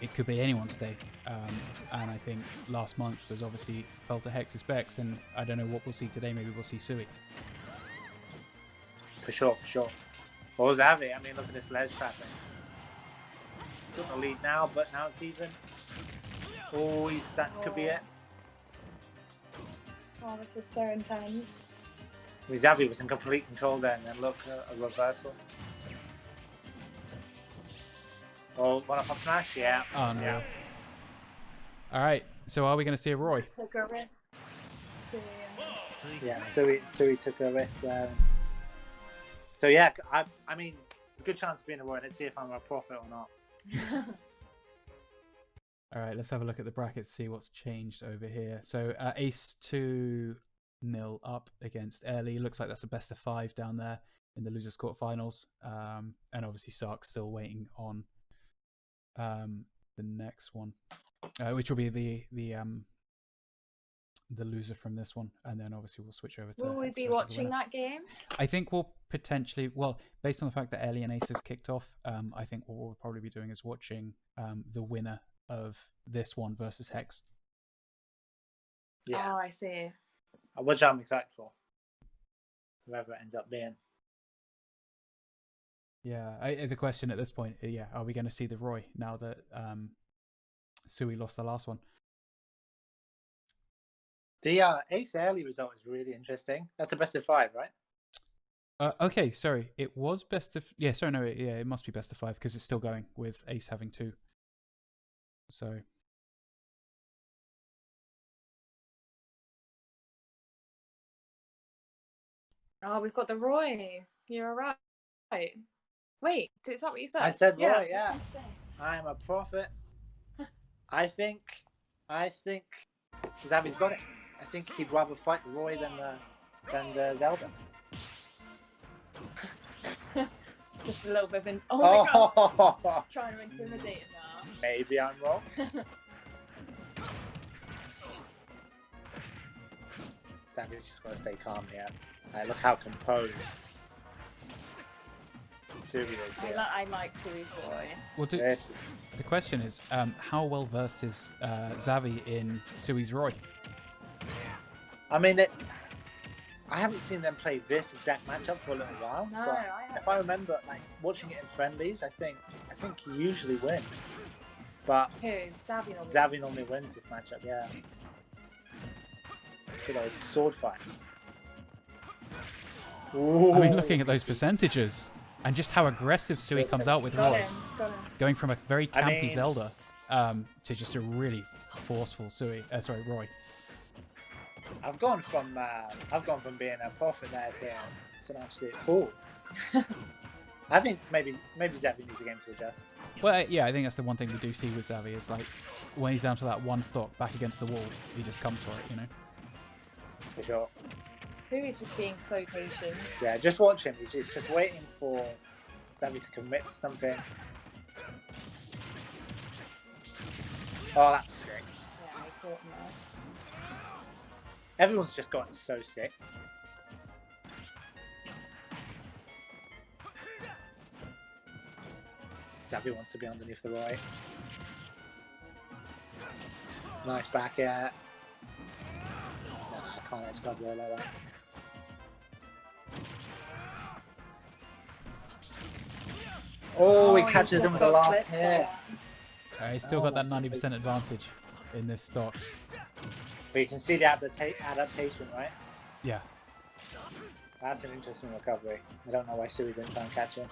it could be anyone's day. And I think last month was obviously fell to Hex's specs, and I don't know what we'll see today. Maybe we'll see Sui. For sure. Well, Xavi, I mean, look at this ledge trapping. Got the lead now, but now it's even. Oh, his stats could be it. Oh, this is so intense. Xavi was in complete control there, and then look, a reversal. Oh, one up on smash, yeah. Oh no. Yeah. All right. So are we going to see a Roy? Took a risk. So, Yeah, Sui took a risk there. So yeah, I mean, good chance of being a Roy. Let's see if I'm a prophet or not. All right. Let's have a look at the brackets. See what's changed over here. So Ace 2-0 up against Early. Looks like that's a best of 5 down there in the losers quarterfinals. And obviously Sark's still waiting on the next one, which will be the loser from this one, and then obviously we'll switch over to. will we Hex be versus the watching winner. that game? I think we'll potentially, well, based on the fact that Ellie and Ace has kicked off, I think what we'll probably be doing is watching the winner of this one versus Hex. Yeah, Oh, I see. which I'm excited for. Whoever it ends up being. Yeah, the question at this point, yeah, are we going to see the Roy now that Sui lost the last one? The Ace early result is really interesting. That's a best of 5, right? Okay, sorry, it was best of, yeah, sorry, no, it must be best of 5 because it's still going with Ace having 2. So. Oh, we've got the Roy. You're right. Wait, is that what you said? I said Roy, I was yeah. gonna say. I'm a prophet. I think Xavi's got it. I think he'd rather fight Roy than the Zelda. Just a little bit of an. Oh my god! Oh, Just trying to intimidate him now. maybe I'm wrong. Xavi's just got to stay calm here. Look how composed Sui is here. I like Sui's Roy. Well, This is the question is, how well versed is Xavi in Sui's Roy? I mean, I haven't seen them play this exact matchup for a little while. No, but I haven't. if I remember, like watching it in friendlies, I think he usually wins. But Who? Xavi normally. Xavi normally wins this matchup. Yeah. Good old sword fight. Ooh. I mean, looking at those percentages and just how aggressive Sui comes out with Got Roy, him. He's got him. going from a very I campy mean- Zelda to just a really forceful Roy. I've gone from being a prophet there to an absolute fool. I think maybe Xavi needs a game to adjust. Well, yeah, I think that's the one thing we do see with Xavi is like when he's down to that one stock back against the wall, he just comes for it, you know. For sure. Sui's just being so patient. Yeah, just watch him. He's just waiting for Xavi to commit to something. Oh, that's sick. Yeah, I caught him there. Everyone's just gotten so sick. Xavi wants to be underneath the right. Nice back air. No, I can't edge guard roll like that. Oh, he catches him with the last hit. He's still Oh, got that my 90% advantage in this stock. But you can see the adaptation, right? Yeah. That's an interesting recovery. I don't know why Sui didn't try and catch him.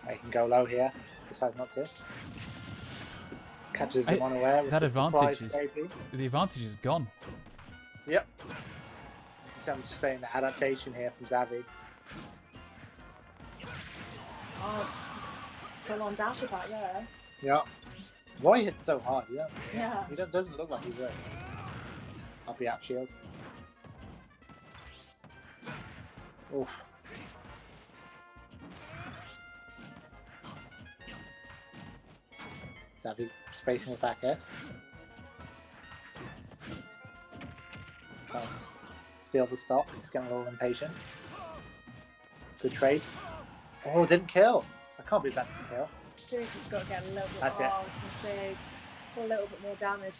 I can go low here. Decide not to. Catches him unaware. That advantage is crazy. the advantage is gone. Yep. So I'm just saying the adaptation here from Xavi. Oh, it's full on dash attack there. Yep. Roy hits so hard. Yeah. He doesn't look like he's would. I'll be out shield. Oof. Xavi spacing his back S. Steal the stop. He's getting a little impatient. Good trade. Oh, didn't kill. I can't believe that didn't kill. Seriously, just got to get a little bit That's more. it. I was going to say, it's a little bit more damage.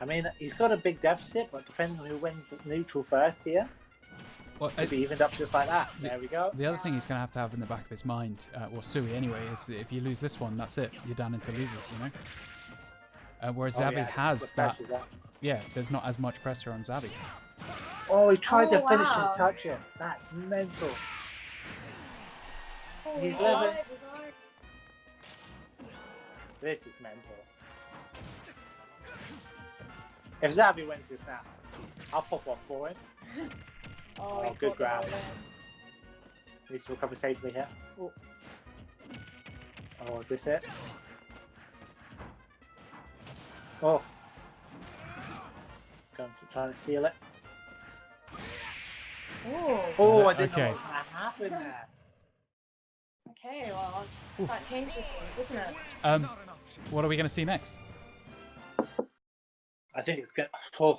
I mean, he's got a big deficit, but depending on who wins the neutral first here, Well, it'll be evened up just like that. There we go. the other thing he's going to have in the back of his mind, or Sui anyway, is if you lose this one, that's it. You're down into losers, you know? Whereas Oh, Xavi yeah, has the that. pressure's on. Yeah, there's not as much pressure on Xavi. Oh, he tried to Oh, finish wow. and touch him. That's mental. Oh, He's he's living. alive, he's alive. This is mental. If Xavi wins this now, I'll pop off for him. Oh, Oh, he good caught the grab. roll in. Needs to recover safely here. Oh. Oh, is this it? Oh. Going for trying to steal it. Oh, Oh, I didn't okay. know what was going to happen there. okay, well, that changes things, doesn't it? What are we going to see next? I think it's good. Oh,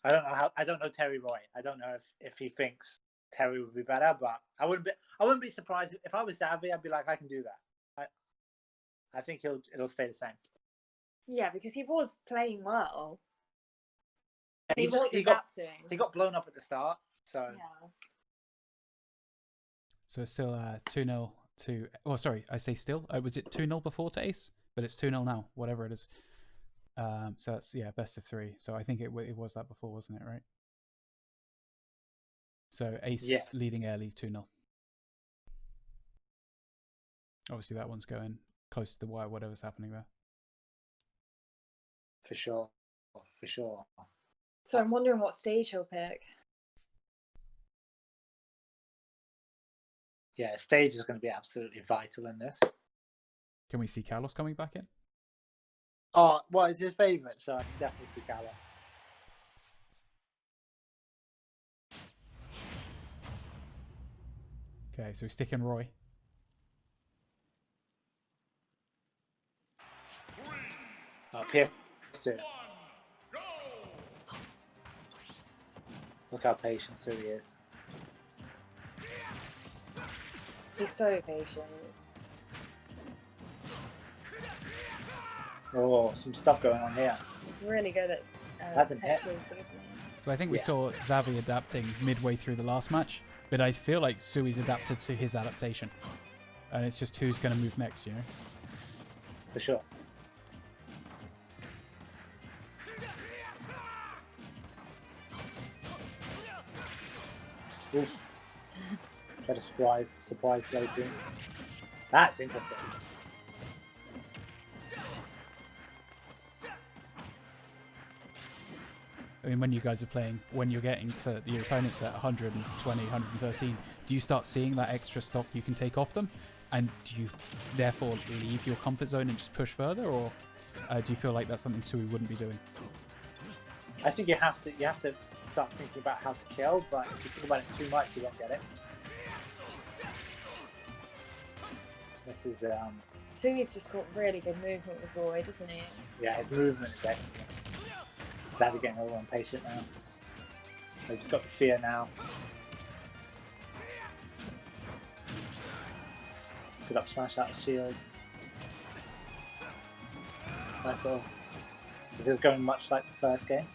I don't know how. I don't know Terry Roy. I don't know if he thinks Terry would be better, but I wouldn't be surprised if I was Xavi. I'd be like, I can do that. I think it'll stay the same. Yeah, because he was playing well. He He was he got adapting. blown up at the start, so Yeah. So it's still 2-0 to... Oh, sorry, I say still. Was it 2-0 before to Ace? But it's 2-0 now, whatever it is. So that's, yeah, best of 3. So I think it was that before, wasn't it, right? So Ace Yeah. leading early 2-0. Obviously that one's going close to the wire, whatever's happening there. for sure, for sure. So I'm wondering what stage he'll pick. Yeah, stage is going to be absolutely vital in this. Can we see Carlos coming back in? Oh, well, it's his favourite, so I can definitely see Carlos. Okay, so we stick in Roy. Pierce. Look how patient Suri is. He's so patient. Oh, some stuff going on here. He's really good at That's a hit. textures, isn't he? So I think we Yeah. saw Xavi adapting midway through the last match, but I feel like Sui's adapted to his adaptation. And it's just who's going to move next, you know? For sure. Oof. Try to surprise playthrough. That's interesting. I mean, when you guys are playing, when you're getting to your opponents at 120, 113, do you start seeing that extra stock you can take off them? And do you therefore leave your comfort zone and just push further? Or do you feel like that's something Sui wouldn't be doing? I think you have to start thinking about how to kill, but if you think about it too much, you won't get it. This is Sui's just got really good movement with Roy, doesn't he? yeah, his movement is excellent. Xavi getting a little impatient now. He's got the fear now. Good up smash out of shield. Nice little. This is going much like the first game.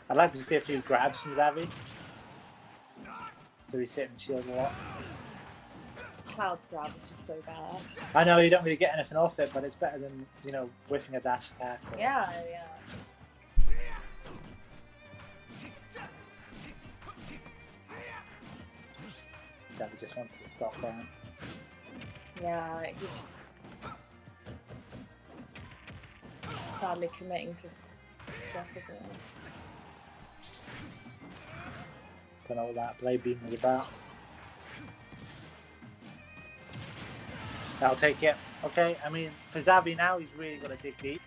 I'd like to see a few grabs from Xavi. So he's sitting and shield a lot. Cloud's grab is just so bad. I know you don't really get anything off it, but it's better than, whiffing a dash attack. Or... Yeah, yeah. Zavi just wants to stop there. Yeah, he's sadly committing to stuff, isn't he? Don't know what that blade beam was about. That'll take it. Okay, I mean, for Zavi now, he's really got to dig deep.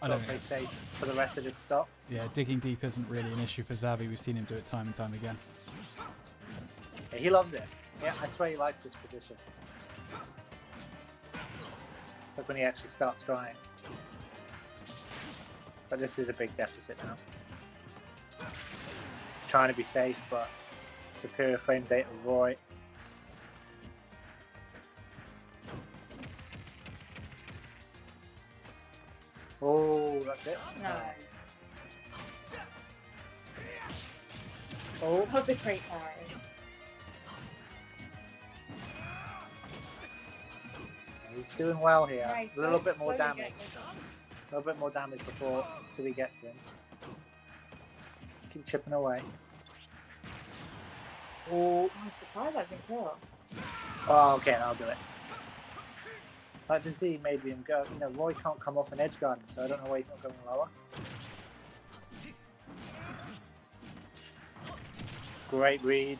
I don't Got to think play it's, safe for the rest of this stop. yeah, digging deep isn't really an issue for Zavi. We've seen him do it time and time again. Yeah, he loves it. Yeah, I swear he likes this position. It's like when he actually starts trying. But this is a big deficit now. Trying to be safe, but superior frame data Roy. Oh, that's it. No. Oh, That was a great parry. he's doing well here. Right, A little so- bit more slowly damage. getting it. A little bit more damage before Sui gets him. Keep chipping away. Oh, I'm surprised I've been killed. oh, okay, I'll do it. Like to see maybe him go. You know, Roy can't come off an edge guard him, so I don't know why he's not going lower. Great read.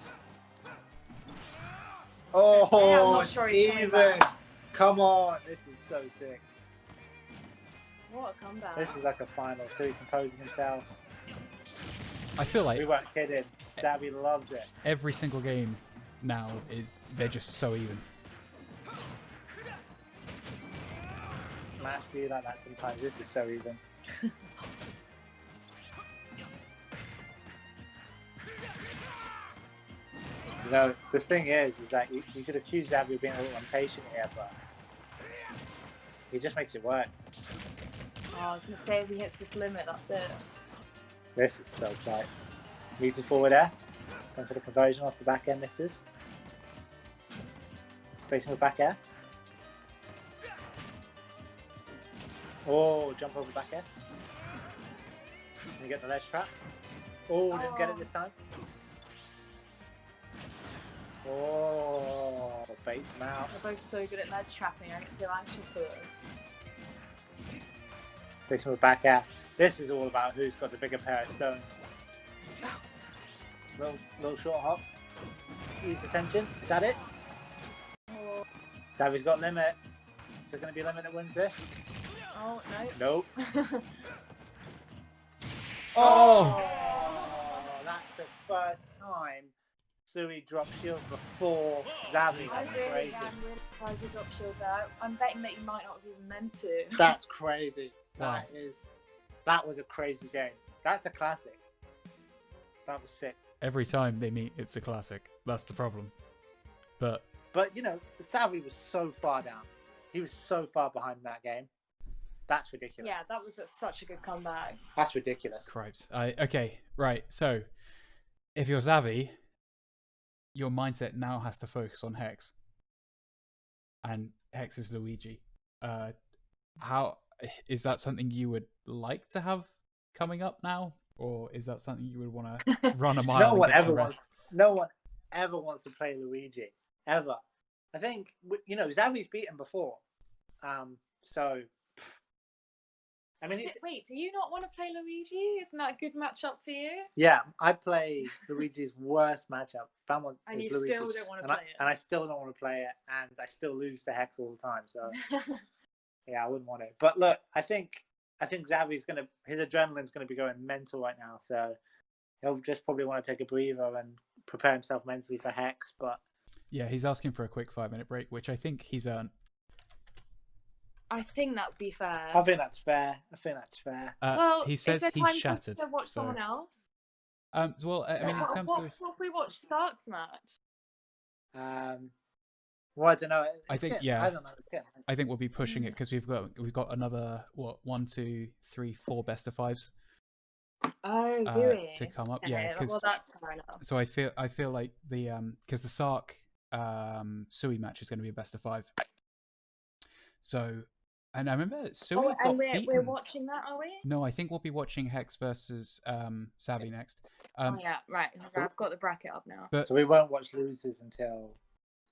Oh, Yeah, I'm not sure he's coming even. back. Come on, this is so sick. What a comeback. This is like a final. So he's composing himself. I feel like We weren't kidding. Zavi loves it. every single game now they're just so even. Match be like that sometimes. This is so even. You know, the thing is that you could accuse Zavi of being a little impatient here, but he just makes it work. Oh, I was going to say if he hits this limit, that's it. This is so tight. Meeting forward there. Going for the conversion off the back end, misses. Facing with back air. Oh, jump over back air. And you get the ledge trap. Oh, didn't get it this time. Oh, baits him out. They're both so good at ledge trapping. I get so anxious for them. Facing with back air. This is all about who's got the bigger pair of stones. Little short hop. Ease the tension. Is that it? Oh, Zavi's got limit. Is it going to be limit that wins this? oh Nope. no. Oh! That's the first time Sui dropped shield before Zavi. I That's really crazy. am really surprised he dropped shield there. I'm betting that he might not have even meant to. That's crazy. Wow. That was a crazy game. That's a classic. That was sick. Every time they meet, it's a classic. That's the problem. But But you know, Zavi was so far down. He was so far behind in that game. That's ridiculous. Yeah, that was such a good comeback. That's ridiculous. cripes. Okay, right. So if you're Zavi, your mindset now has to focus on Hex, and Hex is Luigi. How is that something you would like to have coming up now, or is that something you would want to run a mile? No and one get some ever rest? wants. No one ever wants to play Luigi ever. I think you know Zavi's beaten before, so. I mean, Wait, do you not want to play Luigi? Isn't that a good matchup for you? yeah, I play Luigi's worst matchup. Balmont And is you still Luigi's, don't wanna and I- play it. and I still don't want to play it, and I still lose to Hex all the time. So yeah, I wouldn't want it. But look, I think Zavi's his adrenaline's gonna be going mental right now. So he'll just probably want to take a breather and prepare himself mentally for Hex. But Yeah, he's asking for a quick 5-minute break, which I think he's earned. I think that would be fair. I think that's fair. Well, he says is there he's time shattered. to watch so, someone else? so, well, I mean, in terms what of, if we watch Sark's match? Well, I don't know. I think, Again, yeah. I don't know. Again, I think we'll be pushing it because we've got another 1, 2, 3, 4 best of 5s Oh, do we? to come up. Okay, Yeah, well, because that's fair enough. so I feel like the because the Sark Sui match is going to be a best of 5. So And I remember Sui Oh, got and we're beaten. watching that, are we? No, I think we'll be watching Hex versus Savvy next. Oh yeah, right. I've got the bracket up now. But So we won't watch losers until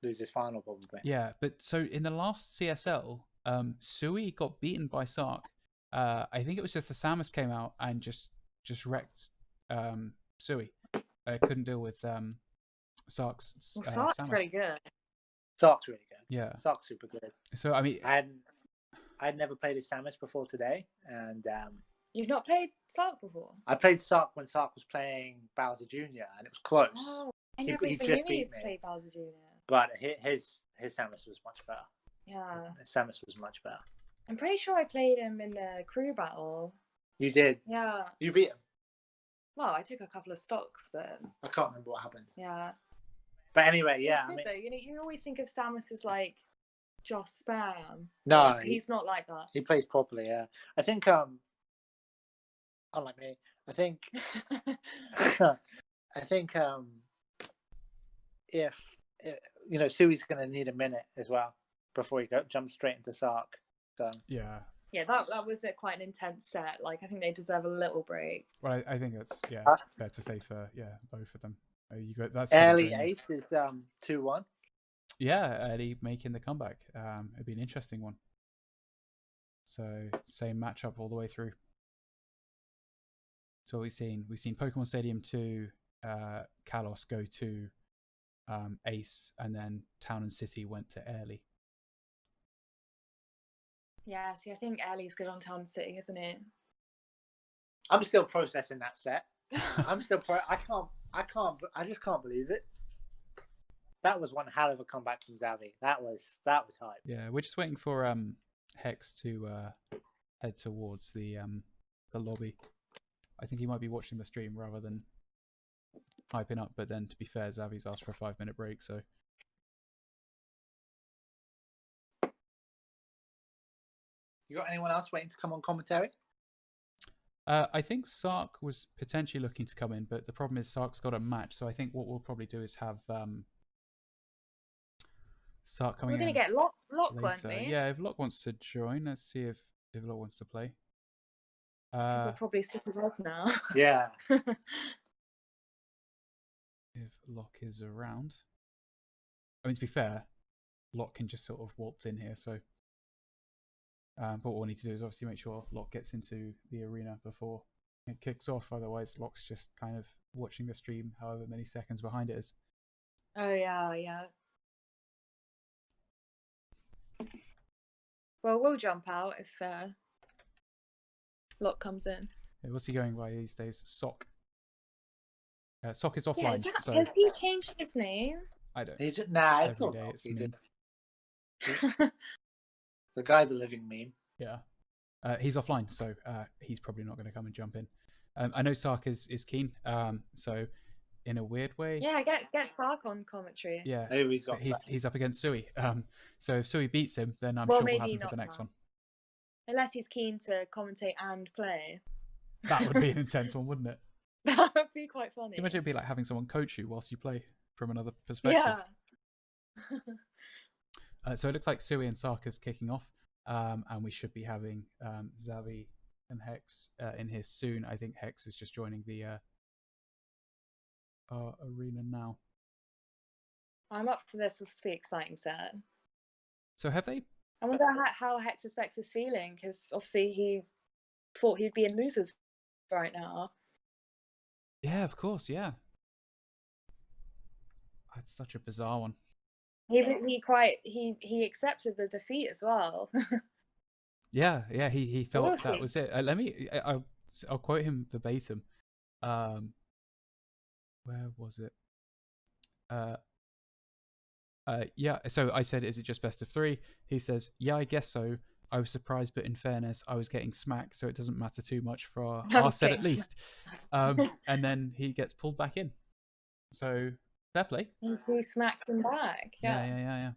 losers final, probably. yeah, but so in the last CSL, Sui got beaten by Sark. I think it was just the Samus came out and just wrecked Sui. Couldn't deal with Sark's Well, Sark's Samus. really good. Sark's really good. Yeah. Sark's super good. So I mean, I'd never played as Samus before today, and You've not played Sark before? I played Sark when Sark was playing Bowser Jr. and it was close. Oh, I He never even just knew he beat used to me. play Bowser Jr. But his Samus was much better. Yeah. His Samus was much better. I'm pretty sure I played him in the crew battle. You did. Yeah. You beat him. Well, I took a couple of stocks, but I can't remember what happened. yeah. But anyway, It's yeah. good I mean, though. You always think of Samus as like just spam. no, But he's not like that. he plays properly. Yeah, I think unlike me, I think if you know, Sui's going to need a minute as well before he jumps straight into Sark. So yeah. Yeah, that was quite an intense set. Like I think they deserve a little break. Well, I think that's fair to say for both of them. You got that's early ace is 2-1. Yeah, Eddie making the comeback. It'd be an interesting one. So same matchup all the way through. So what we've seen Pokemon Stadium 2, Kalos go to Ace, and then Town and City went to Airly. Yeah, see, I think Ellie's good on Town City, isn't it? I'm still processing that set. I'm still I just can't believe it. That was one hell of a comeback from Zavi. That was hype. Yeah, we're just waiting for Hex to head towards the lobby. I think he might be watching the stream rather than hyping up. But then, to be fair, Zavi's asked for a 5-minute break, so. You got anyone else waiting to come on commentary? I think Sark was potentially looking to come in, but the problem is Sark's got a match. So I think what we'll probably do is have Sark coming in. We're going to get Lock, won't later. we? Yeah, if Locke wants to join, let's see if Locke wants to play. We're probably sick of us now. Yeah. If Locke is around. I mean, to be fair, Locke can just sort of waltz in here, so. But what we need to do is obviously make sure Locke gets into the arena before it kicks off. Otherwise, Locke's just kind of watching the stream however many seconds behind it is. Oh, yeah. Well, we'll jump out if Locke comes in. Yeah, what's he going by these days? Sock. Sock is offline. Yeah, So has he changed his name? I don't. It's Every not day Locke, it's he me. just- the guy's a living meme. Yeah. He's offline, so he's probably not going to come and jump in. I know Sark is keen, so in a weird way. Yeah, get Sark on commentary. Yeah. Maybe he's got. He's up against Sui. So if Sui beats him, then I'm Well, sure we'll maybe have him for not the next now. one. Unless he's keen to commentate and play. That would be an intense one, wouldn't it? That would be quite funny. Imagine it'd be like having someone coach you whilst you play from another perspective. Yeah. So it looks like Sui and Sarka's kicking off, and we should be having Zavi and Hex in here soon. I think Hex is just joining the arena now. I'm up for this. This will be exciting set. So have they? I wonder how Hex Specs is feeling, because obviously he thought he'd be in losers right now. Yeah, of course, yeah. That's such a bizarre one. He accepted the defeat as well. Yeah, he felt We'll that see. was it. I'll quote him verbatim. Where was it? Yeah, so I said, is it just best of 3? He says, yeah, I guess so. I was surprised, but in fairness, I was getting smacked, so it doesn't matter too much for our set at least. And then he gets pulled back in. So, fair play. He smacked him back. Yeah.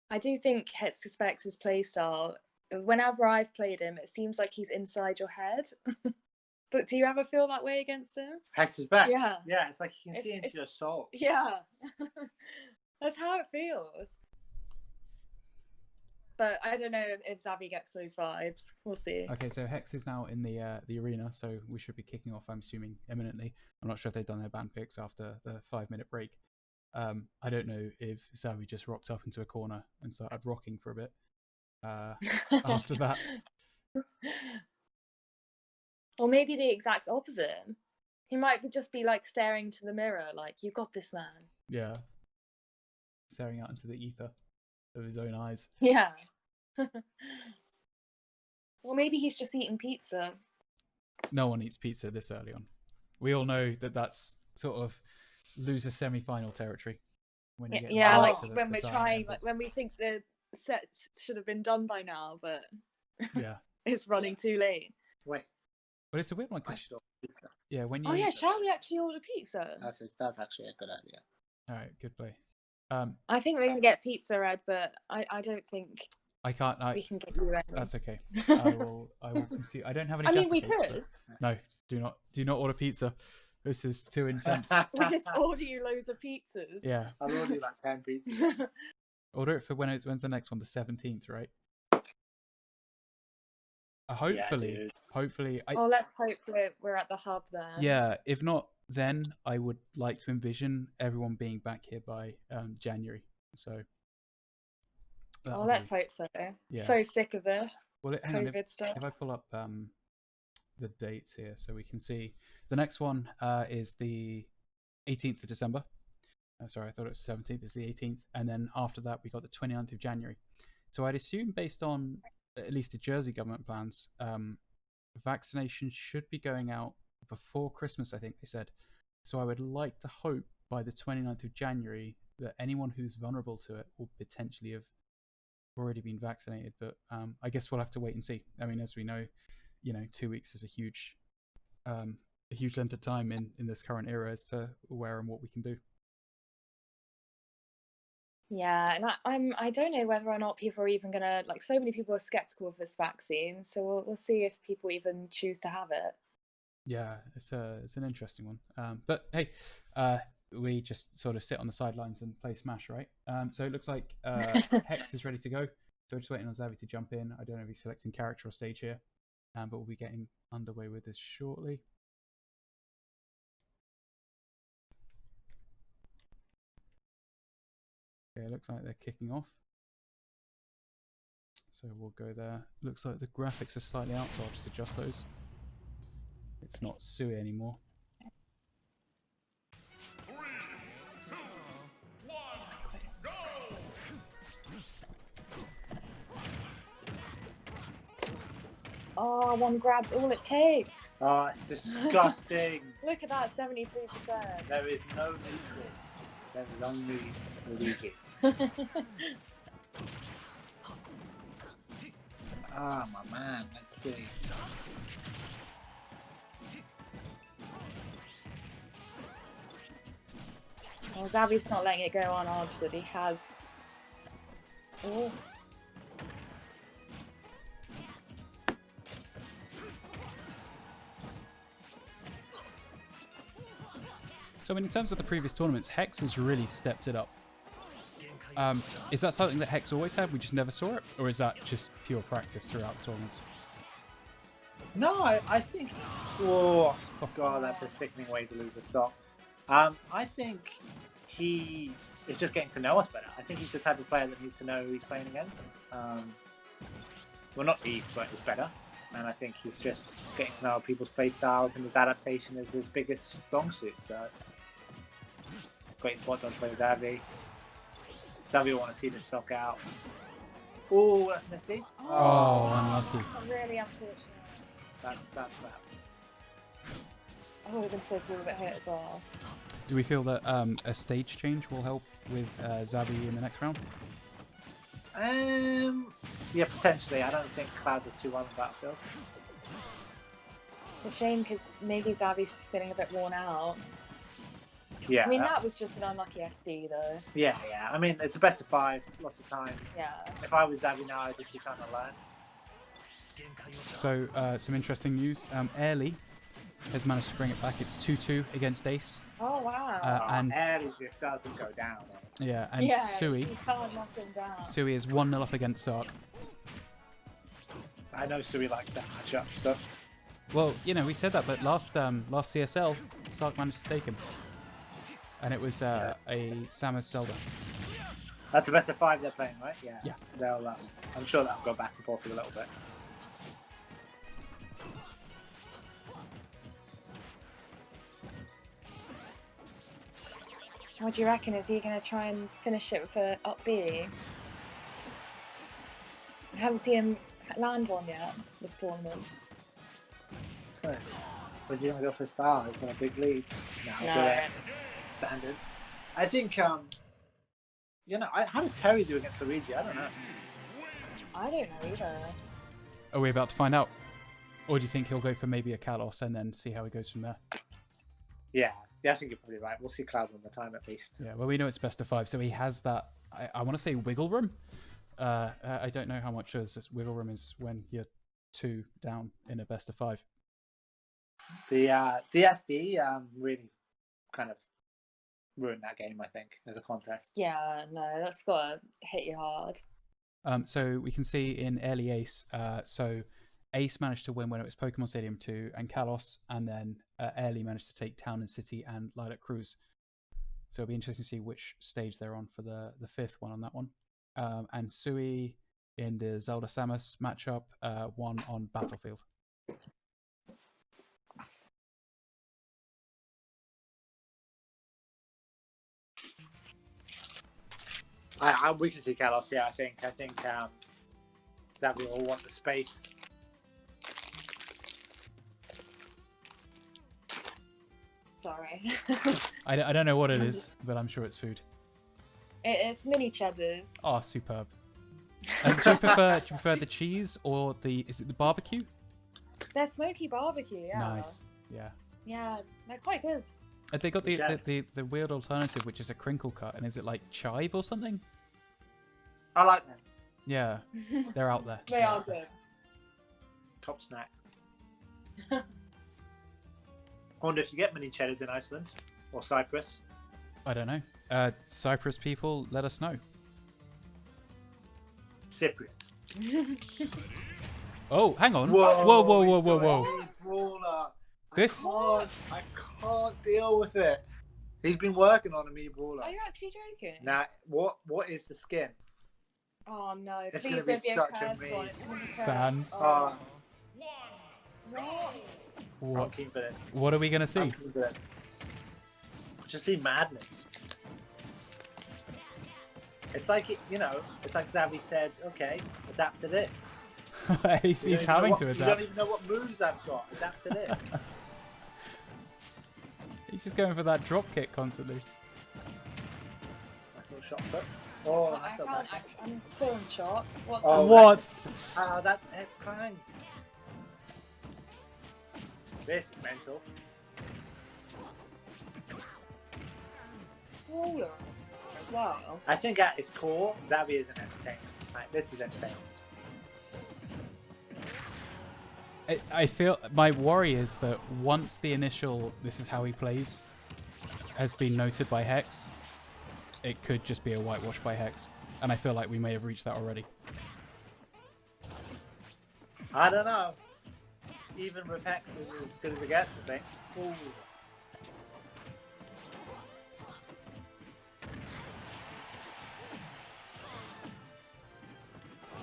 I do think Hex Specs' playstyle, whenever I've played him, it seems like he's inside your head. But do you ever feel that way against him? Hex is back. Yeah. Yeah, it's like you can It's- see into it's- your soul. Yeah. That's how it feels. But I don't know if Zabi gets those vibes. We'll see. Okay, so Hex is now in the arena, so we should be kicking off, I'm assuming, imminently. I'm not sure if they've done their band picks after the 5-minute break. I don't know if Zabi just rocked up into a corner and started rocking for a bit after that. Or maybe the exact opposite. He might just be like staring to the mirror, like, you got this, man. Yeah. Staring out into the ether of his own eyes. Yeah. Or maybe he's just eating pizza. No one eats pizza this early on. We all know that that's sort of loser semi-final territory. When you get Yeah, like into when the we're dying trying, embers. like when we think the set should have been done by now, but Yeah. it's running too late. Wait, But it's a weird one I 'cause should order pizza. yeah, when you Oh yeah, shall we actually order pizza? That's actually a good idea. all right, good play. I think we're gonna get pizza, Red, but I don't think I can't. we can get you any. That's okay. I will consume. I don't have any. I mean, we Jaffa cakes, could. but no, do not order pizza. This is too intense. We just order you loads of pizzas. Yeah, I'll order like 10 pizzas. order it for when's the next one? The 17th, right? dude. Hopefully. Oh, let's hope we're at the hub then. Yeah, if not, then I would like to envision everyone being back here by January. So. Oh, let's hope so. Yeah. So sick of this Well, hang on, COVID stuff. if I pull up the dates here so we can see, the next one is the 18th of December. Sorry, I thought it was 17th. It's the 18th, and then after that we got the 29th of January. So I'd assume, based on at least the Jersey government plans, vaccination should be going out before Christmas, I think they said. So I would like to hope by the 29th of January that anyone who's vulnerable to it will potentially have already been vaccinated, but I guess we'll have to wait and see. I mean, as we know, 2 weeks is a huge length of time in this current era as to where and what we can do. Yeah, and I don't know whether or not people are even gonna, like, so many people are skeptical of this vaccine, so we'll see if people even choose to have it. Yeah, it's an interesting one. But hey, we just sort of sit on the sidelines and play Smash, right? So it looks like Hex is ready to go. So we're just waiting on Zavi to jump in. I don't know if he's selecting character or stage here, but we'll be getting underway with this shortly. Okay, it looks like they're kicking off. So we'll go there. Looks like the graphics are slightly out, so I'll just adjust those. It's not Sui anymore. 3, 2, 1, go! Oh, one grab's all it takes. Oh, it's disgusting. Look at that, 73%. There is no neutral. There is only Luigi. Ah, my man. Let's see. Well, Zavi's not letting it go unanswered. He has. Oh. So, I mean, in terms of the previous tournaments, Hex has really stepped it up. Is that something that Hex always had? We just never saw it? Or is that just pure practice throughout the tournaments? No, I think. Oh, God, that's a sickening way to lose a stock. I think he is just getting to know us better. I think he's the type of player that needs to know who he's playing against. Well, not Eve, but it's better. And I think he's just getting to know people's play styles, and his adaptation is his biggest strong suit. So, great spot dodge by Zavi. Zavi will want to see this stock out. Oh, that's misty. Oh, unlucky. That's really unfortunate. That's bad. I would have been so cool if it hit as well. Do we feel that a stage change will help with Zabi in the next round? Yeah, potentially. I don't think Cloud is too well on Battlefield. It's a shame because maybe Zavi's just feeling a bit worn out. Yeah. I mean, that was just an unlucky SD though. Yeah. I mean, it's a best of 5, lots of time. Yeah. If I was Zavi now, I'd just be trying to learn. So, some interesting news. Airly has managed to bring it back. It's 2-2 against Ace. Oh wow. And Ellie just doesn't go down. Eh? yeah, and yeah, Sui you can't knock him down. Sui is 1-0 up against Sark. I know Sui likes that matchup, so Well, you know, we said that, but last CSL, Sark managed to take him. And it was a Samus Zelda. that's the best of 5 they're playing, right? Yeah. Yeah. They'll. I'm sure that'll go back and forth a little bit. What do you reckon? Is he going to try and finish it with a up B? I haven't seen him land one yet this tournament. So, was he gonna go for a star? He's got a big lead. No, No. do it. Standard. I think. You know, how does Terry do against Luigi? I don't know. I don't know either. Are we about to find out? Or do you think he'll go for maybe a Kalos and then see how he goes from there? Yeah, I think you're probably right. We'll see Cloud one more time at least. Yeah, well, we know it's best of 5, so he has that, I want to say, wiggle room. I don't know how much this wiggle room is when you're 2 down in a best of 5. The DSD really kind of ruined that game, I think, as a contest. Yeah, no, that's got to hit you hard. So we can see in early Ace, so Ace managed to win when it was Pokemon Stadium 2 and Kalos, and then Airly managed to take Town and City and Lilac Cruise. So it'll be interesting to see which stage they're on for the 5th one on that one. And Sui in the Zelda Samus matchup won on Battlefield. We can see Kalos, yeah, I think Xavier will want the space. Sorry. I don't know what it is, but I'm sure it's food. It's mini cheddars. Oh, superb. Do you prefer the cheese or is it the barbecue? They're smoky barbecue, yeah. Nice. Yeah. Yeah, they're quite good. They got Yeah. the weird alternative, which is a crinkle cut, and is it like chive or something? I like them. Yeah, they're out there. They are good. Top snack. I wonder if you get many cheddars in Iceland or Cyprus. I don't know. Cyprus people, let us know. Cypriots. Oh, hang on. Whoa, Whoa. Brawler. This. I can't deal with it. He's been working on a me brawler. Are you actually joking? Now, what is the skin? Oh no, It's please gonna be don't be a such a cursed me. one. It's gonna be cursed. Sans. Oh. One. What? I'm keen for this. What are we gonna see? I'm keen for this. Just see madness. It's like it's like Xavi said, okay, adapt to this. He's having to You adapt. don't even know what moves I've got. Adapt to this. He's just going for that drop kick constantly. Nice little shot put. Oh, I that's not can't. bad. I'm still in shock. What's Oh, happening? What? Ah, that head clanged. This is mental. Brawler as well. I think at its core, Xavi is an entertainer. Like, this is entertainment. I feel my worry is that once the initial "this is how he plays" has been noted by Hex, it could just be a whitewash by Hex, and I feel like we may have reached that already. I don't know. Even with Hex, is as good as it gets, I think. Ooh.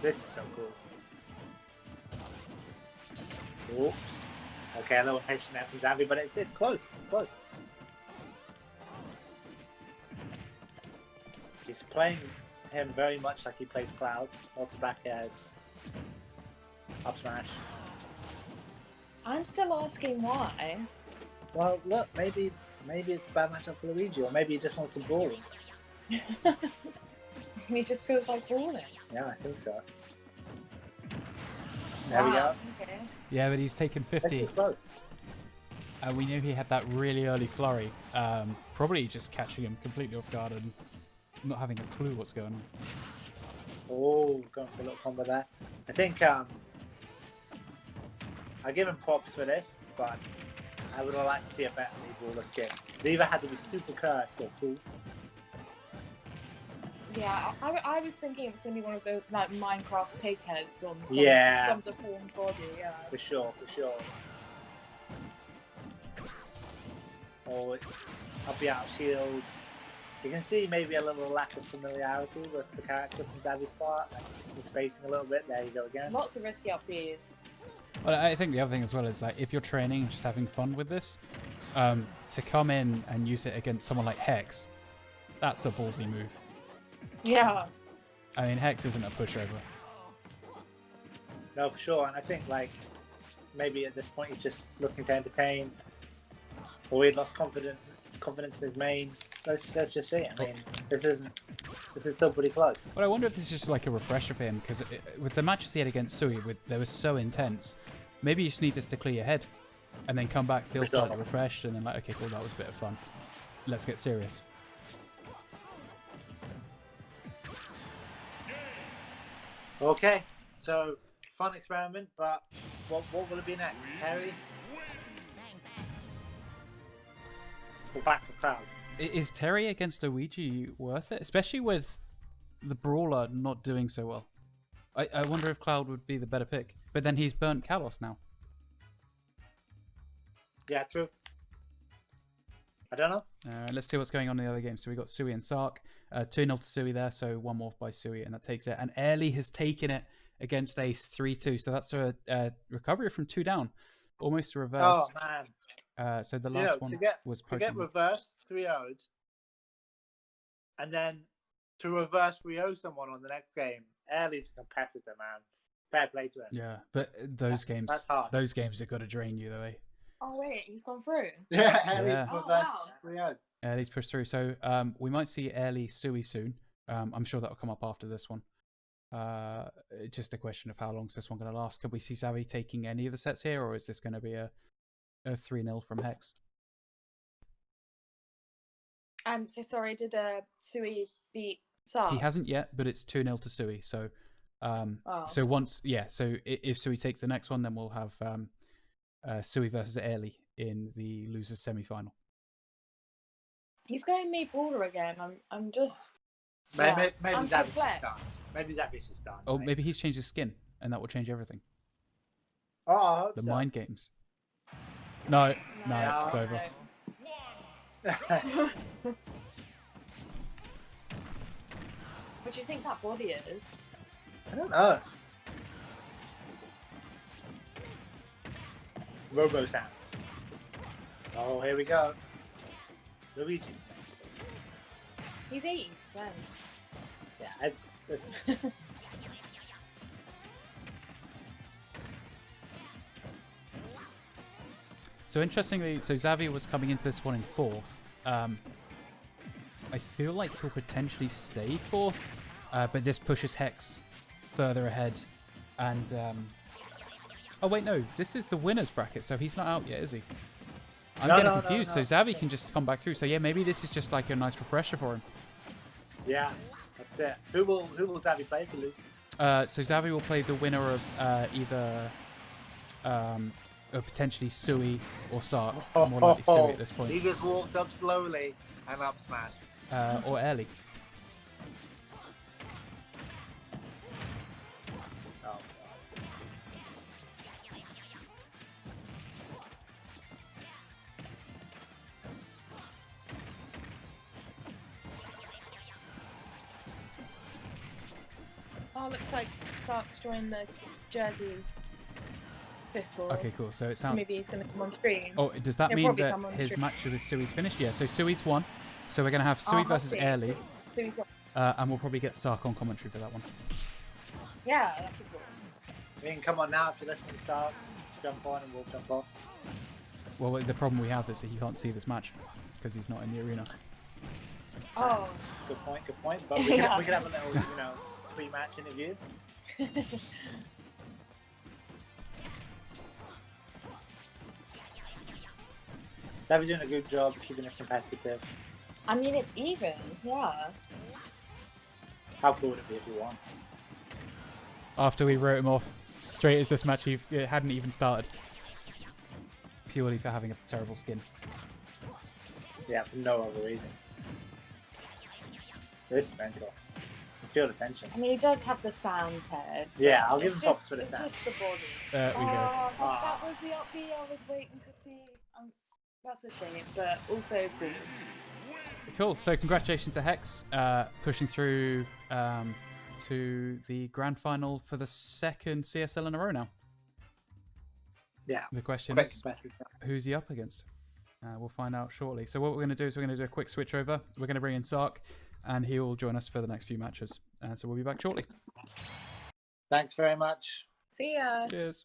This is so cool. Ooh. Okay, a little patient there from Xavi, but it's close. It's close. He's playing him very much like he plays Cloud. Lots of back airs. Up smash. I'm still asking why. Well, look, maybe it's a bad matchup for Luigi, or maybe he just wants to brawl him. He just feels like brawling. Yeah, I think so. There we go. Wow, okay. Yeah, but he's taken This 50. is close. We knew he had that really early flurry. Probably just catching him completely off guard and not having a clue what's going on. Oh, going for a little combo there. I think I give him props for this, but I would have liked to see a better brawler skin. They either had to be super cursed or cool. Yeah, I was thinking it was going to be one of those like Minecraft pig heads on some deformed body. Yeah. For sure. Or I'll be out of shields. You can see maybe a little lack of familiarity with the character from Zavi's part. Like he's spacing a little bit. There you go again. Lots of risky up Bs. Well, I think the other thing as well is like if you're training and just having fun with this, to come in and use it against someone like Hex, that's a ballsy move. Yeah. I mean, Hex isn't a pushover. No, for sure. And I think like maybe at this point he's just looking to entertain, or he lost confidence in his main. Let's just see. I mean, this is still pretty close. But I wonder if this is just like a refresher for him, because with the matches he had against Sui, they were so intense. Maybe you just need this to clear your head, and then come back, feel slightly refreshed, and then like, okay, cool, that was a bit of fun. Let's get serious. Okay, so fun experiment, but what will it be next? Terry? We're back to crowd. Is Terry against Luigi worth it? Especially with the Brawler not doing so well. I wonder if Cloud would be the better pick. But then he's burnt Kalos now. Yeah, true. I don't know. Let's see what's going on in the other games. So we got Sui and Sark. 2-0 to Sui there, so one more by Sui, and that takes it. And Airly has taken it against Ace 3-2. So that's a recovery from 2 down. Almost a reverse. Oh, man. So the last one was to get reverse 3-0'd, and then to reverse 3-0 someone on the next game. Airly's a competitor, man. Fair play to him. Yeah, but those games have got to drain you, though, eh? Oh wait, he's gone through. Yeah, Airly Yeah. reversed 3-0. Airly's pushed through. So we might see Airly Sui soon. I'm sure that'll come up after this one. Just a question of how long is this one going to last. Could we see Zavi taking any of the sets here, or is this going to be a 3-0 from Hex? So sorry, did Sui beat Sark? He hasn't yet, but it's 2-0 to Sui. So so once, yeah, so if Sui takes the next one, then we'll have Sui versus Airly in the losers semi-final. He's going me brawler again. I'm just Maybe I'm Zavi's just perplexed. done. Maybe Zavi's just done. Oh, mate. maybe he's changed his skin, and that will change everything. Oh, I hope The so. mind games. No, No, it's over. What do you think that body is? I don't know. Robo sounds. Oh, here we go. Luigi. He's 80%. Yeah, it's So interestingly, so Xavier was coming into this one in 4th. I feel like he'll potentially stay 4th, but this pushes Hex further ahead. And oh wait, no, this is the winners bracket, so he's not out yet, is he? I'm getting confused. So Xavi can just come back through. So yeah, maybe this is just like a nice refresher for him. yeah, that's it. Who will Zavi play for Liz? So Xavi will play the winner of either or potentially Sui or Sark. More likely Sui at this point. He just walked up slowly and up smash. Or Ellie. Oh, Oh, looks like Sark's joined the Jersey Discord. Okay, cool. So it So sounds. maybe he's going to come on screen. Oh, does that He'll mean probably that come on his stream. match with Sui's finished? Yeah, so Sui's won. So we're going to have Sui versus Airly, So he's got. and we'll probably get Sark on commentary for that one. Yeah, that'd be cool. I mean, come on now, if you're listening to Sark, jump on and we'll jump off. Well, the problem we have is that he can't see this match because he's not in the arena. Oh. Good point. But we could, Yeah. we could have a little, pre-match interview. Zavi's doing a good job keeping it competitive. I mean, it's even. Yeah. How cool would it be if you won? After we wrote him off straight as this match it hadn't even started. purely for having a terrible skin. Yeah, for no other reason. This is mental. I feel the tension. I mean, he does have the Sans head. Yeah, I'll give it's him props just, for the It's Sans. just the body. There we go. That was the up B I was waiting to see. That's a shame, but also cool. Cool. So congratulations to Hex, pushing through to the grand final for the second CSL in a row now. Yeah. The question Quite is, competitive. who's he up against? We'll find out shortly. So what we're going to do is we're going to do a quick switch over. We're going to bring in Sark, and he will join us for the next few matches. So we'll be back shortly. Thanks very much. See ya. Cheers.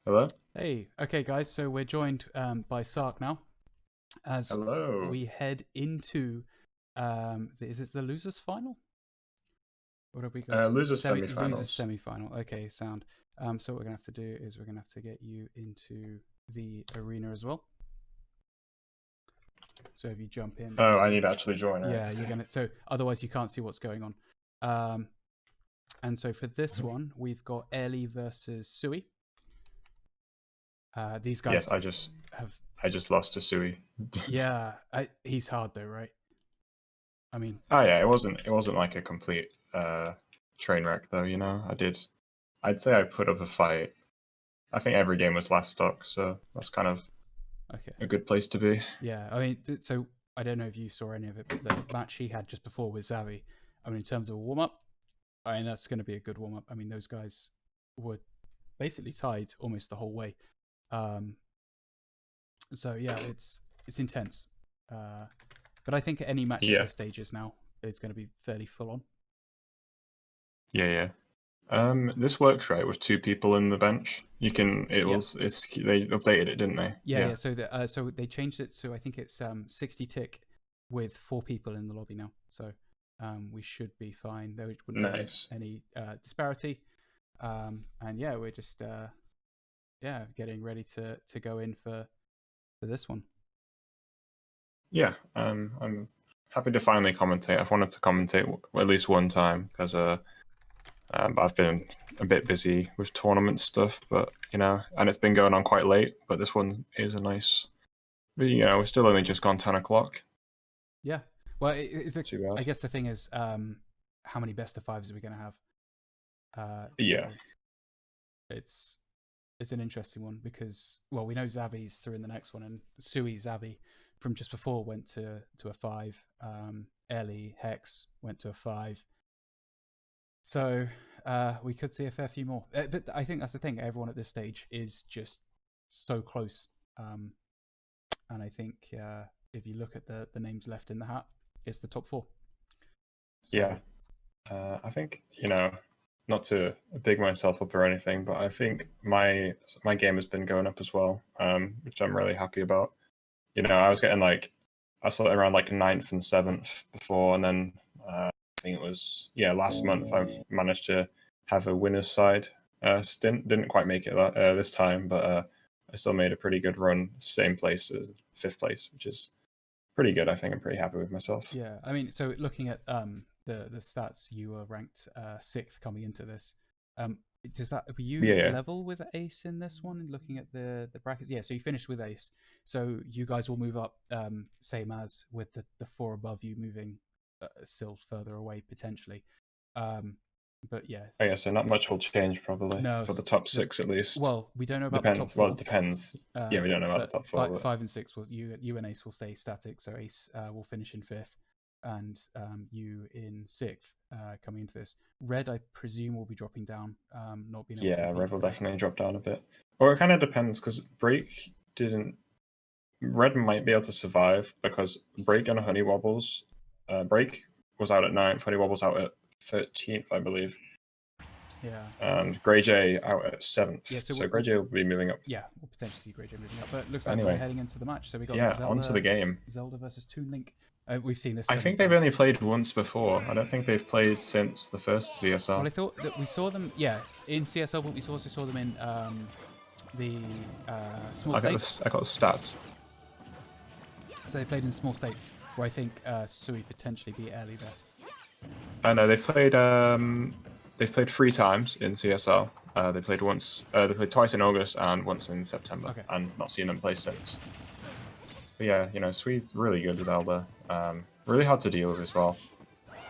Hello? Hey, okay, guys. So we're joined by Sark now, as Hello. we head into is it the losers final? What have we got? Losers Losers semi-finals. semi-final. Okay, sound. So what we're gonna have to do is we're gonna have to get you into the arena as well. So if you jump in, Oh, I need to actually join, right? yeah, you're gonna. So otherwise, you can't see what's going on. And so for this one, we've got Ellie versus Sui. These guys Yes, have. I just lost to Sui. Yeah, he's hard though, right? I mean, Oh yeah, it wasn't like a complete train wreck though, you know. I'd say I put up a fight. I think every game was last stock, so that's kind of okay. a good place to be. Yeah, I mean, so I don't know if you saw any of it, but the match he had just before with Zavi, I mean, in terms of a warm up, I mean, that's going to be a good warm up. I mean, those guys were basically tied almost the whole way. So yeah, it's intense. But I think any match at this stages now is going to be fairly full on. Yeah. This works right with 2 people in the bench. You can. They updated it, didn't they? Yeah. So they changed it to I think it's 60 tick with 4 people in the lobby now. So we should be fine. There wouldn't be any disparity. And yeah, we're just getting ready to go in for this one. Yeah. I'm happy to finally commentate. I've wanted to commentate at least one time because I've been a bit busy with tournament stuff, but you know, and it's been going on quite late. But this one is a nice. You know, we've still only just gone 10 o'clock. Yeah. Well, Too bad. I guess the thing is, how many best of 5s are we going to have? Yeah. It's an interesting one because, well, we know Zavi's through in the next one, and Sui Zavi from just before went to a 5. Ellie Hex went to a 5. So we could see a fair few more. But I think that's the thing. Everyone at this stage is just so close. And I think if you look at the names left in the hat, it's the top 4. So, yeah. I think, you know, not to big myself up or anything, but I think my game has been going up as well, which I'm really happy about. you know, I was getting like, I saw it around like 9th and 7th before, and then I think it was, yeah, last month I've managed to have a winner's side stint. Didn't quite make it this time, but I still made a pretty good run, same place as 5th place, which is pretty good. I think I'm pretty happy with myself. Yeah, I mean, so looking at the stats, you were ranked 6th coming into this. Does that, were you level with Ace in this one? And looking at the brackets, yeah. So you finished with Ace. So you guys will move up, same as with the 4 above you moving still further away potentially. But yeah. Oh, yeah, so not much will change probably for the top 6 at least. Well, we don't know about depends. the top 4. Well, it depends. Yeah, we don't know about the top 4. But 5 and 6 will you and Ace will stay static. So Ace will finish in 5th, and you in 6th coming into this. Red, I presume, will be dropping down. Not being able to Red will definitely drop down a bit. Or it kind of depends because Break didn't. Red might be able to survive because Break and Honey Wobbles. Break was out at 9th. Honey Wobbles out at 13th, I believe. Yeah. And Grey J out at 7th. Yeah, so Grey J will be moving up. Yeah, we'll potentially see Grey J moving up. But it looks like we're heading into the match. So we got Zelda, onto the game. Zelda versus Toon Link. We've seen this. I think they've only played once before. I don't think they've played since the first CSL. Well, I thought that we saw them, in CSL, but we also saw them in the small states. I got the stats. So they played in small states, where I think Sui potentially beat Ellie there. I know they've played 3 times in CSL. They played once. They played twice in August and once in September, and not seen them play since. But yeah, you know, Sui's really good as Zelda. Really hard to deal with as well.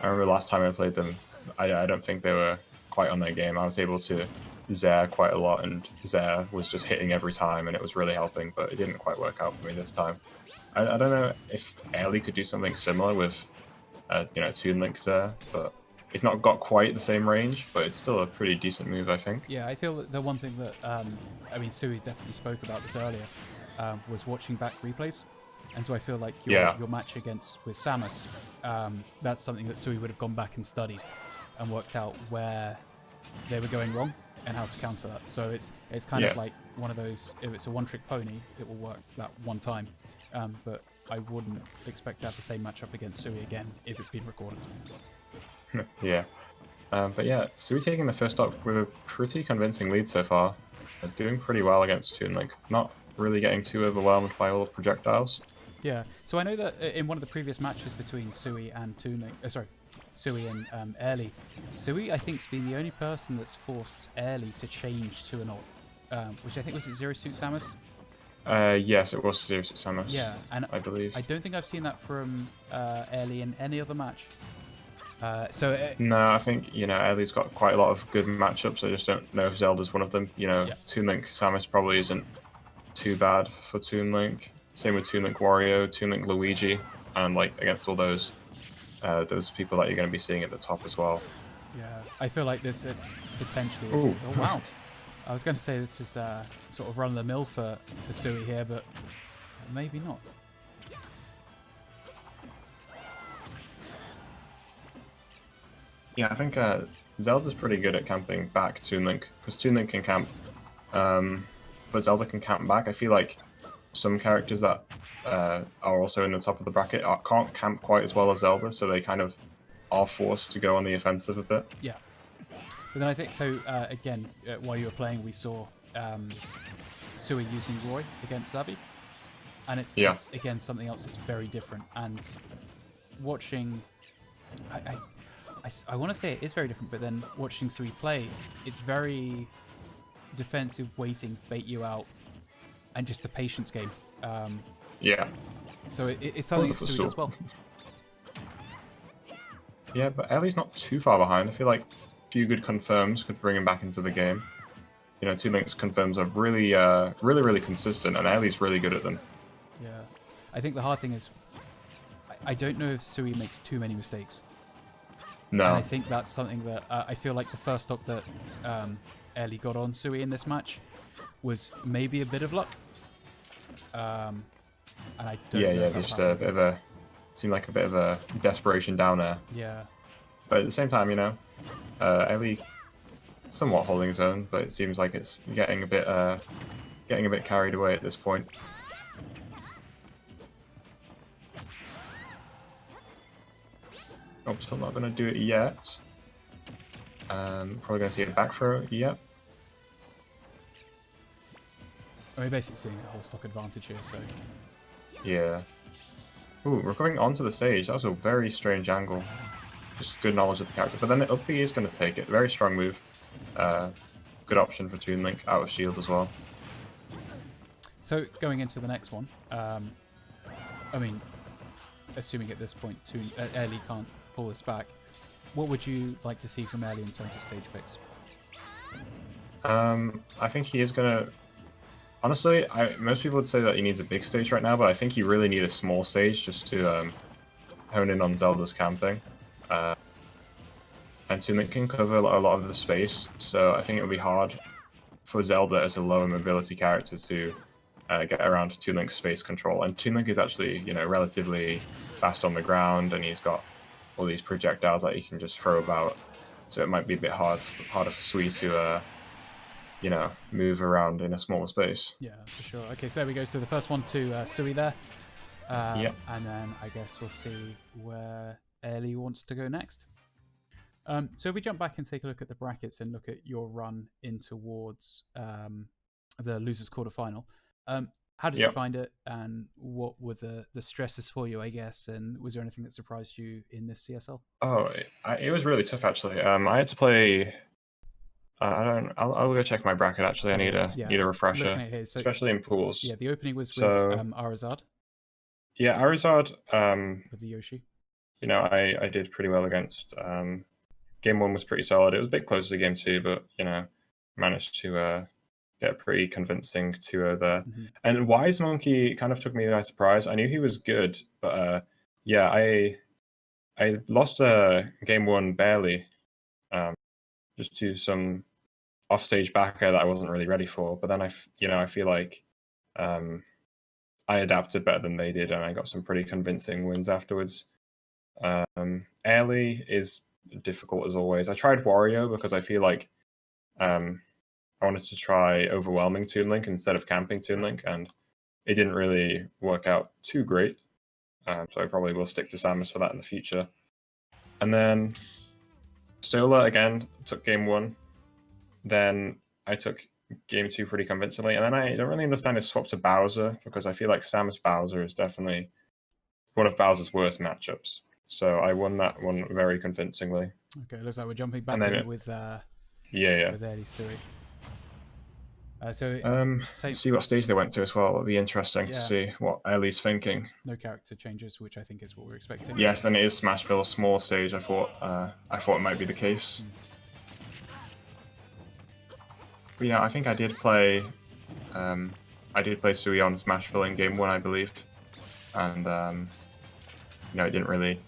I remember last time I played them, I don't think they were quite on their game. I was able to Zaire quite a lot, and Zaire was just hitting every time, and it was really helping, but it didn't quite work out for me this time. I don't know if Ellie could do something similar with, you know, Toon Link Zaire, but it's not got quite the same range, but it's still a pretty decent move, I think. Yeah, I feel that the one thing that, I mean, Sui definitely spoke about this earlier, was watching back replays. And so I feel like your match with Samus, that's something that Sui would have gone back and studied and worked out where they were going wrong and how to counter that. So it's kind of like one of those, if it's a one-trick pony, it will work that one time. But I wouldn't expect to have the same matchup against Sui again if it's been recorded. Yeah. But yeah, Sui taking the first up with a pretty convincing lead so far. Doing pretty well against Toon Link. Not really getting too overwhelmed by all the projectiles. Yeah, so I know that in one of the previous matches between Sui and Toon Link, Sui and Airly, Sui I think's been the only person that's forced Airly to change to an ult, which I think was at Zero Suit Samus. Yes, it was Zero Suit Samus. Yeah, and I believe. I don't think I've seen that from Airly in any other match. No, I think, you know, Ellie's got quite a lot of good matchups. I just don't know if Zelda's one of them. You know, Toon Link Samus probably isn't too bad for Toon Link. Same with Toon Link Wario, Toon Link Luigi, and like against all those people that you're going to be seeing at the top as well. Yeah, I feel like this potentially is. Ooh. Oh wow! I was going to say this is sort of run of the mill for Sui here, but maybe not. Yeah, I think Zelda's pretty good at camping back Toon Link, because Toon Link can camp, but Zelda can camp back. I feel like some characters that are also in the top of the bracket can't camp quite as well as Zelda, so they kind of are forced to go on the offensive a bit. Yeah. But then I think, so again, while you were playing, we saw Sui using Roy against Zabi. And it's again, something else that's very different. And watching... I want to say it is very different, but then watching Sui play, it's very defensive, waiting, bait you out, and just the patience game. So it's something that Sui does well. Yeah, but Ellie's not too far behind. I feel like a few good confirms could bring him back into the game. You know, Toon Link's confirms are really, really consistent, and Ellie's really good at them. Yeah. I think the hard thing is, I don't know if Sui makes too many mistakes. No. And I think that's something that I feel like the first stock that Ellie got on Sui in this match was maybe a bit of luck. And I don't know if just a bit of a... Seemed like a bit of a desperation down there. Yeah. But at the same time, you know, Ellie somewhat holding his own, but it seems like it's getting a bit carried away at this point. Oh, still not going to do it yet. Probably going to see a back throw. Yep. We're basically seeing a whole stock advantage here, so... Yeah. Ooh, we're coming onto the stage. That was a very strange angle. Just good knowledge of the character. But then the up B is going to take it. Very strong move. Good option for Toon Link. Out of shield as well. So, going into the next one, I mean, assuming at this point Airly can't pull this back, what would you like to see from Airly in terms of stage picks? I think he is going to... Honestly, most people would say that he needs a big stage right now, but I think he really needs a small stage just to hone in on Zelda's camping. And Toon Link can cover a lot of the space, so I think it would be hard for Zelda as a lower mobility character to get around Toon Link's space control. And Toon Link is actually, you know, relatively fast on the ground, and he's got all these projectiles that he can just throw about. So it might be a bit harder for Sui to, you know, move around in a smaller space. Yeah, for sure. Okay, so there we go. So the first one to Sui there. Yep. And then I guess we'll see where Airly wants to go next. So if we jump back and take a look at the brackets and look at your run in towards the losers quarterfinal, how did you find it, and what were the stresses for you, I guess, and was there anything that surprised you in this CSL? Oh, it was really tough actually. I had to play. I'll go check my bracket actually. I need a refresher, Here, so, especially in pools. Yeah, the opening was with Arizard. Yeah, Arizard. With the Yoshi. You know, I did pretty well against. Game 1 was pretty solid. It was a bit closer to game 2, but you know, managed to get a pretty convincing 2-0 there. Mm-hmm. And Wise Monkey kind of took me by surprise. I knew he was good, but yeah, I lost game 1 barely, just to some offstage backer that I wasn't really ready for. But then I feel like I adapted better than they did, and I got some pretty convincing wins afterwards. Airly is difficult as always. I tried Wario because I feel like I wanted to try overwhelming Toon Link instead of camping Toon Link, and it didn't really work out too great. So I probably will stick to Samus for that in the future. And then Sola again took game 1. Then I took game 2 pretty convincingly, and then I don't really understand his swap to Bowser because I feel like Samus Bowser is definitely one of Bowser's worst matchups. So I won that one very convincingly. Okay, looks like we're jumping back in with Airly Sui. See what stage they went to as well. It'll be interesting to see what Airly's thinking. No character changes, which I think is what we're expecting. Yes, and it is Smashville, a small stage. I thought it might be the case. But yeah, I think I did play Sui on Smashville in game 1, I believe, and you know, it didn't really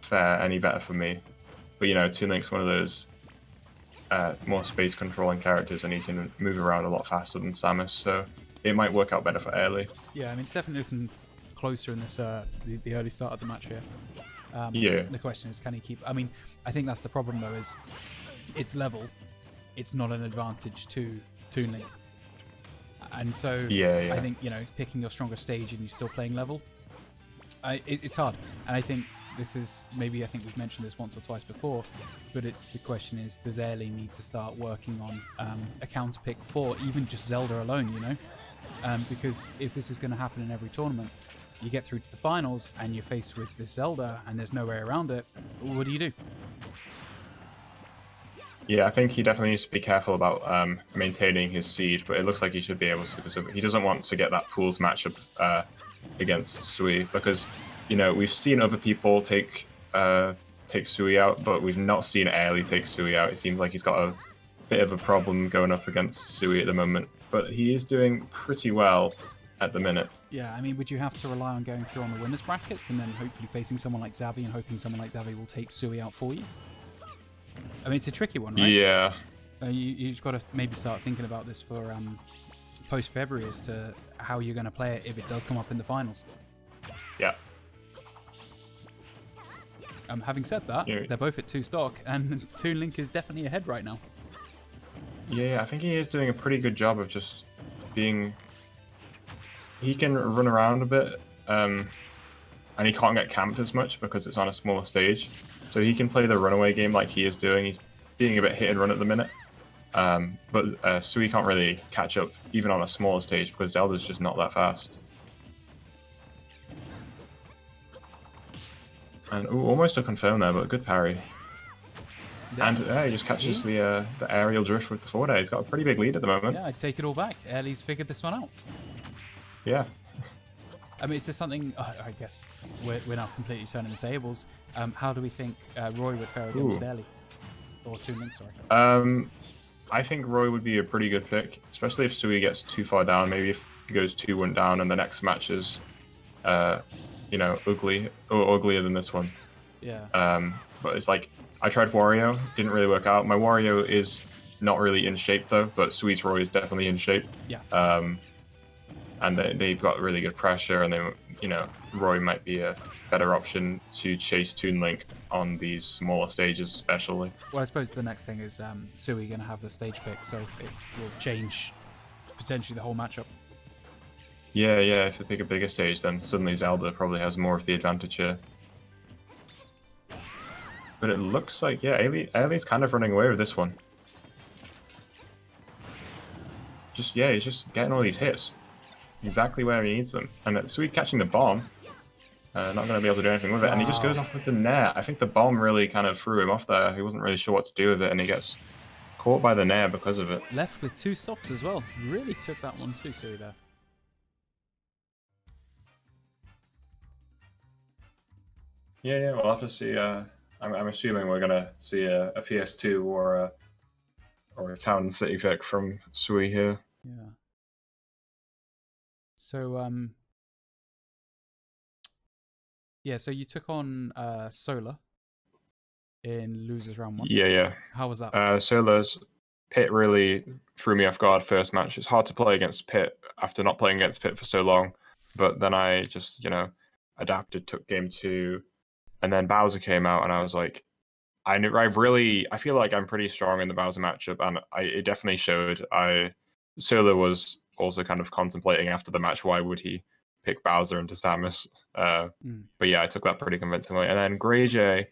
fare any better for me. But you know, Toon Link's one of those more space controlling characters, and he can move around a lot faster than Samus, so it might work out better for Airly. Yeah, I mean, it's definitely looking closer in this the early start of the match here. The question is, can he keep? I mean, I think that's the problem though, is it's level. It's not an advantage to Toon Link, and so I think, you know, picking your stronger stage and you're still playing level, it's hard. And I think this is maybe, I think we've mentioned this once or twice before, but it's the question is, does Airly need to start working on a counter pick for even just Zelda alone, you know? Because if this is going to happen in every tournament, you get through to the finals and you're faced with this Zelda and there's no way around it, what do you do? Yeah, I think he definitely needs to be careful about maintaining his seed, but it looks like he should be able to, because he doesn't want to get that pools matchup against Sui, because, you know, we've seen other people take Sui out, but we've not seen Airly take Sui out. It seems like he's got a bit of a problem going up against Sui at the moment, but he is doing pretty well at the minute. Yeah, I mean, would you have to rely on going through on the winners brackets and then hopefully facing someone like Xavi and hoping someone like Xavi will take Sui out for you? I mean, it's a tricky one, right? Yeah. You've got to maybe start thinking about this for post-February as to how you're going to play it if it does come up in the finals. Yeah. Having said that, they're both at 2 stock, and Toon Link is definitely ahead right now. Yeah, I think he is doing a pretty good job of just being... He can run around a bit. and he can't get camped as much because it's on a smaller stage. So he can play the runaway game like he is doing. He's being a bit hit and run at the minute. But Sui can't really catch up even on a smaller stage because Zelda's just not that fast. And almost a confirm there, but good parry. Yeah. And he just catches the aerial drift with the forward air. He's got a pretty big lead at the moment. Yeah, I take it all back. Ellie's figured this one out. Yeah. I mean, is there something? I guess we're now completely turning the tables. How do we think Roy would fare against Ellie? Or Toon Link, sorry. I think Roy would be a pretty good pick, especially if Sui gets too far down. Maybe if he goes 2-1 down and the next match is, ugly or uglier than this one. Yeah. But it's like I tried Wario, didn't really work out. My Wario is not really in shape though, but Sui's Roy is definitely in shape. Yeah. And they've got really good pressure, and then Roy might be a better option to chase Toon Link on these smaller stages, especially. Well, I suppose the next thing is Sui going to have the stage pick, so it will change potentially the whole matchup. Yeah. If they pick a bigger stage, then suddenly Zelda probably has more of the advantage here. But it looks like, Ellie's kind of running away with this one. He's just getting all these hits. Exactly where he needs them. And Sui catching the bomb. Not going to be able to do anything with it. And he just goes off with the nair. I think the bomb really kind of threw him off there. He wasn't really sure what to do with it, and he gets caught by the nair because of it. Left with 2 stops as well. Really took that one too, Sui there. Yeah, we'll have to see. I'm assuming we're going to see a PS2 or a Town and City pick from Sui here. Yeah. So, so you took on Solar in Losers Round 1. Yeah. How was that? Solar's Pit really threw me off guard first match. It's hard to play against Pit after not playing against Pit for so long. But then I just, adapted, took game 2. And then Bowser came out, and I was like, I feel like I'm pretty strong in the Bowser matchup, and it definitely showed. Solar was also kind of contemplating after the match, why would he pick Bowser into Samus? But yeah, I took that pretty convincingly. And then Grey J,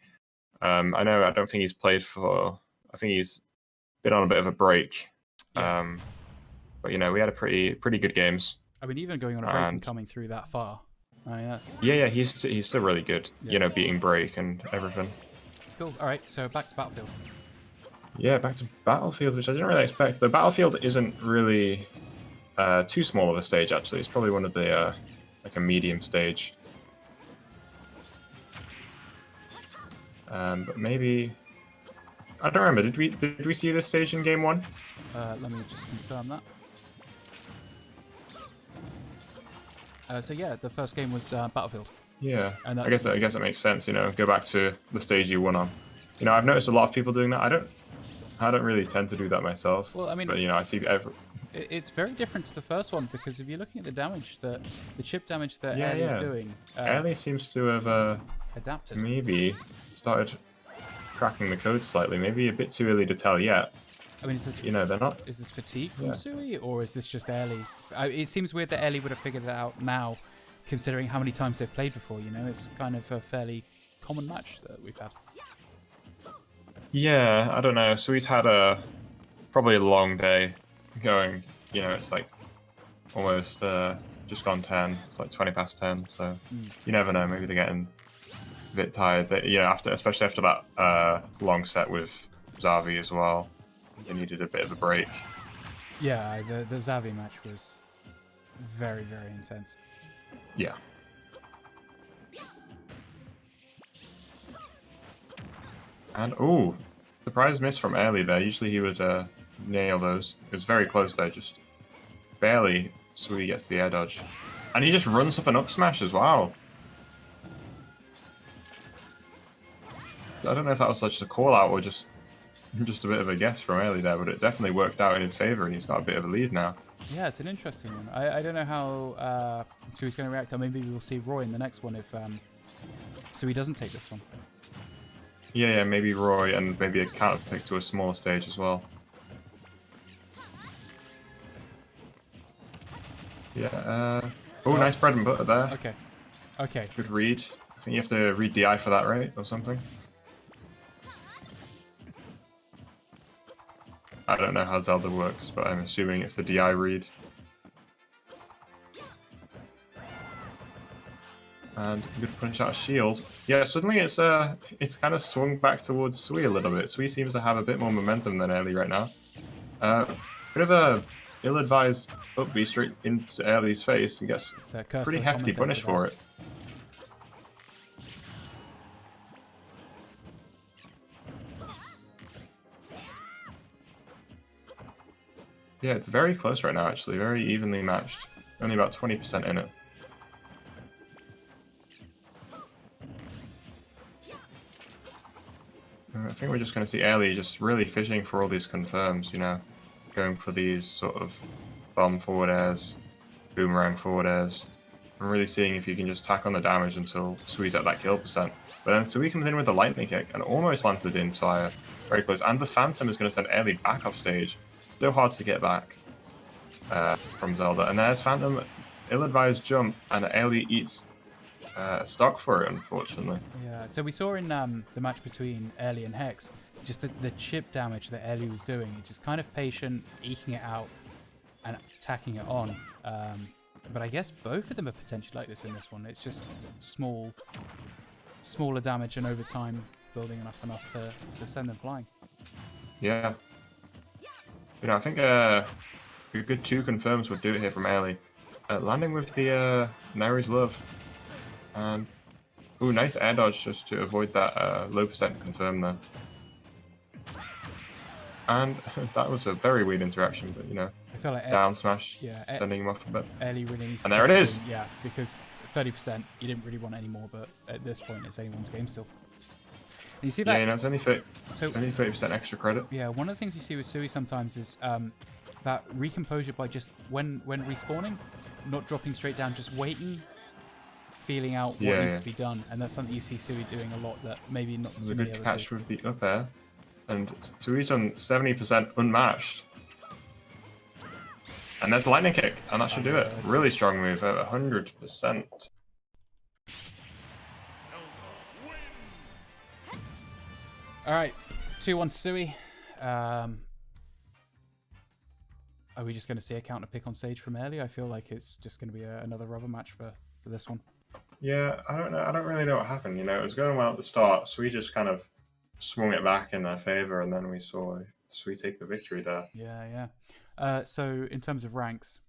I don't think he's played for, I think he's been on a bit of a break. Yeah. But we had a pretty good games. I mean, even going on a break and coming through that far. I mean, that's... Yeah, he's still really good, beating break and everything. Cool, alright, so back to Battlefield. Yeah, back to Battlefield, which I didn't really expect. The Battlefield isn't really too small of a stage, actually. It's probably one of the, like a medium stage. But maybe... I don't remember, did we see this stage in game 1? Let me just confirm that. So yeah, the first game was Battlefield. Yeah, and I guess it makes sense. Go back to the stage you won on. I've noticed a lot of people doing that. I don't really tend to do that myself. Well, I mean, but I see it's very different to the first one because if you're looking at the damage the chip damage that Ellie's doing, Ellie seems to have adapted. Maybe started cracking the code slightly. Maybe a bit too early to tell yet. I mean, is this they're not? Is this fatigue from Sui, or is this just Ellie? It seems weird that Ellie would have figured it out now, considering how many times they've played before. It's kind of a fairly common match that we've had. Yeah, I don't know. Sui's had probably a long day going. It's like almost just gone 10. It's like 20 past 10. So you never know. Maybe they're getting a bit tired. Especially after that long set with Xavi as well. They needed a bit of a break. Yeah, the Xavi match was very, very intense. Yeah. And surprise miss from Ellie there. Usually he would nail those. It was very close there, just barely. Sui gets the air dodge. And he just runs up and up smash as well. I don't know if that was just a call out or just a bit of a guess from Ellie there, but it definitely worked out in his favor, and he's got a bit of a lead now. Yeah, it's an interesting one. I don't know how Sui's going to react, or maybe we'll see Roy in the next one if Sui doesn't take this one. Yeah, maybe Roy, and maybe a counter pick to a smaller stage as well. Yeah, nice bread and butter there. Okay. Okay. Good read. I think you have to read DI for that, right? Or something. I don't know how Zelda works, but I'm assuming it's the DI read. And good punch out of shield. Yeah, suddenly it's kind of swung back towards Sui a little bit. Sui seems to have a bit more momentum than Ellie right now. Bit of a ill-advised up B straight into Ellie's face and gets pretty hefty punish for it. Yeah, it's very close right now, actually. Very evenly matched. Only about 20% in it. I think we're just going to see Ellie just really fishing for all these confirms, you know, going for these sort of bomb forward airs, boomerang forward airs, and really seeing if you can just tack on the damage until Sui's at that kill percent. But then Sui comes in with the lightning kick and almost lands the Din's Fire. Very close. And the Phantom is going to send Ellie back off stage. So hard to get back from Zelda. And there's Phantom, ill-advised jump, and Ellie eats stock for it, unfortunately. Yeah, so we saw in the match between Ellie and Hex, just the chip damage that Ellie was doing. Just kind of patient, eking it out, and tacking it on. But I guess both of them are potentially like this in this one. It's just smaller damage, and over time building enough to send them flying. Yeah. You know, I think a good 2 confirms would do it here from Ellie. Landing with the Nari's Love. Ooh, nice air dodge just to avoid that low percent confirm there. And that was a very weird interaction, but you know, I feel like down smash, yeah, sending him off a bit. Ellie really needs And to there it is! Yeah, because 30%, you didn't really want any more, but at this point, it's anyone's game still. And you see that? Yeah, you know, it's only 30% extra credit. Yeah, one of the things you see with Sui sometimes is that recomposure by just when respawning, not dropping straight down, just waiting, feeling out what needs to be done, and that's something you see Sui doing a lot that maybe not too many others do. Good catch with the up air, and Sui's done 70% unmatched. And there's the lightning kick, and that should do it. Really strong move, at 100%. All right, 2-1 Sui. Are we just going to see a counter pick on stage from Ellie? I feel like it's just going to be another rubber match for this one. Yeah, I don't know. I don't really know what happened. You know, it was going well at the start, so we just kind of swung it back in their favor, and then we saw Sui take the victory there. Yeah. So in terms of ranks,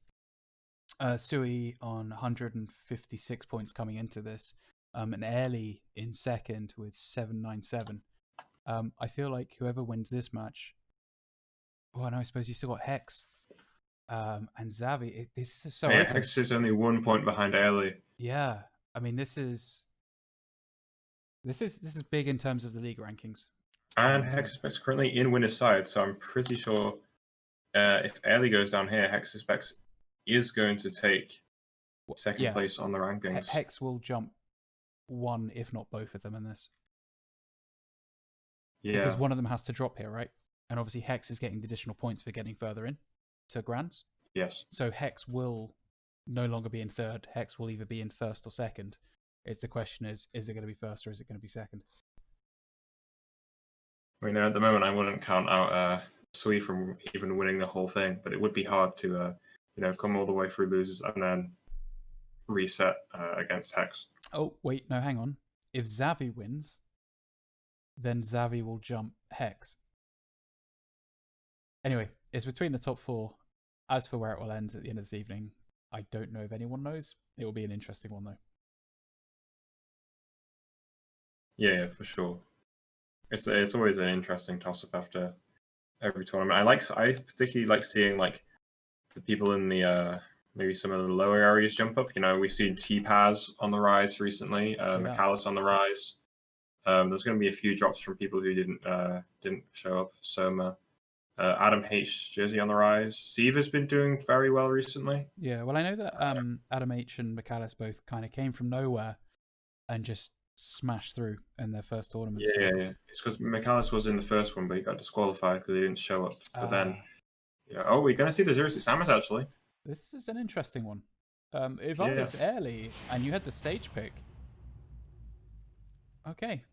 Sui on 156 points coming into this, and Ellie in second with 797. I feel like whoever wins this match, oh no, I suppose you still got Hex, and Xavi. This is so. Yeah, open. Hex is only 1 point behind Ellie. Yeah, I mean this is big in terms of the league rankings. And Hex is currently in winner's side, so I'm pretty sure if Ellie goes down here, Hex is going to take second place on the rankings. Hex will jump one, if not both of them in this. Yeah. Because one of them has to drop here, right? And obviously Hex is getting the additional points for getting further in to Grands. Yes. So Hex will no longer be in third. Hex will either be in first or second. The question is it going to be first or is it going to be second? I mean, at the moment, I wouldn't count out Sui from even winning the whole thing, but it would be hard to, come all the way through losers and then reset against Hex. Oh, wait, no, hang on. If Xavi wins, then Xavi will jump Hex. Anyway, it's between the top 4. As for where it will end at the end of this evening, I don't know if anyone knows. It will be an interesting one, though. Yeah, for sure. It's always an interesting toss-up after every tournament. I particularly like seeing the people in the maybe some of the lower areas jump up. You know, we've seen T-Paz on the rise recently, McAllis on the rise. There's going to be a few drops from people who didn't show up. Soma, Adam H Jersey on the rise. Siva's been doing very well recently. Yeah, well, I know that Adam H and McAllis both kind of came from nowhere and just smashed through in their first tournament. Yeah. It's because McAllis was in the first one, but he got disqualified because he didn't show up. But then, we're going to see the 0-6 Samus actually. This is an interesting one. If I Yeah. was early and you had the stage pick, okay.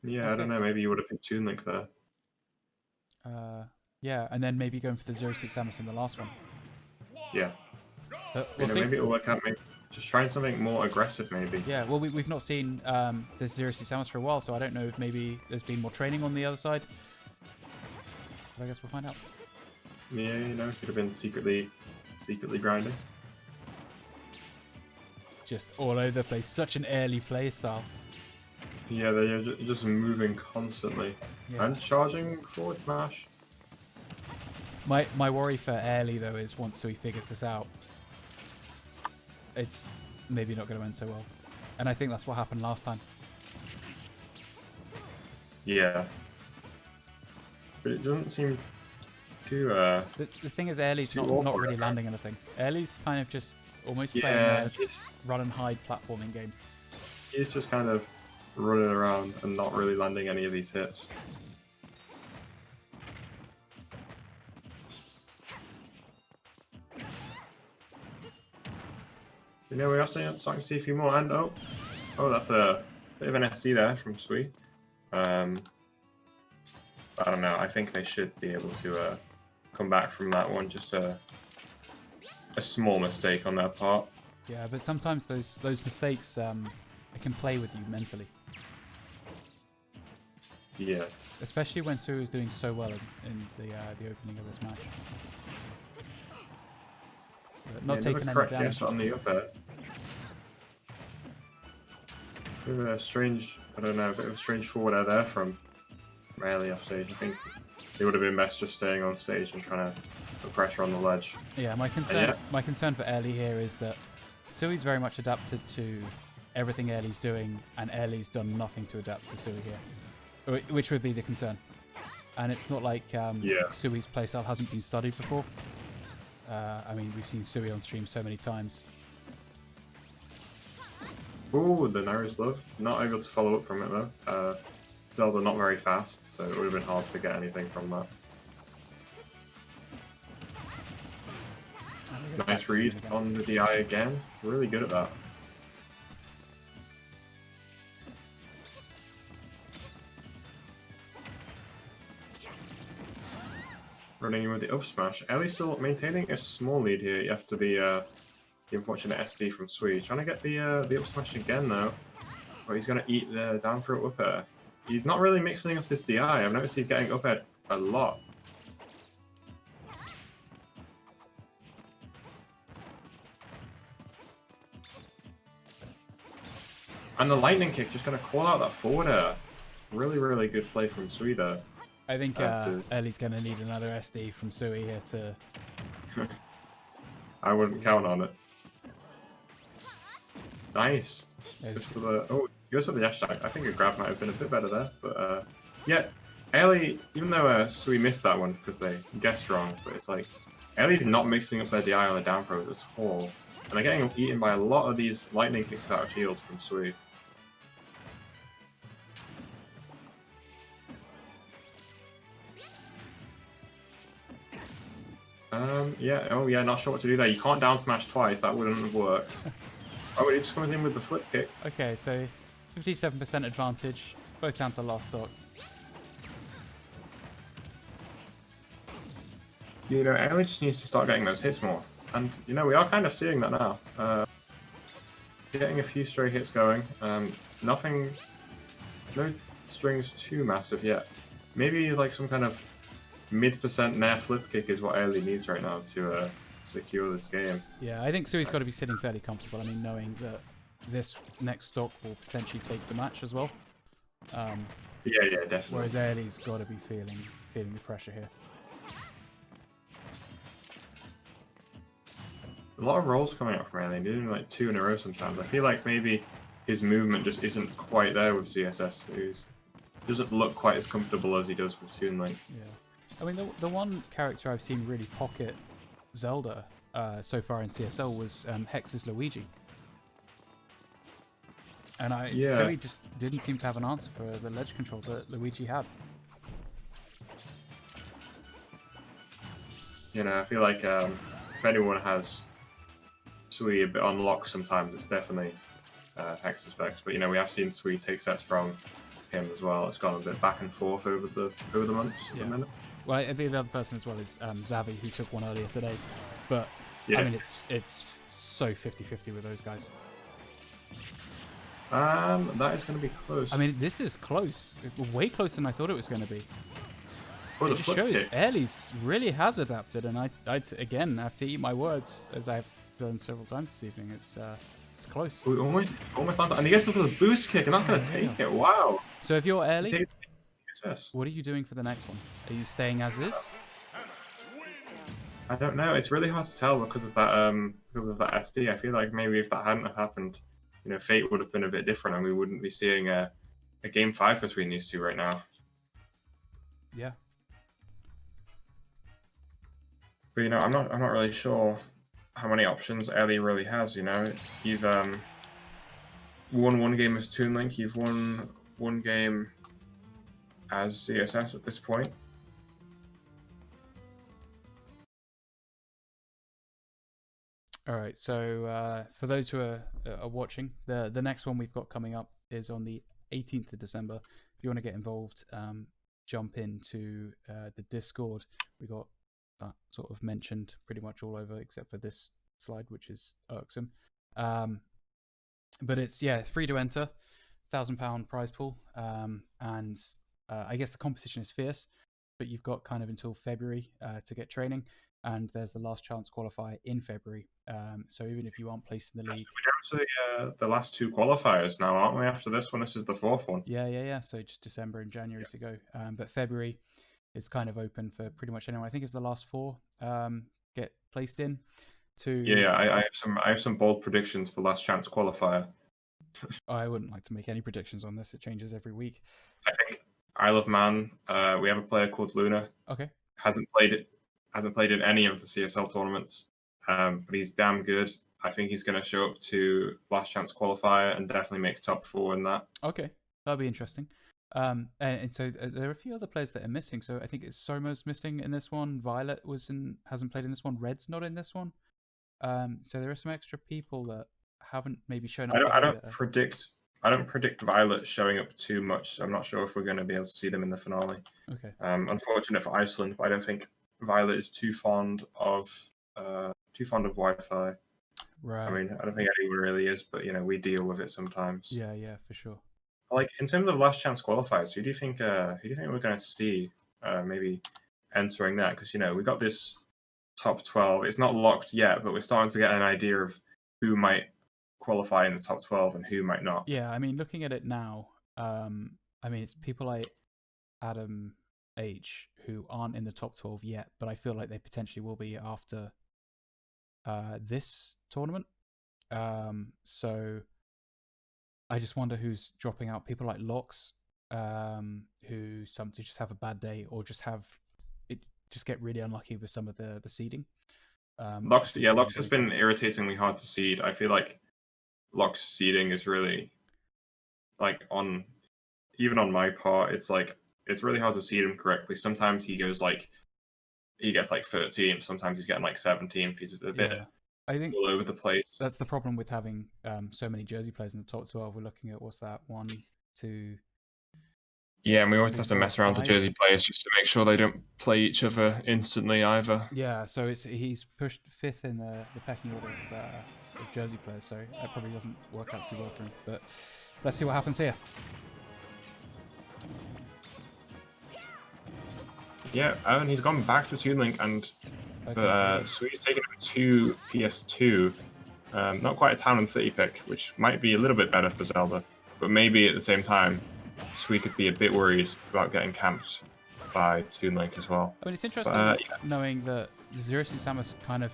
Yeah, I Okay. don't know. Maybe you would have picked Toon Link there. Yeah, and then maybe going for the 06 Samus in the last one. Yeah. But You we'll know, see. maybe it'll work out. Maybe just trying something more aggressive, maybe. Yeah, well, we've not seen the 06 Samus for a while, so I don't know if maybe there's been more training on the other side. But I guess we'll find out. Yeah, you know, could have been secretly grinding. Just all over the place. Such an early play style. Yeah, they're just moving constantly Yeah. and charging forward smash. My worry for early though is once he figures this out, it's maybe not going to end so well. And I think that's what happened last time. Yeah, but it doesn't seem too. The thing is, Airly's Too not awkward, really right? landing anything. Airly's kind of just almost playing Yeah, a run and hide platforming game. he's just kind of running around and not really landing any of these hits. You know, we're starting to see a few more, and oh, that's a bit of an SD there from Sui. I don't know. I think they should be able to come back from that one. Just a small mistake on their part. Yeah, but sometimes those mistakes it can play with you mentally, Yeah. especially when Sue is doing so well in the opening of this match. But not Yeah, taking never any correct damage. guess on the up air. Bit of a strange, I don't know, a bit of a strange forward air there from Rarely off stage. I think it would have been best just staying on stage and trying to put pressure on the ledge. Yeah, my concern for Airly here is that Sui's very much adapted to everything Airly's doing, and Airly's done nothing to adapt to Sui here, which would be the concern. And it's not like Sui's playstyle hasn't been studied before. I mean, we've seen Sui on stream so many times. Ooh, the Naru's Love. Not able to follow up from it though. Zelda not very fast, so it would have been hard to get anything from that. Nice read on the DI again. Really good at that. Running in with the up smash. Ellie's still maintaining a small lead here after the unfortunate SD from Sui. Trying to get the up smash again though. But he's going to eat the down throw up air. He's not really mixing up his DI. I've noticed he's getting up air a lot. And the lightning kick just going to call out that forward air. Really, really good play from Sui there. I think Ellie's going to need another SD from Sui here to... I wouldn't count on it. Nice. Yes. Oh, he goes for the dash tag. I think a grab might have been a bit better there. But yeah, Ellie, even though Sui missed that one because they guessed wrong, but it's like, Ellie's not mixing up their DI on the down throws at all. And they're getting eaten by a lot of these lightning kicks out of shield from Sui. Yeah, oh yeah, not sure what to do there. You can't down smash twice, that wouldn't have worked. Oh, it just comes in with the flip kick. Okay, so 57% advantage, both down to the last stock. You know, Ellie just needs to start getting those hits more. And, you know, we are kind of seeing that now. Getting a few stray hits going. Nothing, no strings too massive yet. Maybe like some kind of mid% nair flip kick is what Ellie needs right now to secure this game. Yeah, I think Sui's got to be sitting fairly comfortable. I mean, knowing that this next stock will potentially take the match as well. Yeah, definitely. Whereas Ailey's got to be feeling the pressure here. A lot of rolls coming out from Ellie, doing like 2 in a row sometimes. I feel like maybe his movement just isn't quite there with ZSS. He doesn't look quite as comfortable as he does with Toon Link. Yeah. I mean, the one character I've seen really pocket Zelda so far in CSL was Hex's Luigi. And Sui just didn't seem to have an answer for the ledge control that Luigi had. You know, I feel like if anyone has Sui a bit on lock sometimes, it's definitely Hex's specs. But we have seen Sui take sets from him as well. It's gone a bit back and forth over the months. Yeah. At the minute. Well, I think the other person as well is Xavi, who took one earlier today. But Yeah. I mean, it's so 50-50 with those guys. That is going to be close. I mean, this is close. Way closer than I thought it was going to be. Oh, It the just flip shows kick. Elise really has adapted, and I again have to eat my words, as I've done several times this evening. It's close. We almost lands, and he gets up for the boost kick, and that's going to take it. Wow. So if you're He Ellie, takes success. what are you doing for the next one? Are you staying as is? I don't know. It's really hard to tell because of that SD. I feel like maybe if that hadn't have happened, fate would have been a bit different, and we wouldn't be seeing a game 5 between these two right now. Yeah. But I'm not really sure how many options Ellie really has. You've won one game as Toon Link. You've won one game as CSS at this point. All right. So for those who are watching, the next one we've got coming up is on the 18th of December. If you want to get involved, jump into the Discord. We got that sort of mentioned pretty much all over, except for this slide, which is irksome. But it's free to enter, £1,000 prize pool, and I guess the competition is fierce, but you've got kind of until February to get training, and there's the last chance qualifier in February. So even if you aren't placed in the league, We're down to the last two qualifiers now, aren't we? After this one, this is the fourth one. Yeah. So just December and January to go, but February, it's kind of open for pretty much anyone. I think it's the last 4 get placed in. I have some bold predictions for last chance qualifier. I wouldn't like to make any predictions on this. It changes every week. I think Isle of Man. We have a player called Luna. Okay. Hasn't played in any of the CSL tournaments, but he's damn good. I think he's going to show up to last chance qualifier and definitely make top 4 in that. Okay, that'll be interesting. And so there are a few other players that are missing. So I think it's Somo's missing in this one. Violet hasn't played in this one. Red's not in this one. So there are some extra people that haven't maybe shown up. I don't predict Violet showing up too much. I'm not sure if we're going to be able to see them in the finale. Okay. Unfortunate for Iceland, but I don't think Violet is too fond of Wi-Fi. Right. I mean, I don't think anyone really is, but we deal with it sometimes. Yeah, for sure. Like in terms of last chance qualifiers, who do you think we're going to see maybe entering that? Because we got this top 12. It's not locked yet, but we're starting to get an idea of who might qualify in the top 12 and who might not. Yeah, I mean, looking at it now, it's people like Adam H who aren't in the top 12 yet, but I feel like they potentially will be after this tournament. So I just wonder who's dropping out. People like Lox, who just have a bad day or just get really unlucky with some of the seeding. Lox has been irritatingly hard to seed. I feel like Lox seeding is really even on my part, it's really hard to seed him correctly. Sometimes he gets 13th, sometimes he's getting 17th. He's a bit I think all over the place. That's the problem with having so many Jersey players in the top 12. We're looking at 1, 2. Yeah, and we always have to mess around the Jersey players just to make sure they don't play each other instantly either. Yeah, so he's pushed 5th in the pecking order of Jersey players, so that probably doesn't work out too well for him. But let's see what happens here. Yeah, and he's gone back to Toon Link, and Sweet's taken him to PS2. Not quite a town and city pick, which might be a little bit better for Zelda, but maybe at the same time, Sweet could be a bit worried about getting camped by Toon Link as well. I mean, it's interesting knowing that Zero Suit Samus kind of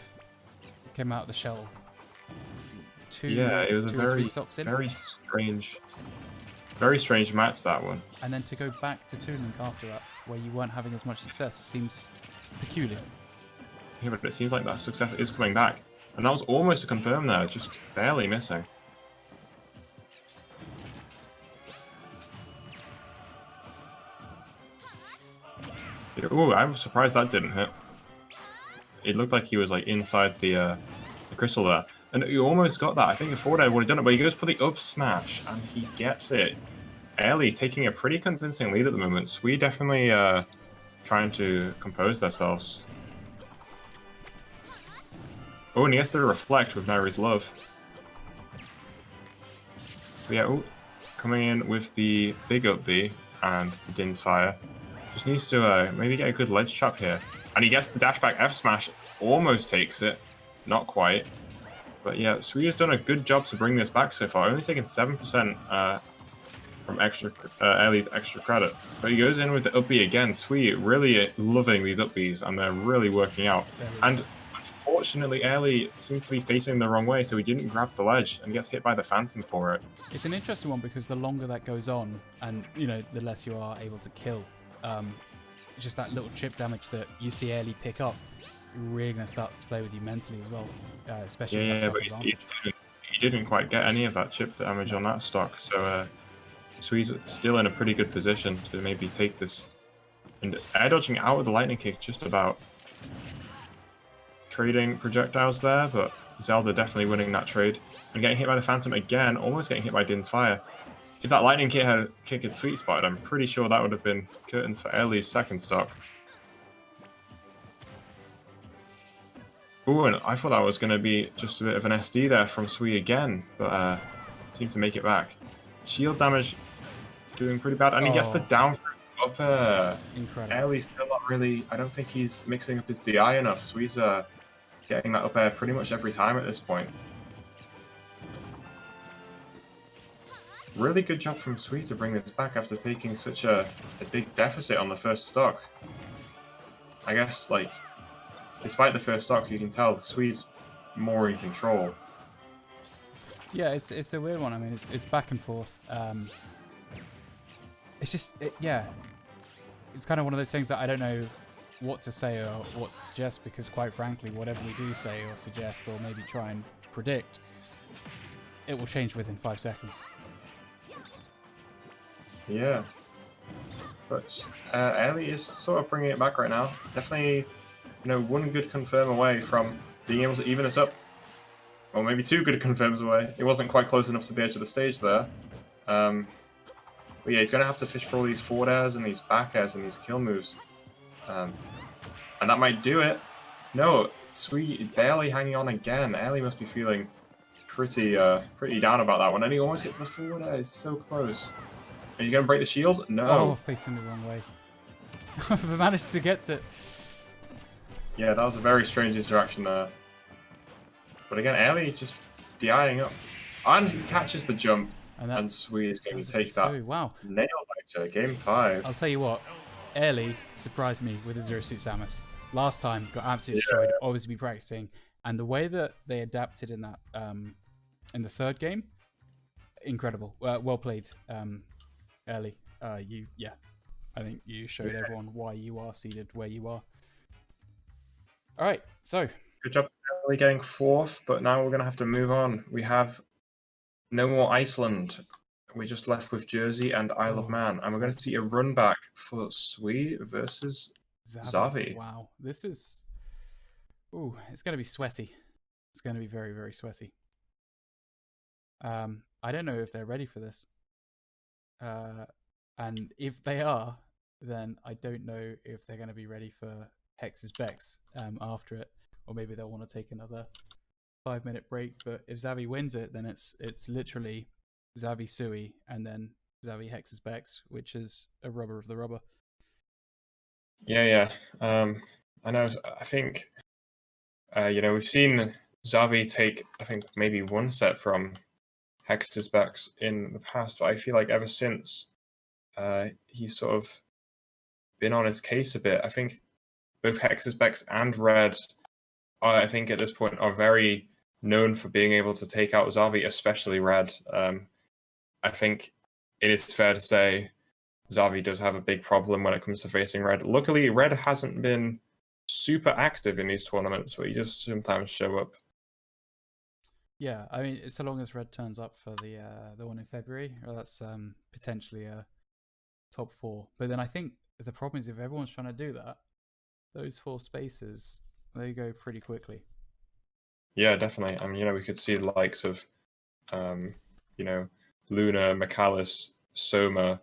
came out of the shell. It was a very strange match, that one. And then to go back to Toon Link after that, where you weren't having as much success, seems peculiar. Yeah, but it seems like that success is coming back. And that was almost a confirm there, just barely missing. Ooh, I'm surprised that didn't hit. It looked like he was inside the crystal there. And he almost got that. I think a forward air would have done it, but he goes for the up smash, and he gets it. Ellie taking a pretty convincing lead at the moment. Swede definitely trying to compose themselves. Oh, and he has to reflect with Nairi's love. But yeah, oh, coming in with the big up B and the Din's fire. Just needs to maybe get a good ledge trap here. And he gets the dash back F smash, almost takes it. Not quite. But yeah, Sui has done a good job to bring this back so far. Only taken 7% from Ellie's extra credit. But he goes in with the up B again. Sui really loving these up Bs, and they're really working out. And unfortunately, Ellie seems to be facing the wrong way, so he didn't grab the ledge and gets hit by the Phantom for it. It's an interesting one because the longer that goes on, and you know, the less you are able to kill, just that little chip damage that you see Ellie pick up, really going to start to play with you mentally as well, especially with that but advantage. he didn't quite get any of that chip damage on that stock, so Sui's still in a pretty good position to maybe take this. And air dodging out with the lightning kick, just about trading projectiles there, but Zelda definitely winning that trade. And getting hit by the Phantom again, almost getting hit by Din's fire. If that lightning kick had sweet spotted, I'm pretty sure that would have been curtains for Ellie's second stock. Ooh, and I thought that was going to be just a bit of an SD there from Sui again, but seemed to make it back. Shield damage doing pretty bad, and he gets the down upper. Incredible. Ellie's still not really, I don't think he's mixing up his DI enough. Sui's getting that up air pretty much every time at this point. Really good job from Sui to bring this back after taking such a big deficit on the first stock. I guess, like, despite the first stock, you can tell Sui's more in control. Yeah, it's a weird one. I mean, it's back and forth. It's just, yeah, it's kind of one of those things that I don't know what to say or what to suggest, because quite frankly, whatever we do say or suggest or maybe try and predict, it will change within 5 seconds. Yeah. But Ellie is sort of bringing it back right now. Definitely, you know, one good confirm away from being able to even this up. Or maybe 2 good confirms away. It wasn't quite close enough to the edge of the stage there. But yeah, he's going to have to fish for all these forward airs and these back airs and these kill moves. And that might do it. No, Sui barely hanging on again. Ellie must be feeling pretty down about that one. And he almost hits the forward air. It's so close. Are you going to break the shield? No. Oh, facing the wrong way. But managed to get to... Yeah, that was a very strange interaction there. But again, Ellie just DIing up. And he catches the jump. And Sui is going to take that. Wow. Nail biter, game 5. I'll tell you what, Ellie surprised me with a Zero Suit Samus. Last time, got absolutely destroyed, obviously practicing. And the way that they adapted in that, in the third game, incredible. Well played, Ellie. I think you showed everyone why you are seated where you are. All right, so. Good job, Ellie getting 4th, but now we're going to have to move on. We have no more Iceland. We're just left with Jersey and Isle of Man, and we're going to see a run back for Sui versus Xavi. Wow, this is... Ooh, it's going to be sweaty. It's going to be very, very sweaty. I don't know if they're ready for this. And if they are, then I don't know if they're going to be ready for Hex's Bex after it, or maybe they'll want to take another 5-minute break. But if Xavi wins it, then it's literally Xavi Sui and then Xavi Hex's Bex, which is a rubber of the rubber. Yeah. I know. I think we've seen Xavi take, I think, maybe 1 set from Hex's Bex in the past, but I feel like ever since he's sort of been on his case a bit. I think both Hex's Bex and Red, I think at this point, are very known for being able to take out Xavi, especially Red. I think it is fair to say Xavi does have a big problem when it comes to facing Red. Luckily, Red hasn't been super active in these tournaments, but he does sometimes show up. Yeah, I mean, so long as Red turns up for the one in February, that's potentially a top 4. But then I think the problem is if everyone's trying to do that, those 4 spaces, they go pretty quickly. Yeah, definitely. I mean, we could see the likes of, you know, Luna, McAllis, Soma,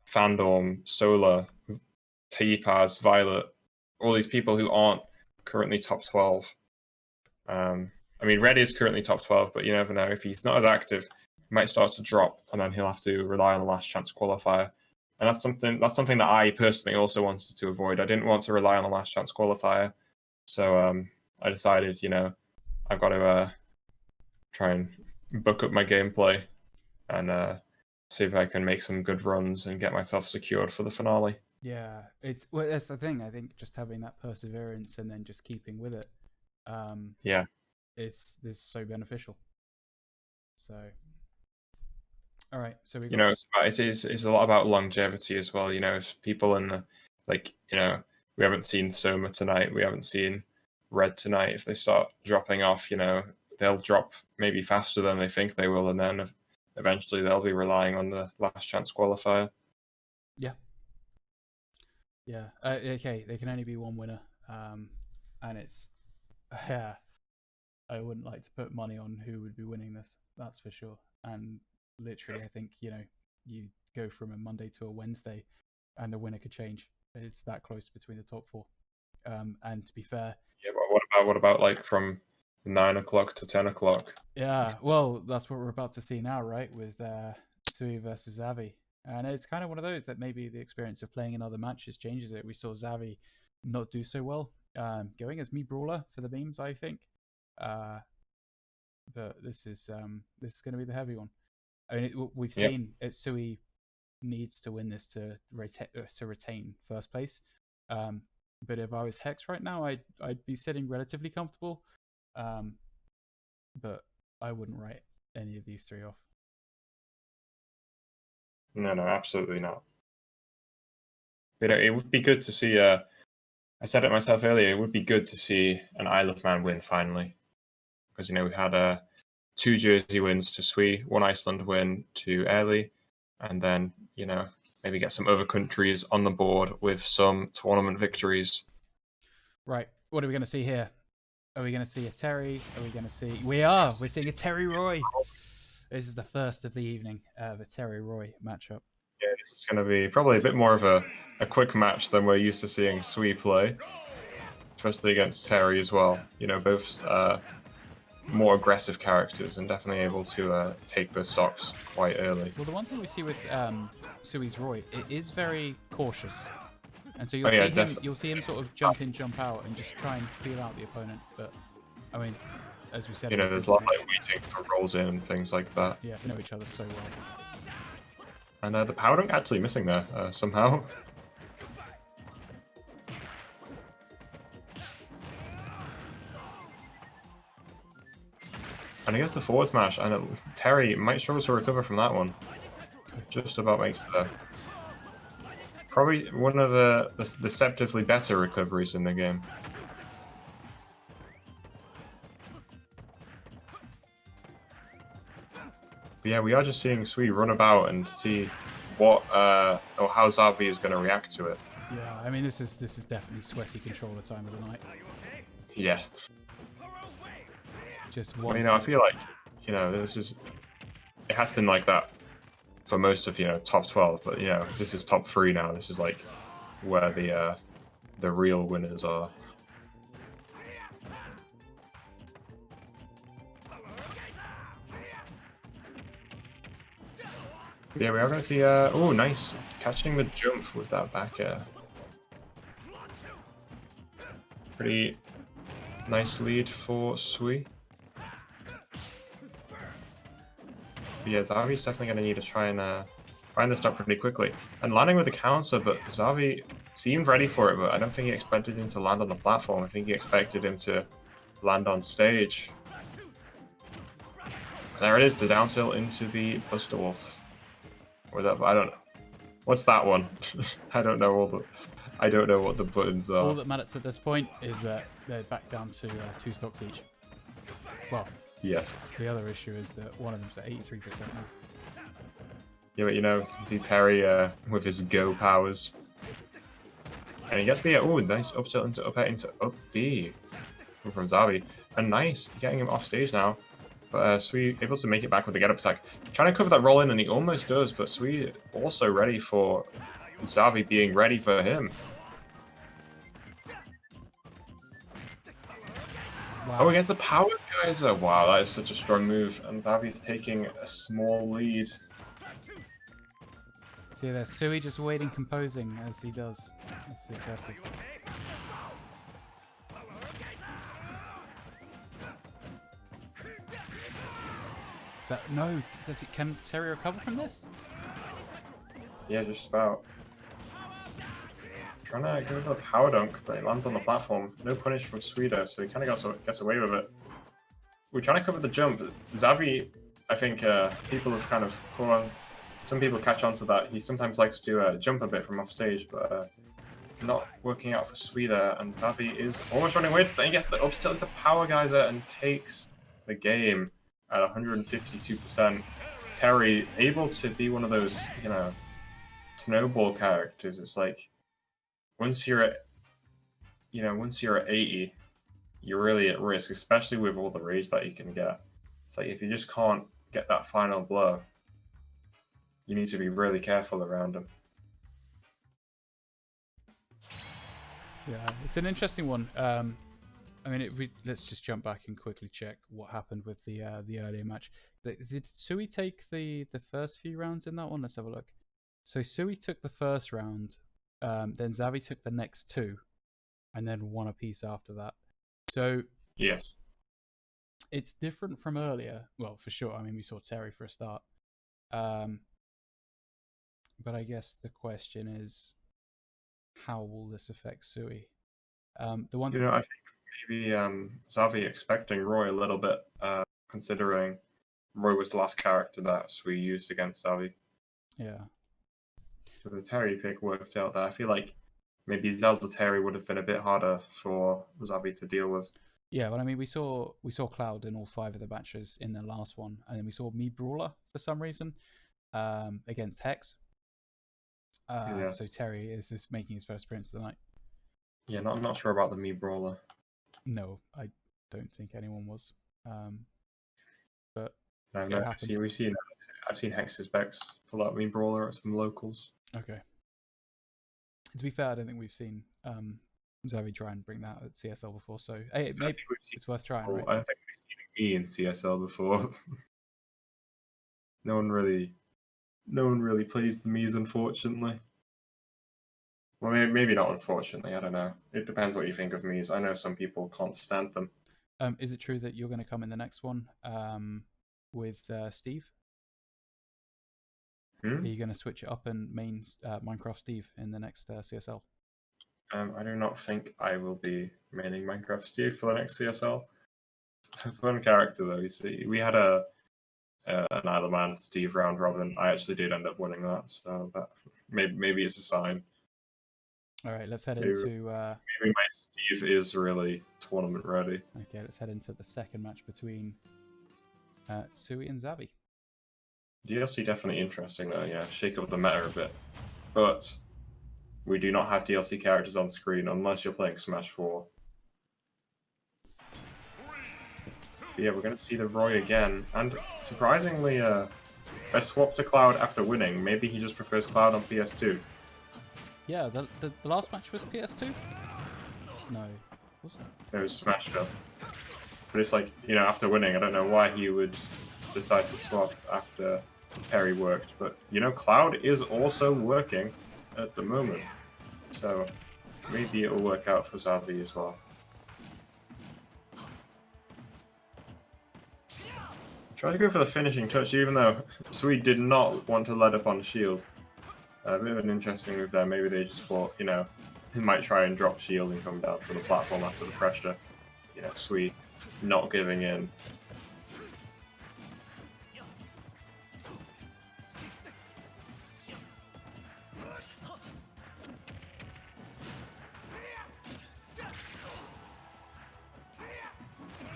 Fandorm, Solar, Taipaz, Violet, all these people who aren't currently top 12. I mean, Red is currently top 12, but you never know. If he's not as active, he might start to drop, and then he'll have to rely on the last chance qualifier. And that's something that I personally also wanted to avoid. I didn't want to rely on the last chance qualifier, so I decided, I've got to try and book up my gameplay and see if I can make some good runs and get myself secured for the finale. Yeah, that's the thing. I think just having that perseverance and then just keeping with it, Yeah, it's so beneficial. So, all right, so we it's a lot about longevity as well. If people in the we haven't seen Soma tonight, we haven't seen Red tonight. If they start dropping off, they'll drop maybe faster than they think they will, and then eventually they'll be relying on the last chance qualifier. Yeah. Okay, there can only be one winner, and it's yeah. I wouldn't like to put money on who would be winning this. That's for sure. And literally, I think you go from a Monday to a Wednesday, and the winner could change. It's that close between the top four. And to be fair, Yeah, but what about like from 9 o'clock to 10 o'clock? yeah, well, that's what we're about to see now, right? With Sui versus Xavi. And it's kind of one of those that maybe the experience of playing in other matches changes it. We saw Xavi not do so well, going as me brawler for the memes, I think. But this is going to be the heavy one. I mean, we've seen Sui needs to win this to retain first place. But if I was Hex right now, I'd be sitting relatively comfortable. But I wouldn't write any of these three off. No, absolutely not. It would be good to see. I said it myself earlier. It would be good to see an Isle of Man win finally, because we had 2 Jersey wins to Sui, 1 Iceland win to Early, and then maybe get some other countries on the board with some tournament victories. Right. What are we going to see here? Are we going to see a Terry? Are we going to see? We're seeing a Terry Roy. This is the first of the evening of a Terry Roy matchup. Yeah, this is going to be probably a bit more of a quick match than we're used to seeing Sui play, especially against Terry as well. Both more aggressive characters and definitely able to take the stocks quite early. Well, the one thing we see with Sui's Roy, it is very cautious, and so you'll see him sort of jump in, jump out, and just try and feel out the opponent. But I mean, as we said, there's a lot like waiting for rolls in and things like that. Yeah, they know each other so well. And the power dunk actually missing there somehow. And I guess the forward smash, and Terry might struggle to recover from that one. Just about makes it probably one of the deceptively better recoveries in the game. But yeah, we are just seeing Sui run about and see what or how Xavi is going to react to it. Yeah, I mean this is definitely sweaty controller time of the night. Yeah. Just one. I feel like it has been like that for most of top 12, but this is top 3 now. This is like where the real winners are. Yeah, we are going to see. Oh, nice catching the jump with that back air. Pretty nice lead for Sui. But yeah, Xavi's definitely going to need to try and find this up pretty quickly. And landing with the counter, but Xavi seemed ready for it, but I don't think he expected him to land on the platform. I think he expected him to land on stage. And there it is, the down tilt into the Buster Wolf. Or that, I don't know. What's that one? I don't know what the buttons are. All that matters at this point is that they're back down to 2 stocks each. Well, yes. The other issue is that one of them's at 83% now. Yeah, but you can see Terry with his go powers. And he gets the nice up tilt into up air into up B from Xavi. nice, getting him off stage now. But Sui able to make it back with the get-up attack. Trying to cover that roll in, and he almost does, but Sui also ready for Xavi being ready for him. Wow. Oh, against the power geyser. Wow, that is such a strong move. And Xavi's taking a small lead. See there, Sui just waiting, composing as he does. That's impressive. No, can Terry recover from this? Yeah, just about. Trying to go for the power dunk, but it lands on the platform. No punish from Suida, so he kind of gets away with it. We're trying to cover the jump. Xavi, I think people have kind of caught on. Some people catch on to that. He sometimes likes to jump a bit from off stage, but not working out for Suida. And Xavi is almost running away. He gets the up tilt into power geyser and takes the game at 152%. Terry able to be one of those, you know, snowball characters. It's like once you're at 80, you're really at risk, especially with all the rage that you can get. It's like if you just can't get that final blow, you need to be really careful around him. Yeah, it's an interesting one. I mean, let's just jump back and quickly check what happened with the earlier match. Did Sui take the first few rounds in that one? Let's have a look. So Sui took the first round, then Xavi took the next two, and then won a piece after that. So yes, it's different from earlier. Well, for sure. I mean, we saw Terry for a start, but I guess the question is, how will this affect Sui? The one, I think maybe Xavi expecting Roy a little bit, considering Roy was the last character that Sui used against Xavi. Yeah. So the Terry pick worked out there. I feel like maybe Zelda Terry would have been a bit harder for Xavi to deal with. Yeah, well, I mean, we saw Cloud in all 5 of the matches in the last one, and then we saw Me Brawler for some reason against Hex. Yeah. So Terry is just making his first appearance of the night. Yeah, not sure about the Me Brawler. No, I don't think anyone was. But I've seen Hex's Bex pull out Me Brawler at some locals. Okay. To be fair, I don't think we've seen Xavi try and bring that at CSL before, so hey, maybe it's worth trying, right? I think we've seen me in CSL before. No one really plays the Mies, unfortunately. Well, maybe not unfortunately, I don't know. It depends what you think of Mies. I know some people can't stand them. Is it true that you're going to come in the next one with Steve? Are you going to switch it up and main Minecraft Steve in the next CSL? I do not think I will be maining Minecraft Steve for the next CSL. Fun character though. You see, we had an Isle of Man Steve round robin. I actually did end up winning that, so that maybe it's a sign. All right, let's head into. Maybe my Steve is really tournament ready. Okay, let's head into the second match between Sui and Xavi. DLC definitely interesting though. Yeah, shake up the meta a bit, but we do not have DLC characters on screen unless you're playing Smash 4. But yeah, we're going to see the Roy again, and surprisingly, a swap to Cloud after winning. Maybe he just prefers Cloud on PS2. Yeah, the last match was PS2? No, was it? It was Smashville. But it's like, after winning, I don't know why he would decide to swap after Perry worked. But, Cloud is also working at the moment. So maybe it'll work out for Xavi as well. Try to go for the finishing touch, even though Sui did not want to let up on the shield. A bit of an interesting move there. Maybe they just thought, he might try and drop shield and come down from the platform after the pressure. Sui not giving in.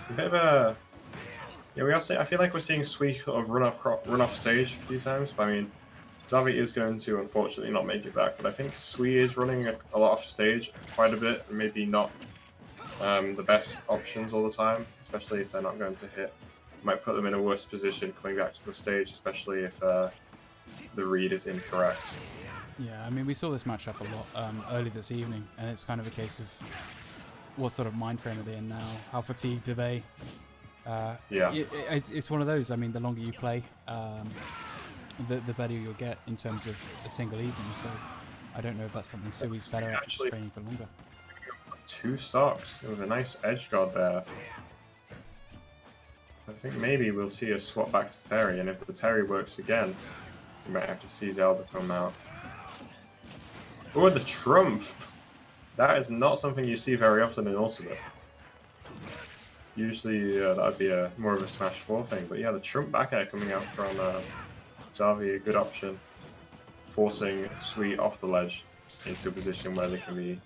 A bit of a... Yeah, I feel like we're seeing Sui sort of run off stage a few times, but I mean, Xavi is going to unfortunately not make it back, but I think Sui is running a lot off stage quite a bit, and maybe not the best options all the time, especially if they're not going to hit. Might put them in a worse position coming back to the stage, especially if the read is incorrect. Yeah, I mean, we saw this matchup a lot early this evening, and it's kind of a case of what sort of mind frame are they in now? How fatigued are they? Yeah. It's one of those. I mean, the longer you play, the better you'll get in terms of a single evening. So I don't know if that's something Sui's better at, Actually, training for longer. 2 stocks with a nice edge guard there. I think maybe we'll see a swap back to Terry, and if the Terry works again, we might have to see Zelda come out. Oh, the Trump! That is not something you see very often in Ultimate. Usually that would be more of a Smash 4 thing, but yeah, the Trump back air coming out from Zavi, a good option. Forcing Sui off the ledge into a position where they can be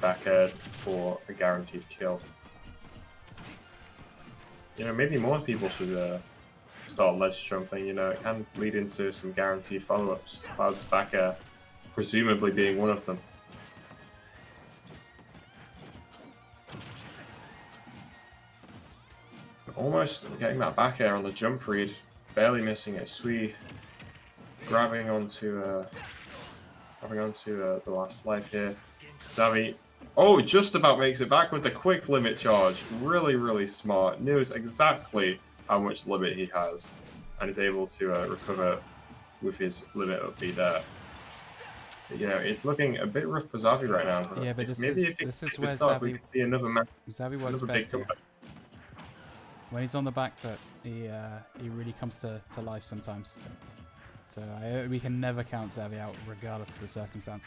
back aired for a guaranteed kill. You know, maybe more people should start ledge jumping. You know, it can lead into some guaranteed follow-ups. Cloud's back air, presumably being one of them. Almost getting that back air on the jump read, barely missing it. Sui grabbing onto the last life here. Zavi, oh, just about makes it back with the quick limit charge. Really, really smart. Knows exactly how much limit he has, and is able to recover with his limit up B there. But, you know, it's looking a bit rough for Zavi right now. But Yeah, but if this is where start, we Zavi could see another match. Zavi works Another best big here. When he's on the back foot, he really comes to life sometimes. So we can never count Zavi out, regardless of the circumstance.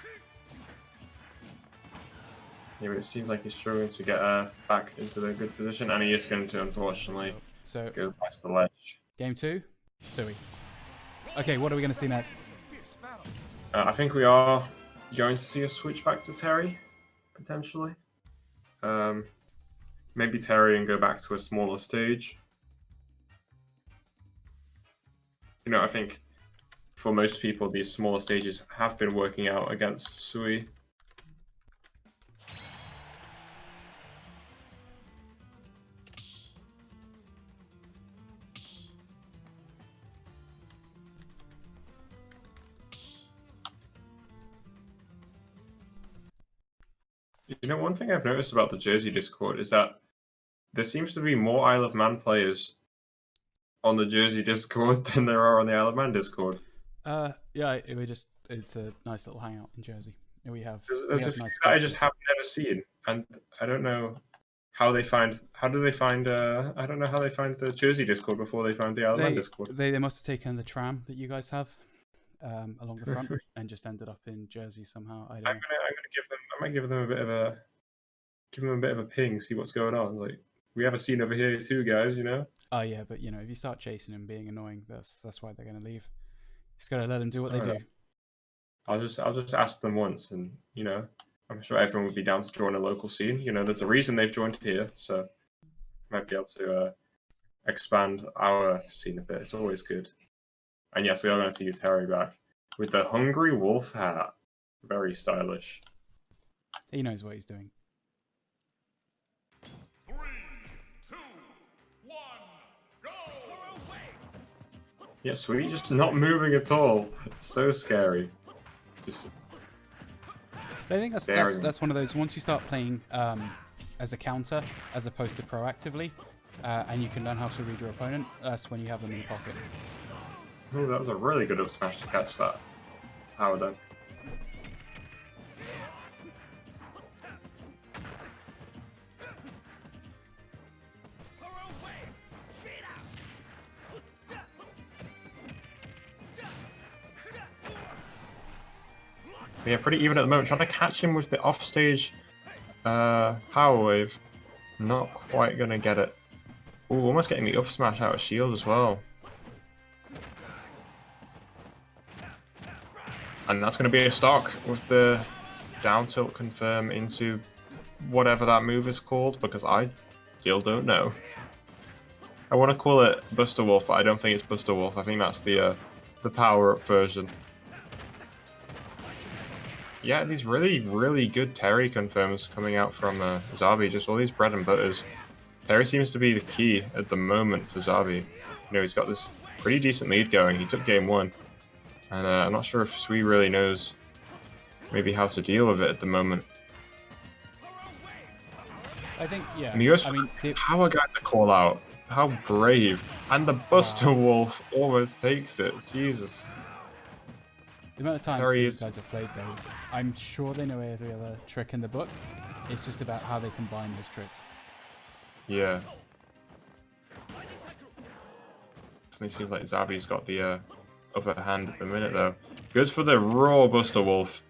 Yeah, but it seems like he's struggling to get back into the good position, and he is going to, unfortunately, So go past the ledge. game 2, Sui. Okay, what are we going to see next? I think we are going to see a switch back to Terry, potentially. Maybe Terry and go back to a smaller stage. You know, I think for most people, these smaller stages have been working out against Sui. You know, one thing I've noticed about the Jersey Discord is that there seems to be more Isle of Man players on the Jersey Discord than there are on the Isle of Man Discord. Yeah, it's a nice little hangout in Jersey. We have There's a few that I just have never seen, and I don't know how they find. How do they find? I don't know how they find the Jersey Discord before they find the Isle of Man Discord. They must have taken the tram that you guys have along the front and just ended up in Jersey somehow. I don't know. I might give them a bit of a ping, see what's going on. Like, we have a scene over here too, guys. You know. Oh yeah, but you know, if you start chasing and being annoying, that's why they're going to leave. Just got to let them do what they do. I'll just ask them once, and you know, I'm sure everyone would be down to join a local scene. You know, there's a reason they've joined here, so might be able to expand our scene a bit. It's always good. And yes, we are going to see Terry back with the Hungry Wolf hat. Very stylish. He knows what he's doing. 3, 2, 1, go! Yeah, Sweet just not moving at all. So scary. Just. I think that's one of those. Once you start playing as a counter as opposed to proactively, and you can learn how to read your opponent, that's when you have them in the pocket. Oh, that was a really good up smash to catch that power dunk. Yeah, pretty even at the moment. Trying to catch him with the offstage power wave. Not quite gonna get it. Ooh, almost getting the up smash out of shield as well. And that's gonna be a stock with the down tilt confirm into whatever that move is called, because I still don't know. I want to call it Buster Wolf, but I don't think it's Buster Wolf. I think that's the power up version. yeah, these really, really good Terry confirms coming out from Zabi. Just all these bread and butters. Terry seems to be the key at the moment for Zabi. He's got this pretty decent lead going. He took game 1. And I'm not sure if Sui really knows maybe how to deal with it at the moment. I think, yeah. And he goes for I mean, the power guy to call out. How brave. And the Buster Wolf almost takes it. Jesus. the amount of times Terry these is- guys have played, though, I'm sure they know every other trick in the book. It's just about how they combine those tricks. Yeah. Definitely seems like Zabi's got the upper hand at the minute, though. Goes for the raw Buster Wolf.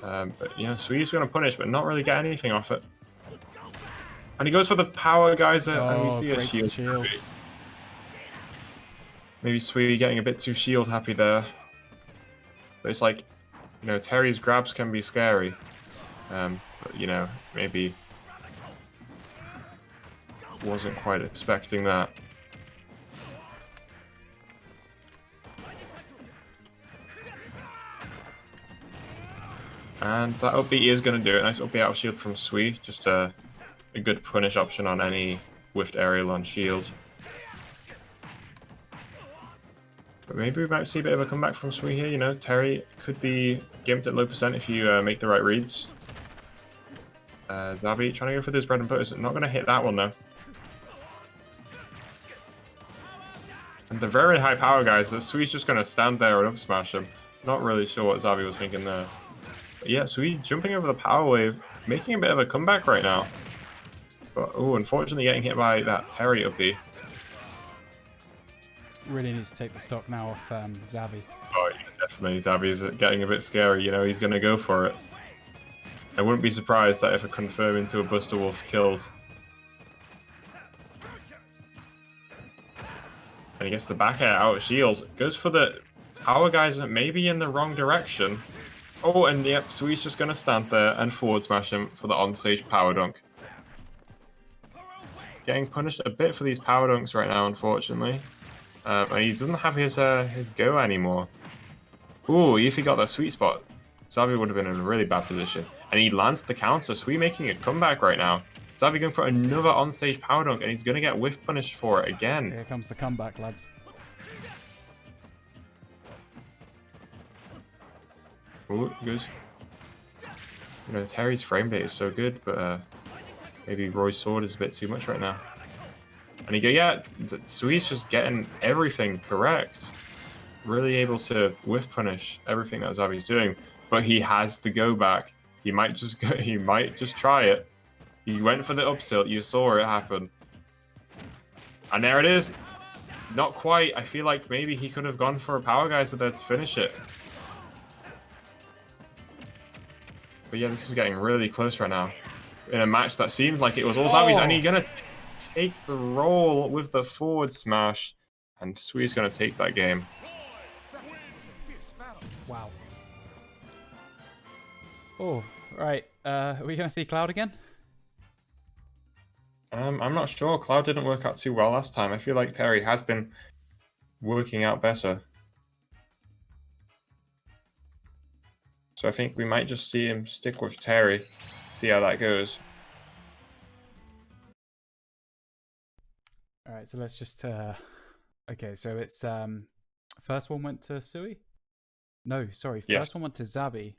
But, Sui's going to punish, but not really get anything off it. And he goes for the power geyser, and we see a great shield. Maybe Sui getting a bit too shield happy there. But it's like, Terry's grabs can be scary. But, maybe wasn't quite expecting that. And that up B is going to do it. Nice up B out of shield from Sui. Just a good punish option on any whiffed aerial on shield. But maybe we might see a bit of a comeback from Sui here. Terry could be gimped at low percent if you make the right reads. Zabi trying to go for those bread and butters. Not going to hit that one, though. And the very high power guys, Sui's just going to stand there and up smash him. Not really sure what Zabi was thinking there. But yeah, Sui jumping over the power wave, making a bit of a comeback right now. But, unfortunately getting hit by that Terry up B. Really needs to take the stock now off Zavi. Oh, yeah, definitely. Zabi's getting a bit scary. He's going to go for it. I wouldn't be surprised that if a confirm into a Buster Wolf killed. And he gets the back air out of shield. Goes for the power guys maybe in the wrong direction. Oh, and yep, Sui's just going to stand there and forward smash him for the onstage power dunk. Getting punished a bit for these power dunks right now, unfortunately. And he doesn't have his go anymore. Ooh, if he got that sweet spot, Zavi would have been in a really bad position. And he lands the counter. Sui making a comeback right now. Zavi going for another onstage power dunk, and he's going to get whiff punished for it again. Here comes the comeback, lads. Ooh, good. Terry's frame rate is so good, but maybe Roy's sword is a bit too much right now. And Sui's just getting everything correct. Really able to whiff punish everything that Zavi's doing, but he has the go back. He might just go. He might just try it. He went for the up tilt. You saw it happen, and there it is. Not quite. I feel like maybe he could have gone for a power geyser there to finish it. But yeah, this is getting really close right now. In a match that seemed like it was all Zabi's, and he's gonna take the roll with the forward smash, and Sui's gonna take that game. Wow. Oh, right. Are we going to see Cloud again? I'm not sure. Cloud didn't work out too well last time. I feel like Terry has been working out better. So I think we might just see him stick with Terry, see how that goes. All right, so let's just... Okay, so it's... First one went to Sui? No, sorry. First one went to Zabi.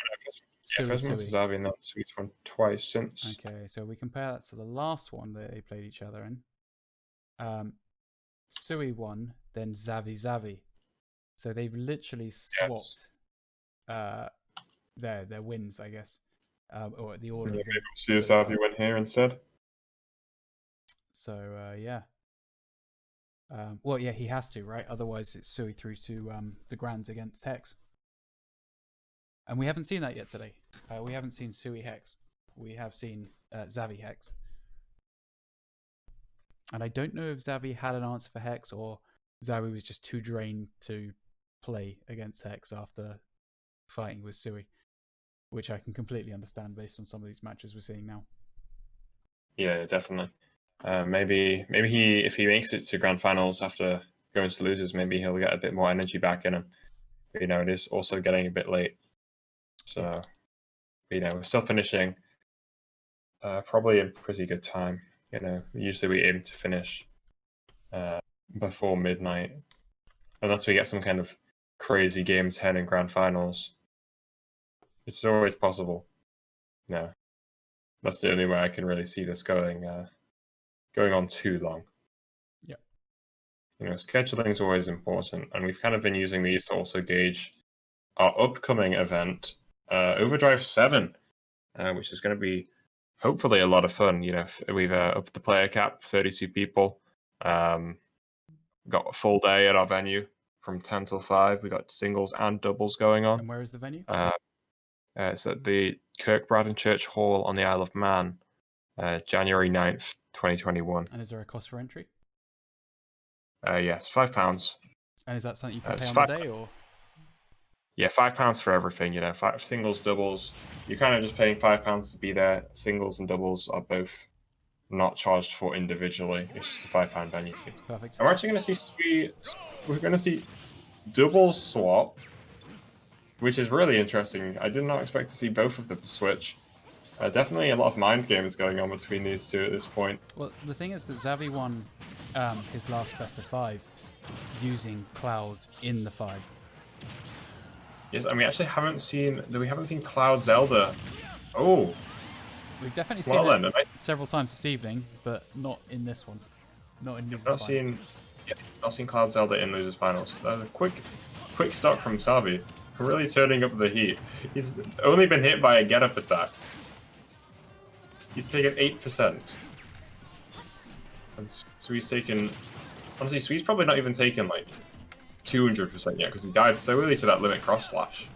First one went to Zabi, and then Sui's won twice since. Okay, so we compare that to the last one that they played each other in. Sui won, then Zavi. So they've literally swapped their wins, I guess, or the order. Yeah, maybe we'll see Zavi win here instead. So yeah. Well, yeah, he has to, right? Otherwise, it's Sui through to the Grands against Hex. And we haven't seen that yet today. We haven't seen Sui Hex. We have seen Zavi Hex. And I don't know if Zavi had an answer for Hex or Zavi was just too drained to play against Hex after fighting with Sui, which I can completely understand based on some of these matches we're seeing now. Yeah, definitely. Maybe he, if he makes it to grand finals after going to losers, maybe he'll get a bit more energy back in him. But, it is also getting a bit late. So You know, we're still finishing probably in pretty good time. You know, usually we aim to finish before midnight, unless we get some kind of crazy game 10 in grand finals. It's always possible. No, that's the only way I can really see this going on too long. Yeah. You know, scheduling is always important, and we've kind of been using these to also gauge our upcoming event, Overdrive 7, which is going to be hopefully a lot of fun. You know, we've upped the player cap, 32 people. Got a full day at our venue from 10 till 5. We got singles and doubles going on. And where is the venue? It's at the Kirkbraden Church Hall on the Isle of Man, January 9th, 2021. And is there a cost for entry? Yes, £5. And is that something you can pay it's on the day, £5. or? Yeah, £5 for everything. You know, singles, doubles. You're kind of just paying £5 to be there. Singles and doubles are both not charged for individually. It's just a £5 venue fee. Perfect. And we're actually going to see we're going to see doubles swap, which is really interesting. I did not expect to see both of them switch. Definitely a lot of mind games going on between these two at this point. Well, the thing is that Xavi won his last best of 5 using Cloud in the 5. Yes, and we actually haven't seen Cloud Zelda. Oh, We've definitely seen well it then, several times this evening, but not in this one. Not in Losers not Final. not seen Cloud Zelda in Losers Finals. A quick start from Xavi, really turning up the heat. He's only been hit by a get-up attack. He's taken 8%. And so he's taken... Honestly, Sweet's probably not even taken, like, 200% yet, because he died so early to that limit cross slash.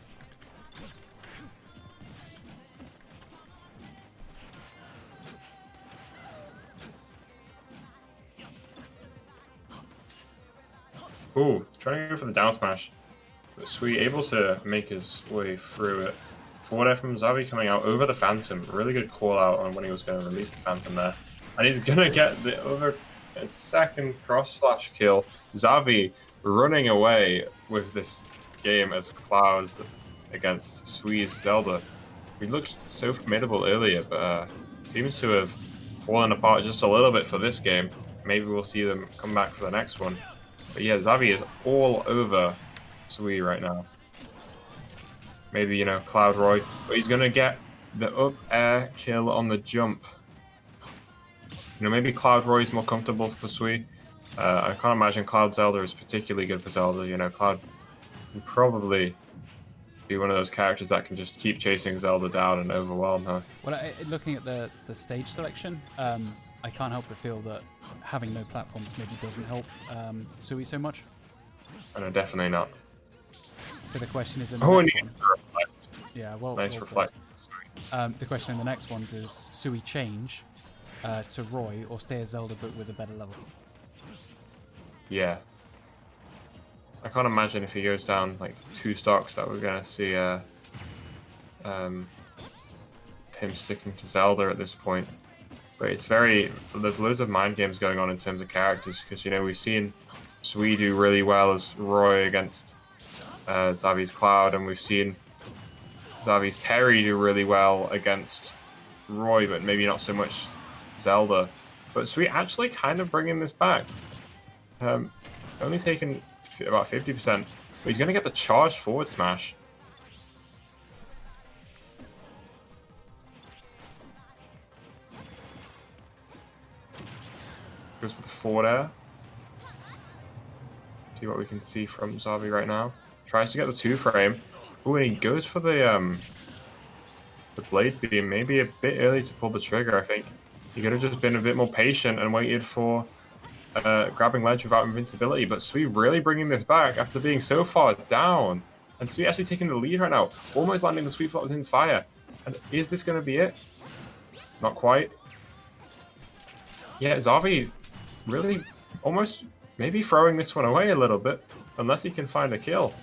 Ooh, trying to go for the down smash. But Sweet able to make his way through it. Forward from Xavi coming out over the Phantom. Really good call out on when he was going to release the Phantom there. And he's going to get the second cross slash kill. Xavi running away with this game as Cloud against Swee's Zelda. We looked so formidable earlier, but seems to have fallen apart just a little bit for this game. Maybe we'll see them come back for the next one. But yeah, Xavi is all over Sui right now. Maybe, you know, Cloud Roy. But he's going to get the up air kill on the jump. You know, maybe Cloud Roy is more comfortable for Sui. I can't imagine Cloud Zelda is particularly good for Zelda. You know, Cloud can probably be one of those characters that can just keep chasing Zelda down and overwhelm her. Well, looking at the stage selection, I can't help but feel that having no platforms maybe doesn't help Sui so much. No, definitely not. So the question is in Oh, the and next one. reflect. Yeah, well, Nice well reflect. the question in the next one, does Sui change to Roy or stay as Zelda but with a better level? Yeah. I can't imagine if he goes down like 2 stocks that we're going to see him sticking to Zelda at this point. But it's there's loads of mind games going on in terms of characters, because, you know, we've seen Sui do really well as Roy against Xavi's Cloud, and we've seen Xavi's Terry do really well against Roy, but maybe not so much Zelda. But Sui actually kind of bringing this back. Only taken about 50%, but he's going to get the charged forward smash. Goes for the forward air. See what we can see from Xavi right now. Tries to get the 2-frame. Ooh, and he goes for the blade beam. Maybe a bit early to pull the trigger, I think. He could have just been a bit more patient and waited for grabbing ledge without invincibility. But Sui really bringing this back after being so far down. And Sui actually taking the lead right now. Almost landing the sweet spot within his fire. And is this going to be it? Not quite. Yeah, Xavi really almost maybe throwing this one away a little bit, unless he can find a kill.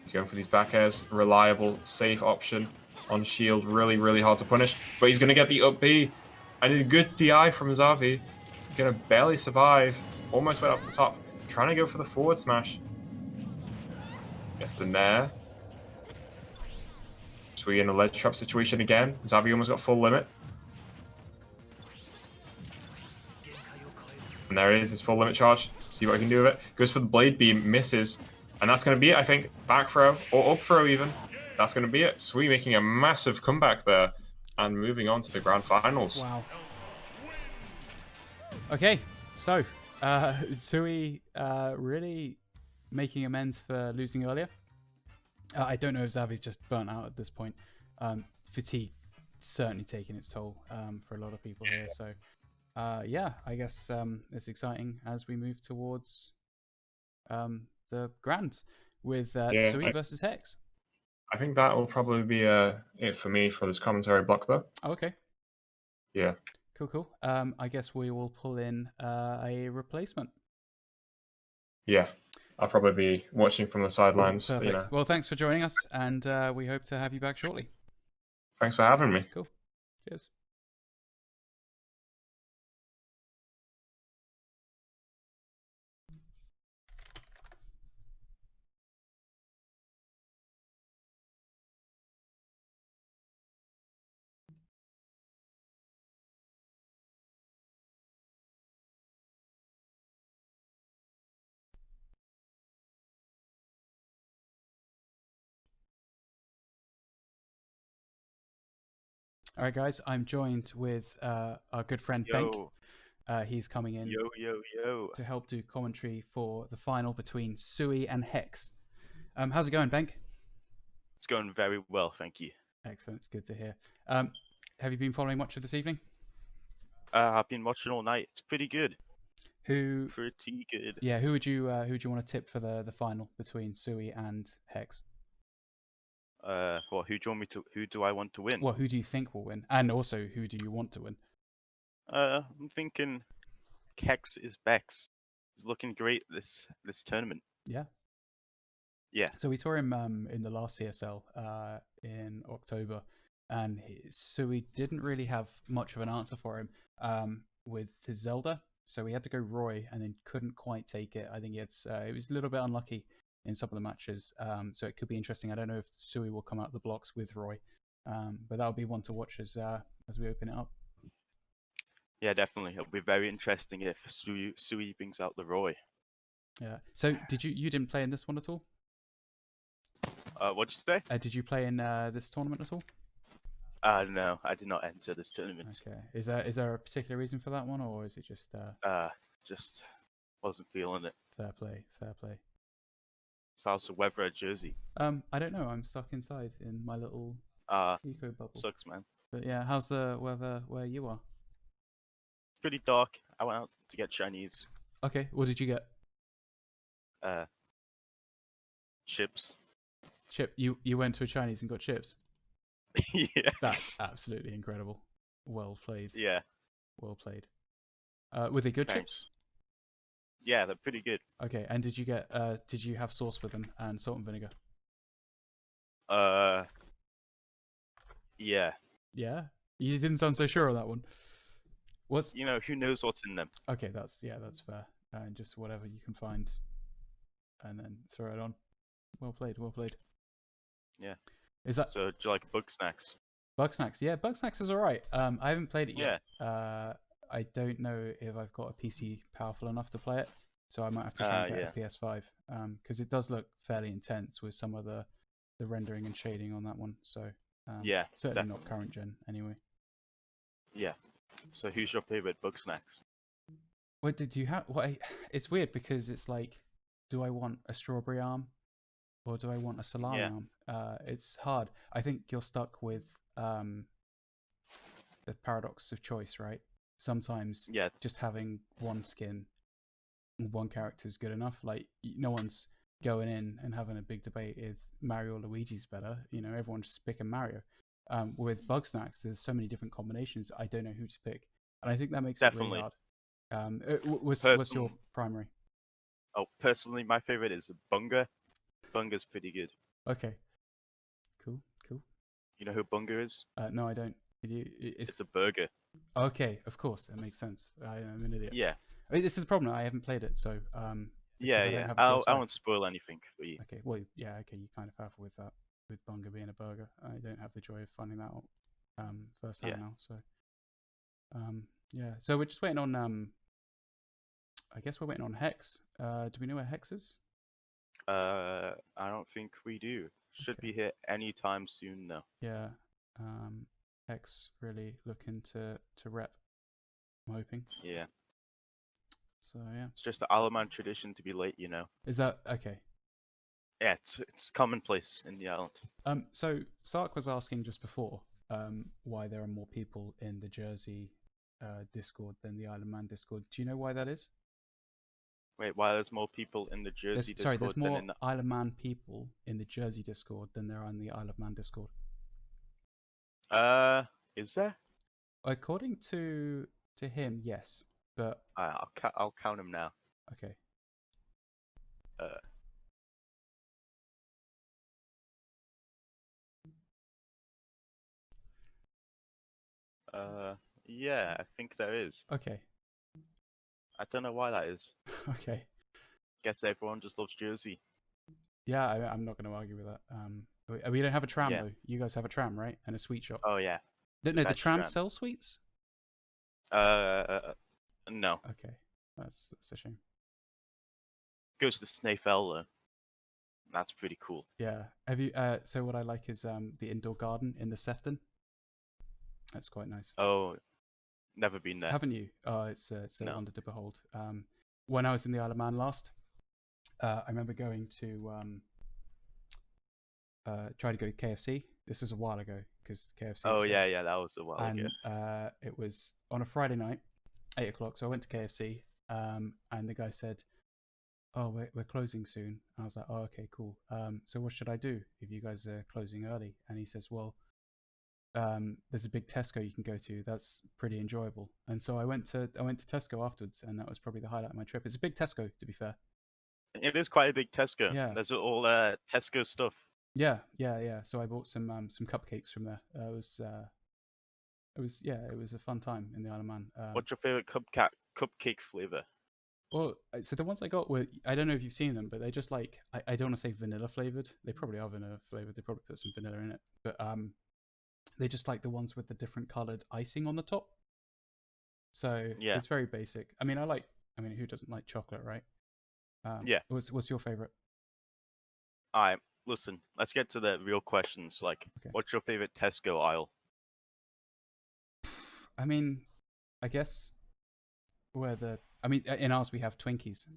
He's going for these back airs. Reliable, safe option on shield. Really, really hard to punish. But he's going to get the up B. And a good DI from Xavi. Going to barely survive. Almost went off the top. Trying to go for the forward smash. Gets the nair. Sui in a ledge trap situation again. Xavi almost got full limit. And there it is, his full limit charge. See what I can do with it. Goes for the blade beam, misses. And that's going to be it, I think. Back throw, or up throw even. That's going to be it. Sui making a massive comeback there. And moving on to the grand finals. Wow. Okay, so Sui really making amends for losing earlier. I don't know if Xavi's just burnt out at this point. Fatigue certainly taking its toll for a lot of people here. So yeah, I guess it's exciting as we move towards the Grand with Sui versus Hex. I think that will probably be it for me for this commentary block, though. Oh, okay. Yeah. Cool. I guess we will pull in a replacement. Yeah. I'll probably be watching from the sidelines. Perfect. You know. Well, thanks for joining us, and we hope to have you back shortly. Thanks for having me. Cool. Cheers. All right, guys. I'm joined with our good friend Benk. He's coming in to help do commentary for the final between Sui and Hex. How's it going, Benk? It's going very well, thank you. Excellent. It's good to hear. Have you been following much of this evening? I've been watching all night. It's pretty good. Pretty good. Yeah. Who would you want to tip for the final between Sui and Hex? Well, who do I want to win? Well, who do you think will win? And also, who do you want to win? I'm thinking Hex is Bex. He's looking great this tournament. Yeah. Yeah. So we saw him in the last CSL in October, and Sui didn't really have much of an answer for him with his Zelda. So he had to go Roy, and then couldn't quite take it. I think it was a little bit unlucky in some of the matches. So it could be interesting. I don't know if Sui will come out the blocks with Roy, but that'll be one to watch as we open it up. Yeah, definitely. It'll be very interesting if Sui brings out the Roy. Yeah. So you didn't play in this one at all? What'd you say? Did you play in this tournament at all? No, I did not enter this tournament. Okay. Is there a particular reason for that one, or is it just? Just wasn't feeling it. Fair play. So how's the weather at Jersey? I don't know. I'm stuck inside in my little eco bubble. Sucks, man. But yeah, how's the weather where you are? Pretty dark. I went out to get Chinese. Okay. What did you get? Chips. You went to a Chinese and got chips? Yeah. That's absolutely incredible. Well played. Yeah. Well played. Were they good Thanks. chips? Yeah, they're pretty good. Okay, and did you have sauce with them and salt and vinegar? Yeah. Yeah? You didn't sound so sure on that one. Who knows what's in them? Okay, that's fair. And just whatever you can find and then throw it on. Well played. Yeah. Is that So do you like Bug Snacks? Bug Snacks? Yeah, Bug Snacks is alright. I haven't played it yet. Yeah. I don't know if I've got a PC powerful enough to play it, so I might have to try and get a PS5 because it does look fairly intense with some of the rendering and shading on that one. So yeah, certainly definitely. not current gen anyway. Yeah. So who's your favorite Bug Snacks? What did you have? It's weird because it's like, do I want a strawberry arm or do I want a salami arm? It's hard. I think you're stuck with the paradox of choice, right? Sometimes just having one skin, one character is good enough. Like, no one's going in and having a big debate if Mario or Luigi's better. Everyone's just picking Mario. With Bug Snacks, there's so many different combinations. I don't know who to pick, and I think that makes it really hard. What's your primary? Oh, personally, my favorite is Bunga. Bunga's pretty good. Okay. Cool. You know who Bunga is? No, I don't. It's a burger. Okay, of course, that makes sense. I'm an idiot. Yeah. This is the problem. I haven't played it, so Yeah, I don't yeah. have a I PS5. won't spoil anything for you. Okay, well, yeah, okay, you kind of have with that, with Bunga being a burger. I don't have the joy of finding that out firsthand Yeah. now. So, yeah. So we're just waiting on. I guess we're waiting on Hex. Do we know where Hex is? I don't think we do. Should Okay. be here anytime soon though. Yeah. Hex really looking to rep. I'm hoping. Yeah. So yeah. It's just the Alaman tradition to be late, you know. Is that okay? Yeah, it's commonplace in the island. So Sark was asking just before why there are more people in the Jersey Discord than the Isle of Man Discord. Do you know why that is? Wait, why there's more people in the Jersey Discord There's than more in the... Isle of Man people in the Jersey Discord than there are in the Isle of Man Discord. Is there? According to him, yes, but I'll count him now. okay. Yeah, I think there is. Okay. I don't know why that is. Okay. Guess everyone just loves Jersey. Yeah, I'm not going to argue with that. We don't have a tram Yeah. though. You guys have a tram, right? And a sweet shop. Oh yeah. No, the That's tram tram. sells sweets. No. Okay, that's a shame. Goes to Snæfell though. That's pretty cool. Yeah. Have you? So what I like is the indoor garden in the Sefton. That's quite nice. Oh, never been there. Haven't you? Oh, it's a No. wonder to behold. When I was in the Isle of Man last, I remember going to try to go to KFC. This was a while ago because KFC. Oh was yeah, there. yeah, that was a while ago. And it was on a Friday night, 8 o'clock. So I went to KFC, and the guy said, "Oh, we're closing soon." And I was like, "Oh, okay, cool. So what should I do if you guys are closing early?" And he says, "Well, there's a big Tesco you can go to. That's pretty enjoyable." And so I went to Tesco afterwards, and that was probably the highlight of my trip. It's a big Tesco, to be fair. It is quite a big Tesco. Yeah. There's all Tesco stuff. Yeah. So I bought some cupcakes from there. It was a fun time in the Isle of Man. What's your favorite cupcake flavor? Well, so the ones I got were, I don't know if you've seen them, but they're just like, I don't want to say vanilla flavored. They probably are vanilla flavored. They probably put some vanilla in it, but they just like the ones with the different colored icing on the top. So Yeah. it's very basic. I mean, who doesn't like chocolate, right? Yeah. What's your favorite? All right, listen. Let's get to the real questions. Like, Okay. what's your favorite Tesco aisle? I mean, I guess in ours we have Twinkies.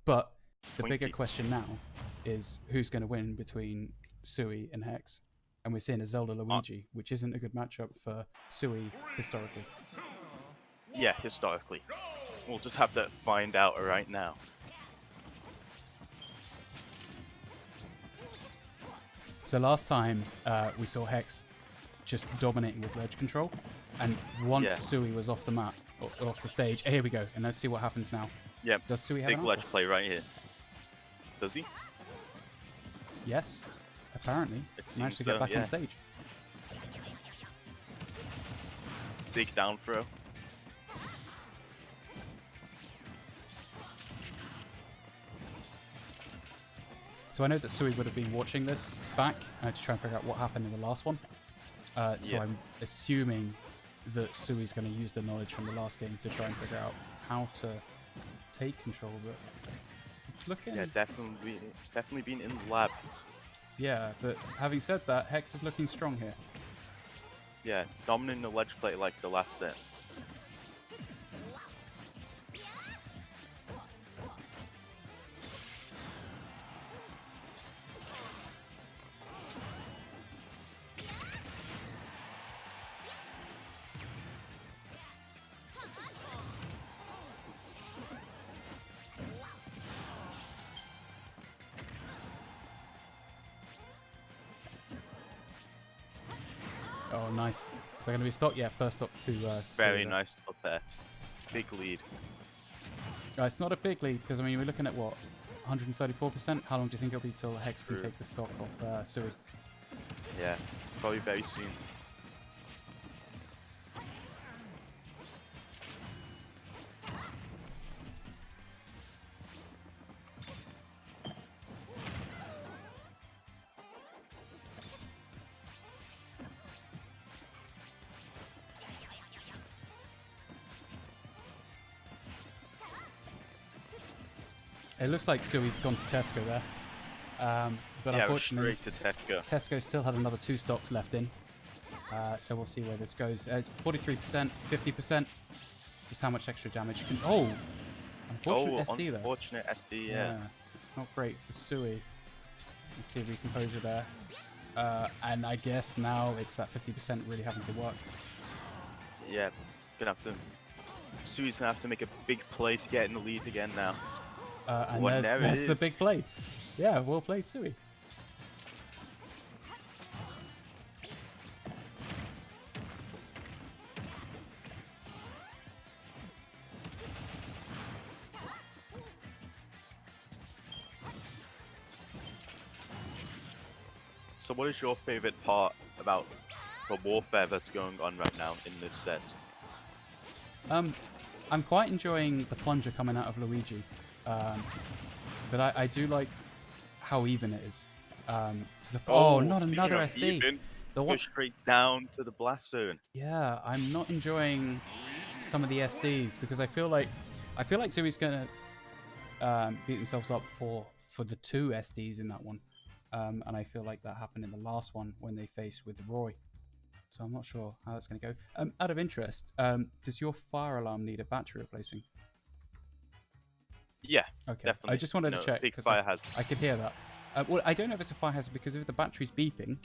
But the bigger Twinkies. question now is who's going to win between Sui and Hex. And we're seeing a Zelda Luigi, which isn't a good matchup for Sui historically. Yeah, historically. We'll just have to find out right now. So last time we saw Hex just dominating with ledge control, and once Sui was off the map, or off the stage, here we go, and let's see what happens now. Yep. Does Sui have Big an ledge answer? play right here. Does he? Yes, apparently. It Managed to seems get so, back on yeah. stage. Big down throw. So I know that Sui would have been watching this back to try and figure out what happened in the last one. So Yeah. I'm assuming that Sui's going to use the knowledge from the last game to try and figure out how to take control. But it's looking... Yeah, definitely been in the lab. Yeah, but having said that, Hex is looking strong here. Yeah, dominating the ledge play like the last set. Oh, nice. Is that going to be a stock? Yeah, first stock to Very Sui nice up there. Big lead. there. It's not a big lead because, I mean, we're looking at what? 134%? How long do you think it'll be till Hex can True. take the stock off Sui? Yeah, probably very soon. It looks like Sui's gone to Tesco there. But Yeah, unfortunately, straight to Tesco. Tesco still had another 2 stocks left in. So we'll see where this goes. 43%, 50%. Just how much extra damage you can... Oh! Unfortunate SD there. Unfortunate SD, yeah. It's not great for Sui. Let's see recomposure there. And I guess now it's that 50% really having to work. Yeah, gonna have to... Sui's gonna have to make a big play to get in the lead again now. And there's the big play. Yeah, well played, Sui. So what is your favorite part about the warfare that's going on right now in this set? I'm quite enjoying the plunger coming out of Luigi. But I do like how even it is. Not another SD. Even, The one... straight down to the blast zone. Yeah, I'm not enjoying some of the SDs because I feel like Zui's gonna beat themselves up for the 2 SDs in that one. And I feel like that happened in the last one when they faced with Roy. So I'm not sure how that's going to go. Out of interest, does your fire alarm need a battery replacing? Yeah, okay. Definitely. I just wanted to check because I could hear that. Well, I don't know if it's a fire hazard because if the battery's beeping,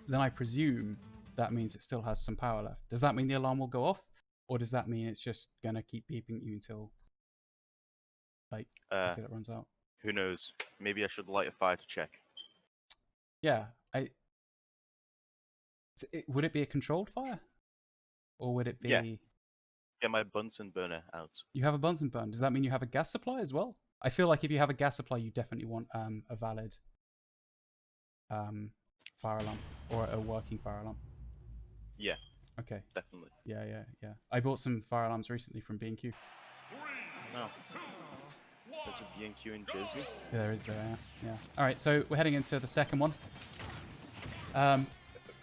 then I presume that means it still has some power left. Does that mean the alarm will go off, or does that mean it's just gonna keep beeping you until until it runs out? Who knows? Maybe I should light a fire to check. Yeah, would it be a controlled fire, or would it be? Yeah. Get my Bunsen burner out. You have a Bunsen burner. Does that mean you have a gas supply as well? I feel like if you have a gas supply, you definitely want a valid fire alarm or a working fire alarm. Yeah. Okay. Definitely. Yeah. I bought some fire alarms recently from B&Q. Oh. There's a B&Q in Jersey. Yeah, there is there. Yeah. All right, so we're heading into the second one.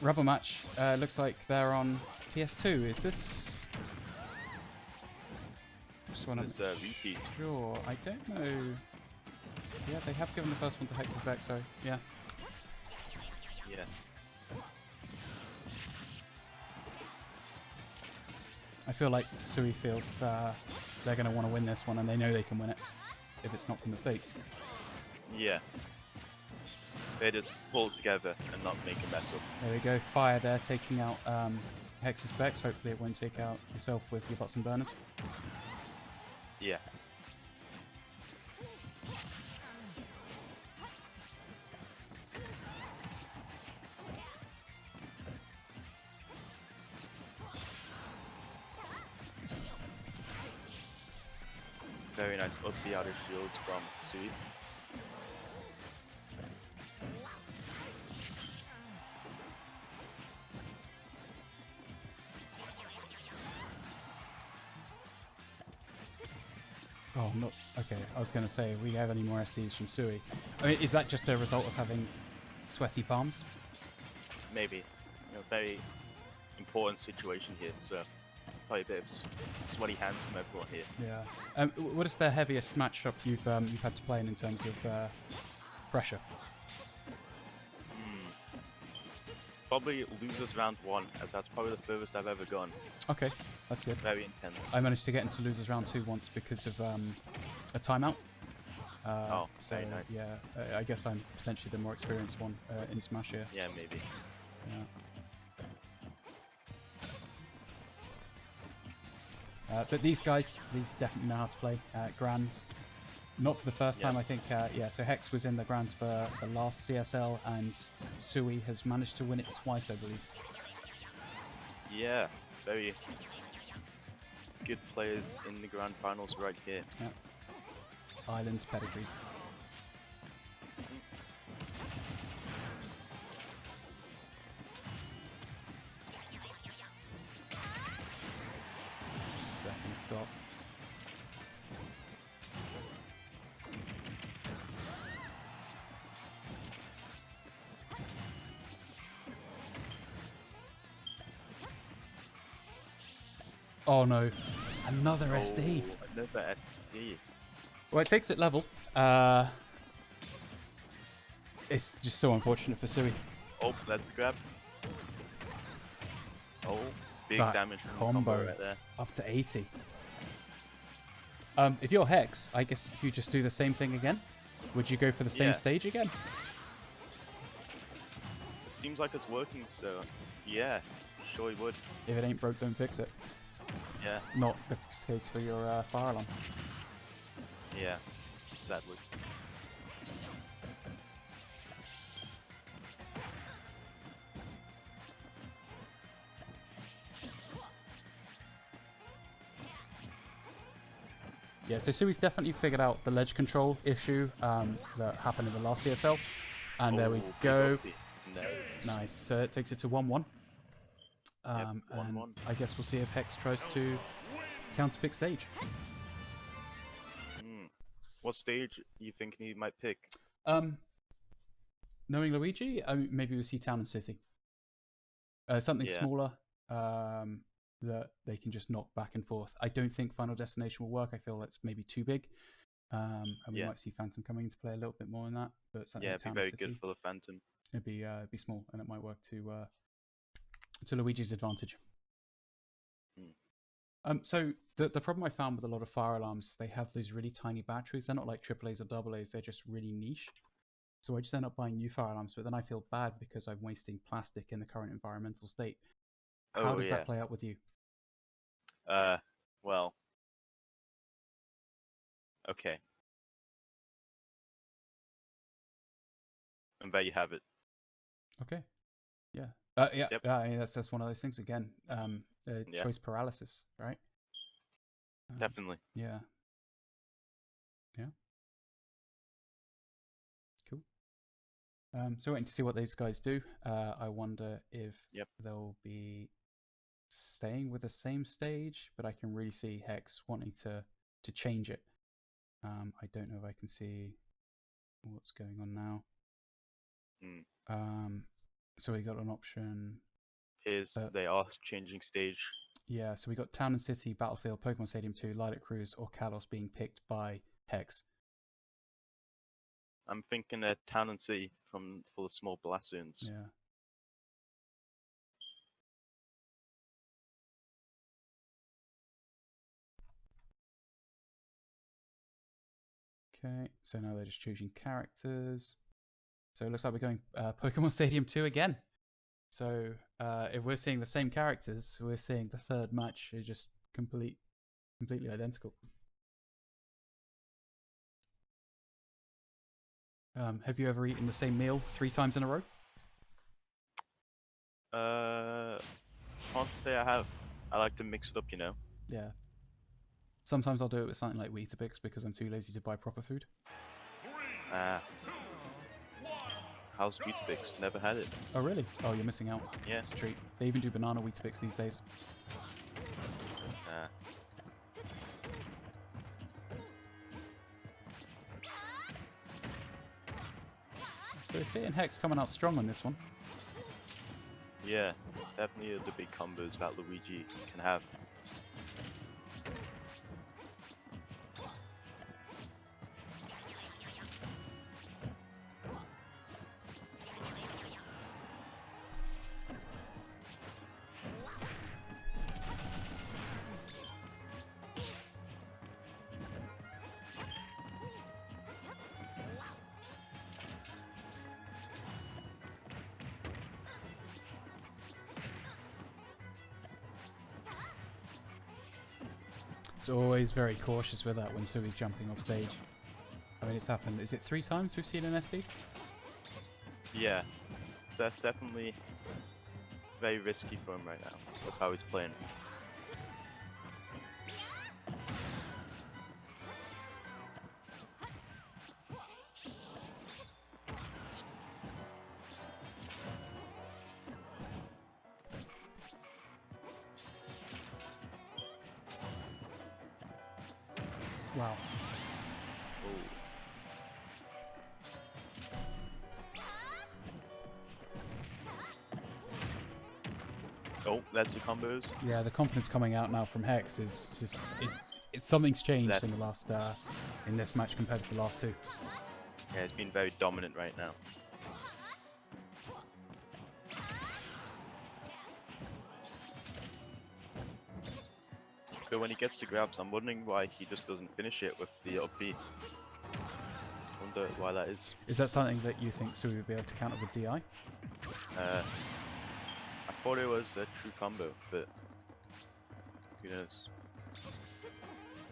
Rubber match. Looks like they're on PS2. Is this? This is a repeat. Sure. I don't know. Yeah, they have given the first one to Hex's back, so yeah. Yeah. I feel like Sui feels they're going to want to win this one, and they know they can win it if it's not for mistakes. Yeah. They just pull together and not make a mess up. There we go. Fire there, taking out Hex's specs. Hopefully it won't take out yourself with your Bunsen burners. Yeah. Very nice up the outer shields from Sui. Oh, not okay. I was going to say, if we have any more SDs from Sui. I mean, is that just a result of having sweaty palms? Maybe. Very important situation here, so probably a bit of sweaty hands from everyone here. Yeah. What is the heaviest matchup you've had to play in terms of pressure? Probably losers round 1, as that's probably the furthest I've ever gone. Okay, that's good. Very intense. I managed to get into losers round 2 once because of a timeout. So very nice. Yeah, I guess I'm potentially the more experienced one in Smash here. Yeah, maybe. Yeah. But these guys, definitely know how to play Grands. Not for the first time, I think. So Hex was in the Grands for the last CSL, and Sui has managed to win it twice, I believe. Yeah, very good players in the Grand Finals right here. Yeah. Islands pedigrees. Second stop. Oh no, another SD. Another SD. Well, it takes it level. It's just so unfortunate for Sui. Oh, that's a grab. Oh, big That damage from the combo combo right there. up to 80. If you're Hex, I guess you just do the same thing again. Would you go for the same Yeah. stage again? It seems like it's working, so yeah, sure he would. If it ain't broke, don't fix it. Yeah, Not the case for your fire alarm. yeah, sadly. Yeah, so Sui's definitely figured out the ledge control issue that happened in the last CSL. And there we Oh, big go. ulti. And there it is. Nice. So it takes it to 1-1. Yep, And 1-1. I guess we'll see if Hex tries to counter-pick stage. What stage you think he might pick? Knowing Luigi, maybe we'll see Town and City. Something Yeah. smaller that they can just knock back and forth. I don't think Final Destination will work. I feel that's maybe too big. And we Yeah. might see Phantom coming into play a little bit more in that. But something Yeah, like it'd be Town very and City, good for the Phantom. it'd be small, and it might work to Luigi's advantage. So the problem I found with a lot of fire alarms, they have these really tiny batteries. They're not like AAAs or AA's. They're just really niche. So I just end up buying new fire alarms, but then I feel bad because I'm wasting plastic in the current environmental state. How Oh, does yeah. that play out with you? Well. Okay. And there you have it. Okay. Yeah. Yeah. Yep. I mean, that's one of those things again. Yeah. Choice paralysis, right? Definitely. Yeah. Yeah. Cool. So waiting to see what these guys do. I wonder if they'll be staying with the same stage, but I can really see Hex wanting to change it. I don't know if I can see what's going on now. So we got an option. They are changing stage. Yeah, so we got Town and City, Battlefield, Pokemon Stadium 2, Lilac Cruise, or Kalos being picked by Hex. I'm thinking Town and City for the small blast zones. Yeah. Okay, so now they're just choosing characters. So it looks like we're going Pokemon Stadium 2 again. So if we're seeing the same characters, we're seeing the third match is just completely identical. Have you ever eaten the same meal 3 times in a row? Can't say I have. I like to mix it up, you know. Yeah. Sometimes I'll do it with something like Weetabix because I'm too lazy to buy proper food. How's Weetabix? Never had it. Oh really? Oh, you're missing out. Yeah. It's a treat. They even do banana Weetabix these days. So we're seeing Hex coming out strong on this one. Yeah, definitely the big combos that Luigi can have. It's always very cautious with that when Sui's jumping off stage. I mean, it's happened. Is it 3 times we've seen an SD? Yeah, that's definitely very risky for him right now with how he's playing. Wow. Oh, that's the combos. Yeah, the confidence coming out now from Hex is just something's changed in the last in this match compared to the last two. Yeah, it's been very dominant right now. But when he gets the grabs, I'm wondering why he just doesn't finish it with the up B. Wonder why that is. Is that something that you think Sui would be able to counter with DI? I thought it was a true combo, but who knows?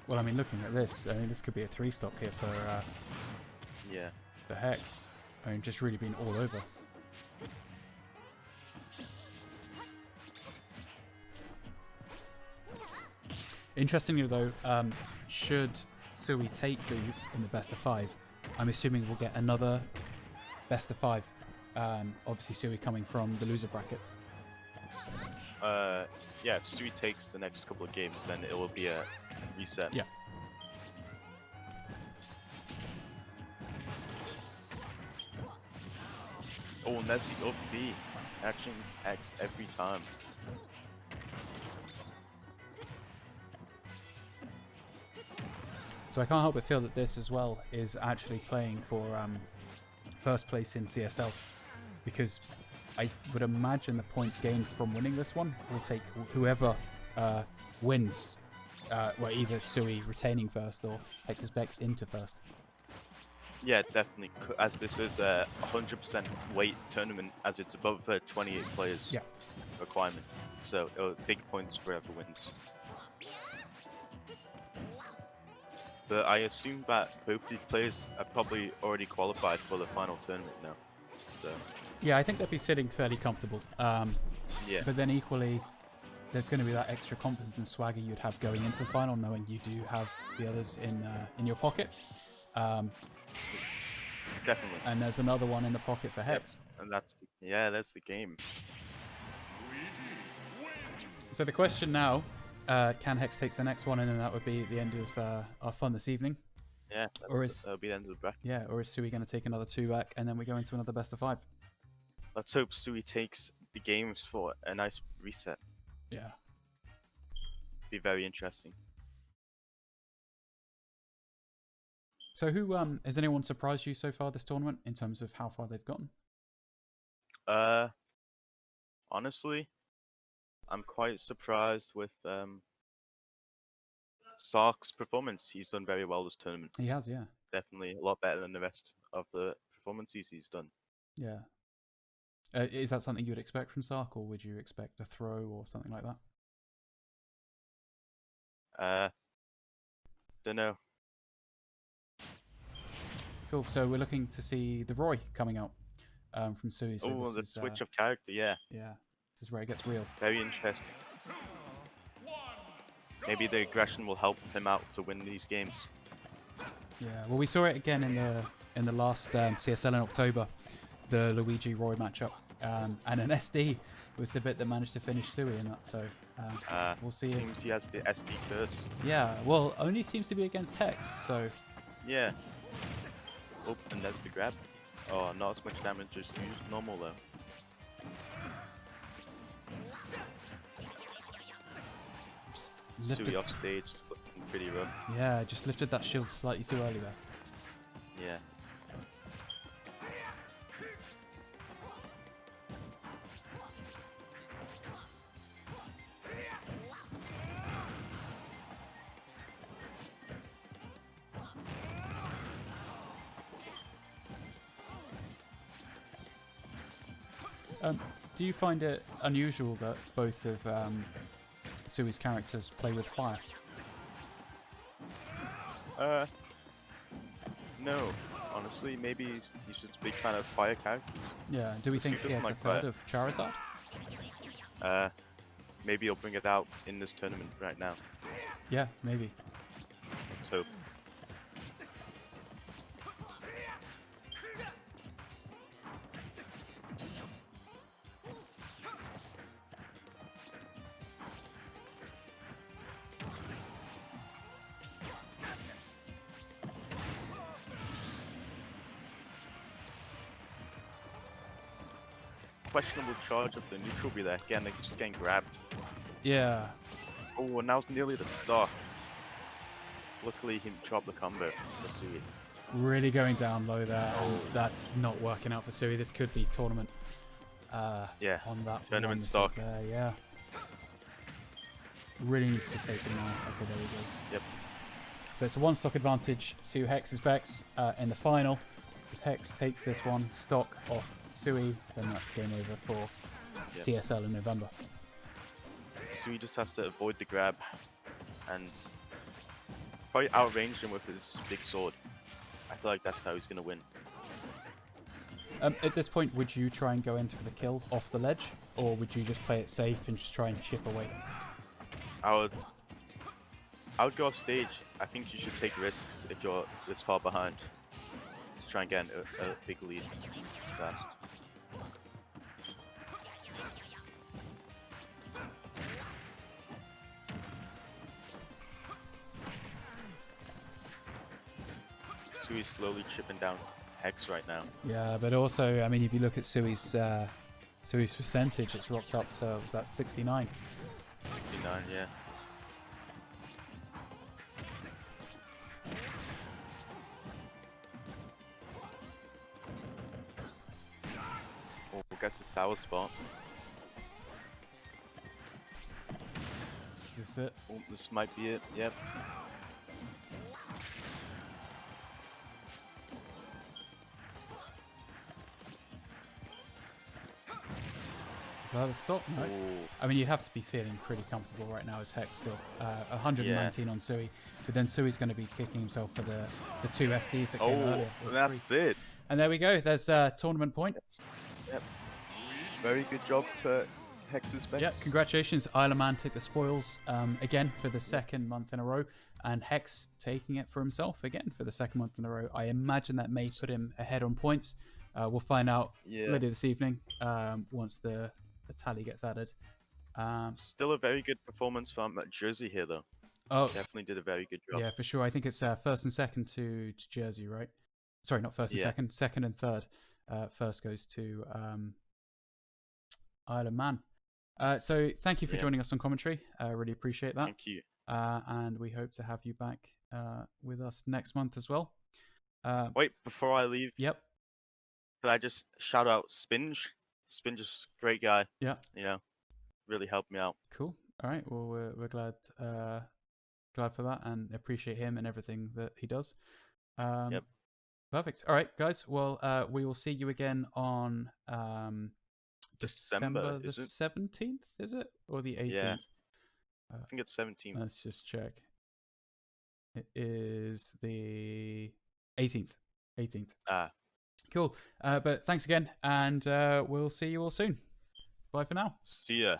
Well, I mean, looking at this, I mean, this could be a 3-stock here Yeah. for Hex. I mean, just really been all over. Interestingly, though, should Sui take these in the best of 5, I'm assuming we'll get another best of 5. Obviously, Sui coming from the loser bracket. Yeah, if Sui takes the next couple of games, then it will be a reset. Yeah. Oh, and that's the up B. Action X every time. So I can't help but feel that this as well is actually playing for first place in CSL, because I would imagine the points gained from winning this one will take whoever wins, well, either Sui retaining first or Hex's Bex into first. Yeah, definitely. As this is a 100% weight tournament, as it's above the 28 players requirement, so big points for whoever wins. But I assume that both these players are probably already qualified for the final tournament now. So Yeah, I think they'll be sitting fairly comfortable. yeah, But then equally, there's going to be that extra confidence and swagger you'd have going into the final, knowing you do have the others in your pocket. definitely. And there's another one in the pocket for Hex. And that's the game. So the question now, can Hex take the next one, and then that would be the end of our fun this evening. Yeah, that'll be the end of the bracket. Yeah, or is Sui going to take another 2 back, and then we go into another best of 5? Let's hope Sui takes the games for a nice reset. Yeah. Be very interesting. So who has anyone surprised you so far this tournament in terms of how far they've gotten? Honestly, I'm quite surprised with Sark's performance. He's done very well this tournament. He has, yeah. Definitely a lot better than the rest of the performances he's done. Yeah. Is that something you'd expect from Sark, or would you expect a throw or something like that? Don't know. Cool. So we're looking to see the Roy coming out from Sui. So Oh, this the is, switch of character, yeah. Yeah. This is where it gets real. Very interesting. Maybe the aggression will help him out to win these games. Yeah. Well, we saw it again in the last CSL in October, the Luigi Roy matchup, and an SD was the bit that managed to finish Sui in that. So we'll see. Seems he has the SD curse. Yeah. Well, only seems to be against Hex. So. Yeah. Oh, and there's the grab. Oh, not as much damage as normal though. Sui off stage, just looking pretty rough. Yeah, just lifted that shield slightly too early there. Yeah. Do you find it unusual that both of Sui's characters play with fire? No. Honestly, maybe he's just a big fan of fire characters. Yeah. Do we think he has a third of Charizard? Maybe he'll bring it out in this tournament right now. Yeah, maybe. Let's hope. Questionable charge of the neutral be there. Again, they're just getting grabbed. Yeah. Oh, and now's nearly the start. Luckily, he dropped the combo. Let's see it. Really going down low there, and that's not working out for Sui. This could be tournament. Yeah, on that tournament one stock. there, yeah. Really needs to take him now. Okay, there we go. Yep. So it's a 1 stock advantage to Hex's Bex in the final. If Hex takes this one stock off Sui, then that's game over for CSL in November. Sui just has to avoid the grab and probably outrange him with his big sword. I feel like that's how he's going to win. At this point, would you try and go in for the kill off the ledge, or would you just play it safe and just try and chip away? I would go off stage. I think you should take risks if you're this far behind. Just try and get a big lead fast. Sui's slowly chipping down Hex right now. Yeah, but also, I mean, if you look at Sui's percentage, it's rocked up to, was that 69? 69, yeah. Oh, gets the sour spot. Is this it? Oh, this might be it. Yep. Is that a stop? No. Ooh. I mean, you have to be feeling pretty comfortable right now as Hex still. 119 on Sui, but then Sui's going to be kicking himself for the 2 SDs that came earlier. or That's 3. it. And there we go. There's tournament point. Yep. Very good job to Hex's Bex. Yeah, congratulations. Isle Man took the spoils again for the 2nd month in a row, and Hex taking it for himself again for the 2nd month in a row. I imagine that may put him ahead on points. We'll find out later this evening once the tally gets added. Still a very good performance from Jersey here, though. Oh, Definitely did a very good job. yeah, for sure. I think it's 1st and 2nd to Jersey, right? Sorry, not 1st and 2nd. 2nd and 3rd. First goes to Isle of Man. So thank you for joining us on commentary. I really appreciate that. Thank you. And we hope to have you back with us next month as well. Wait, before I leave, Yep. could I just shout out Spinge? Spinge is a great guy. Yeah. You know, really helped me out. Cool. All right. Well, we're glad for that, and appreciate him and everything that he does. Yep. Perfect. All right, guys. Well, we will see you again on December the 17th, is it? Or the 18th? Yeah. I think it's 17th. Let's just check. It is the 18th. 18th. Ah. Cool. But thanks again, and we'll see you all soon. Bye for now. See ya.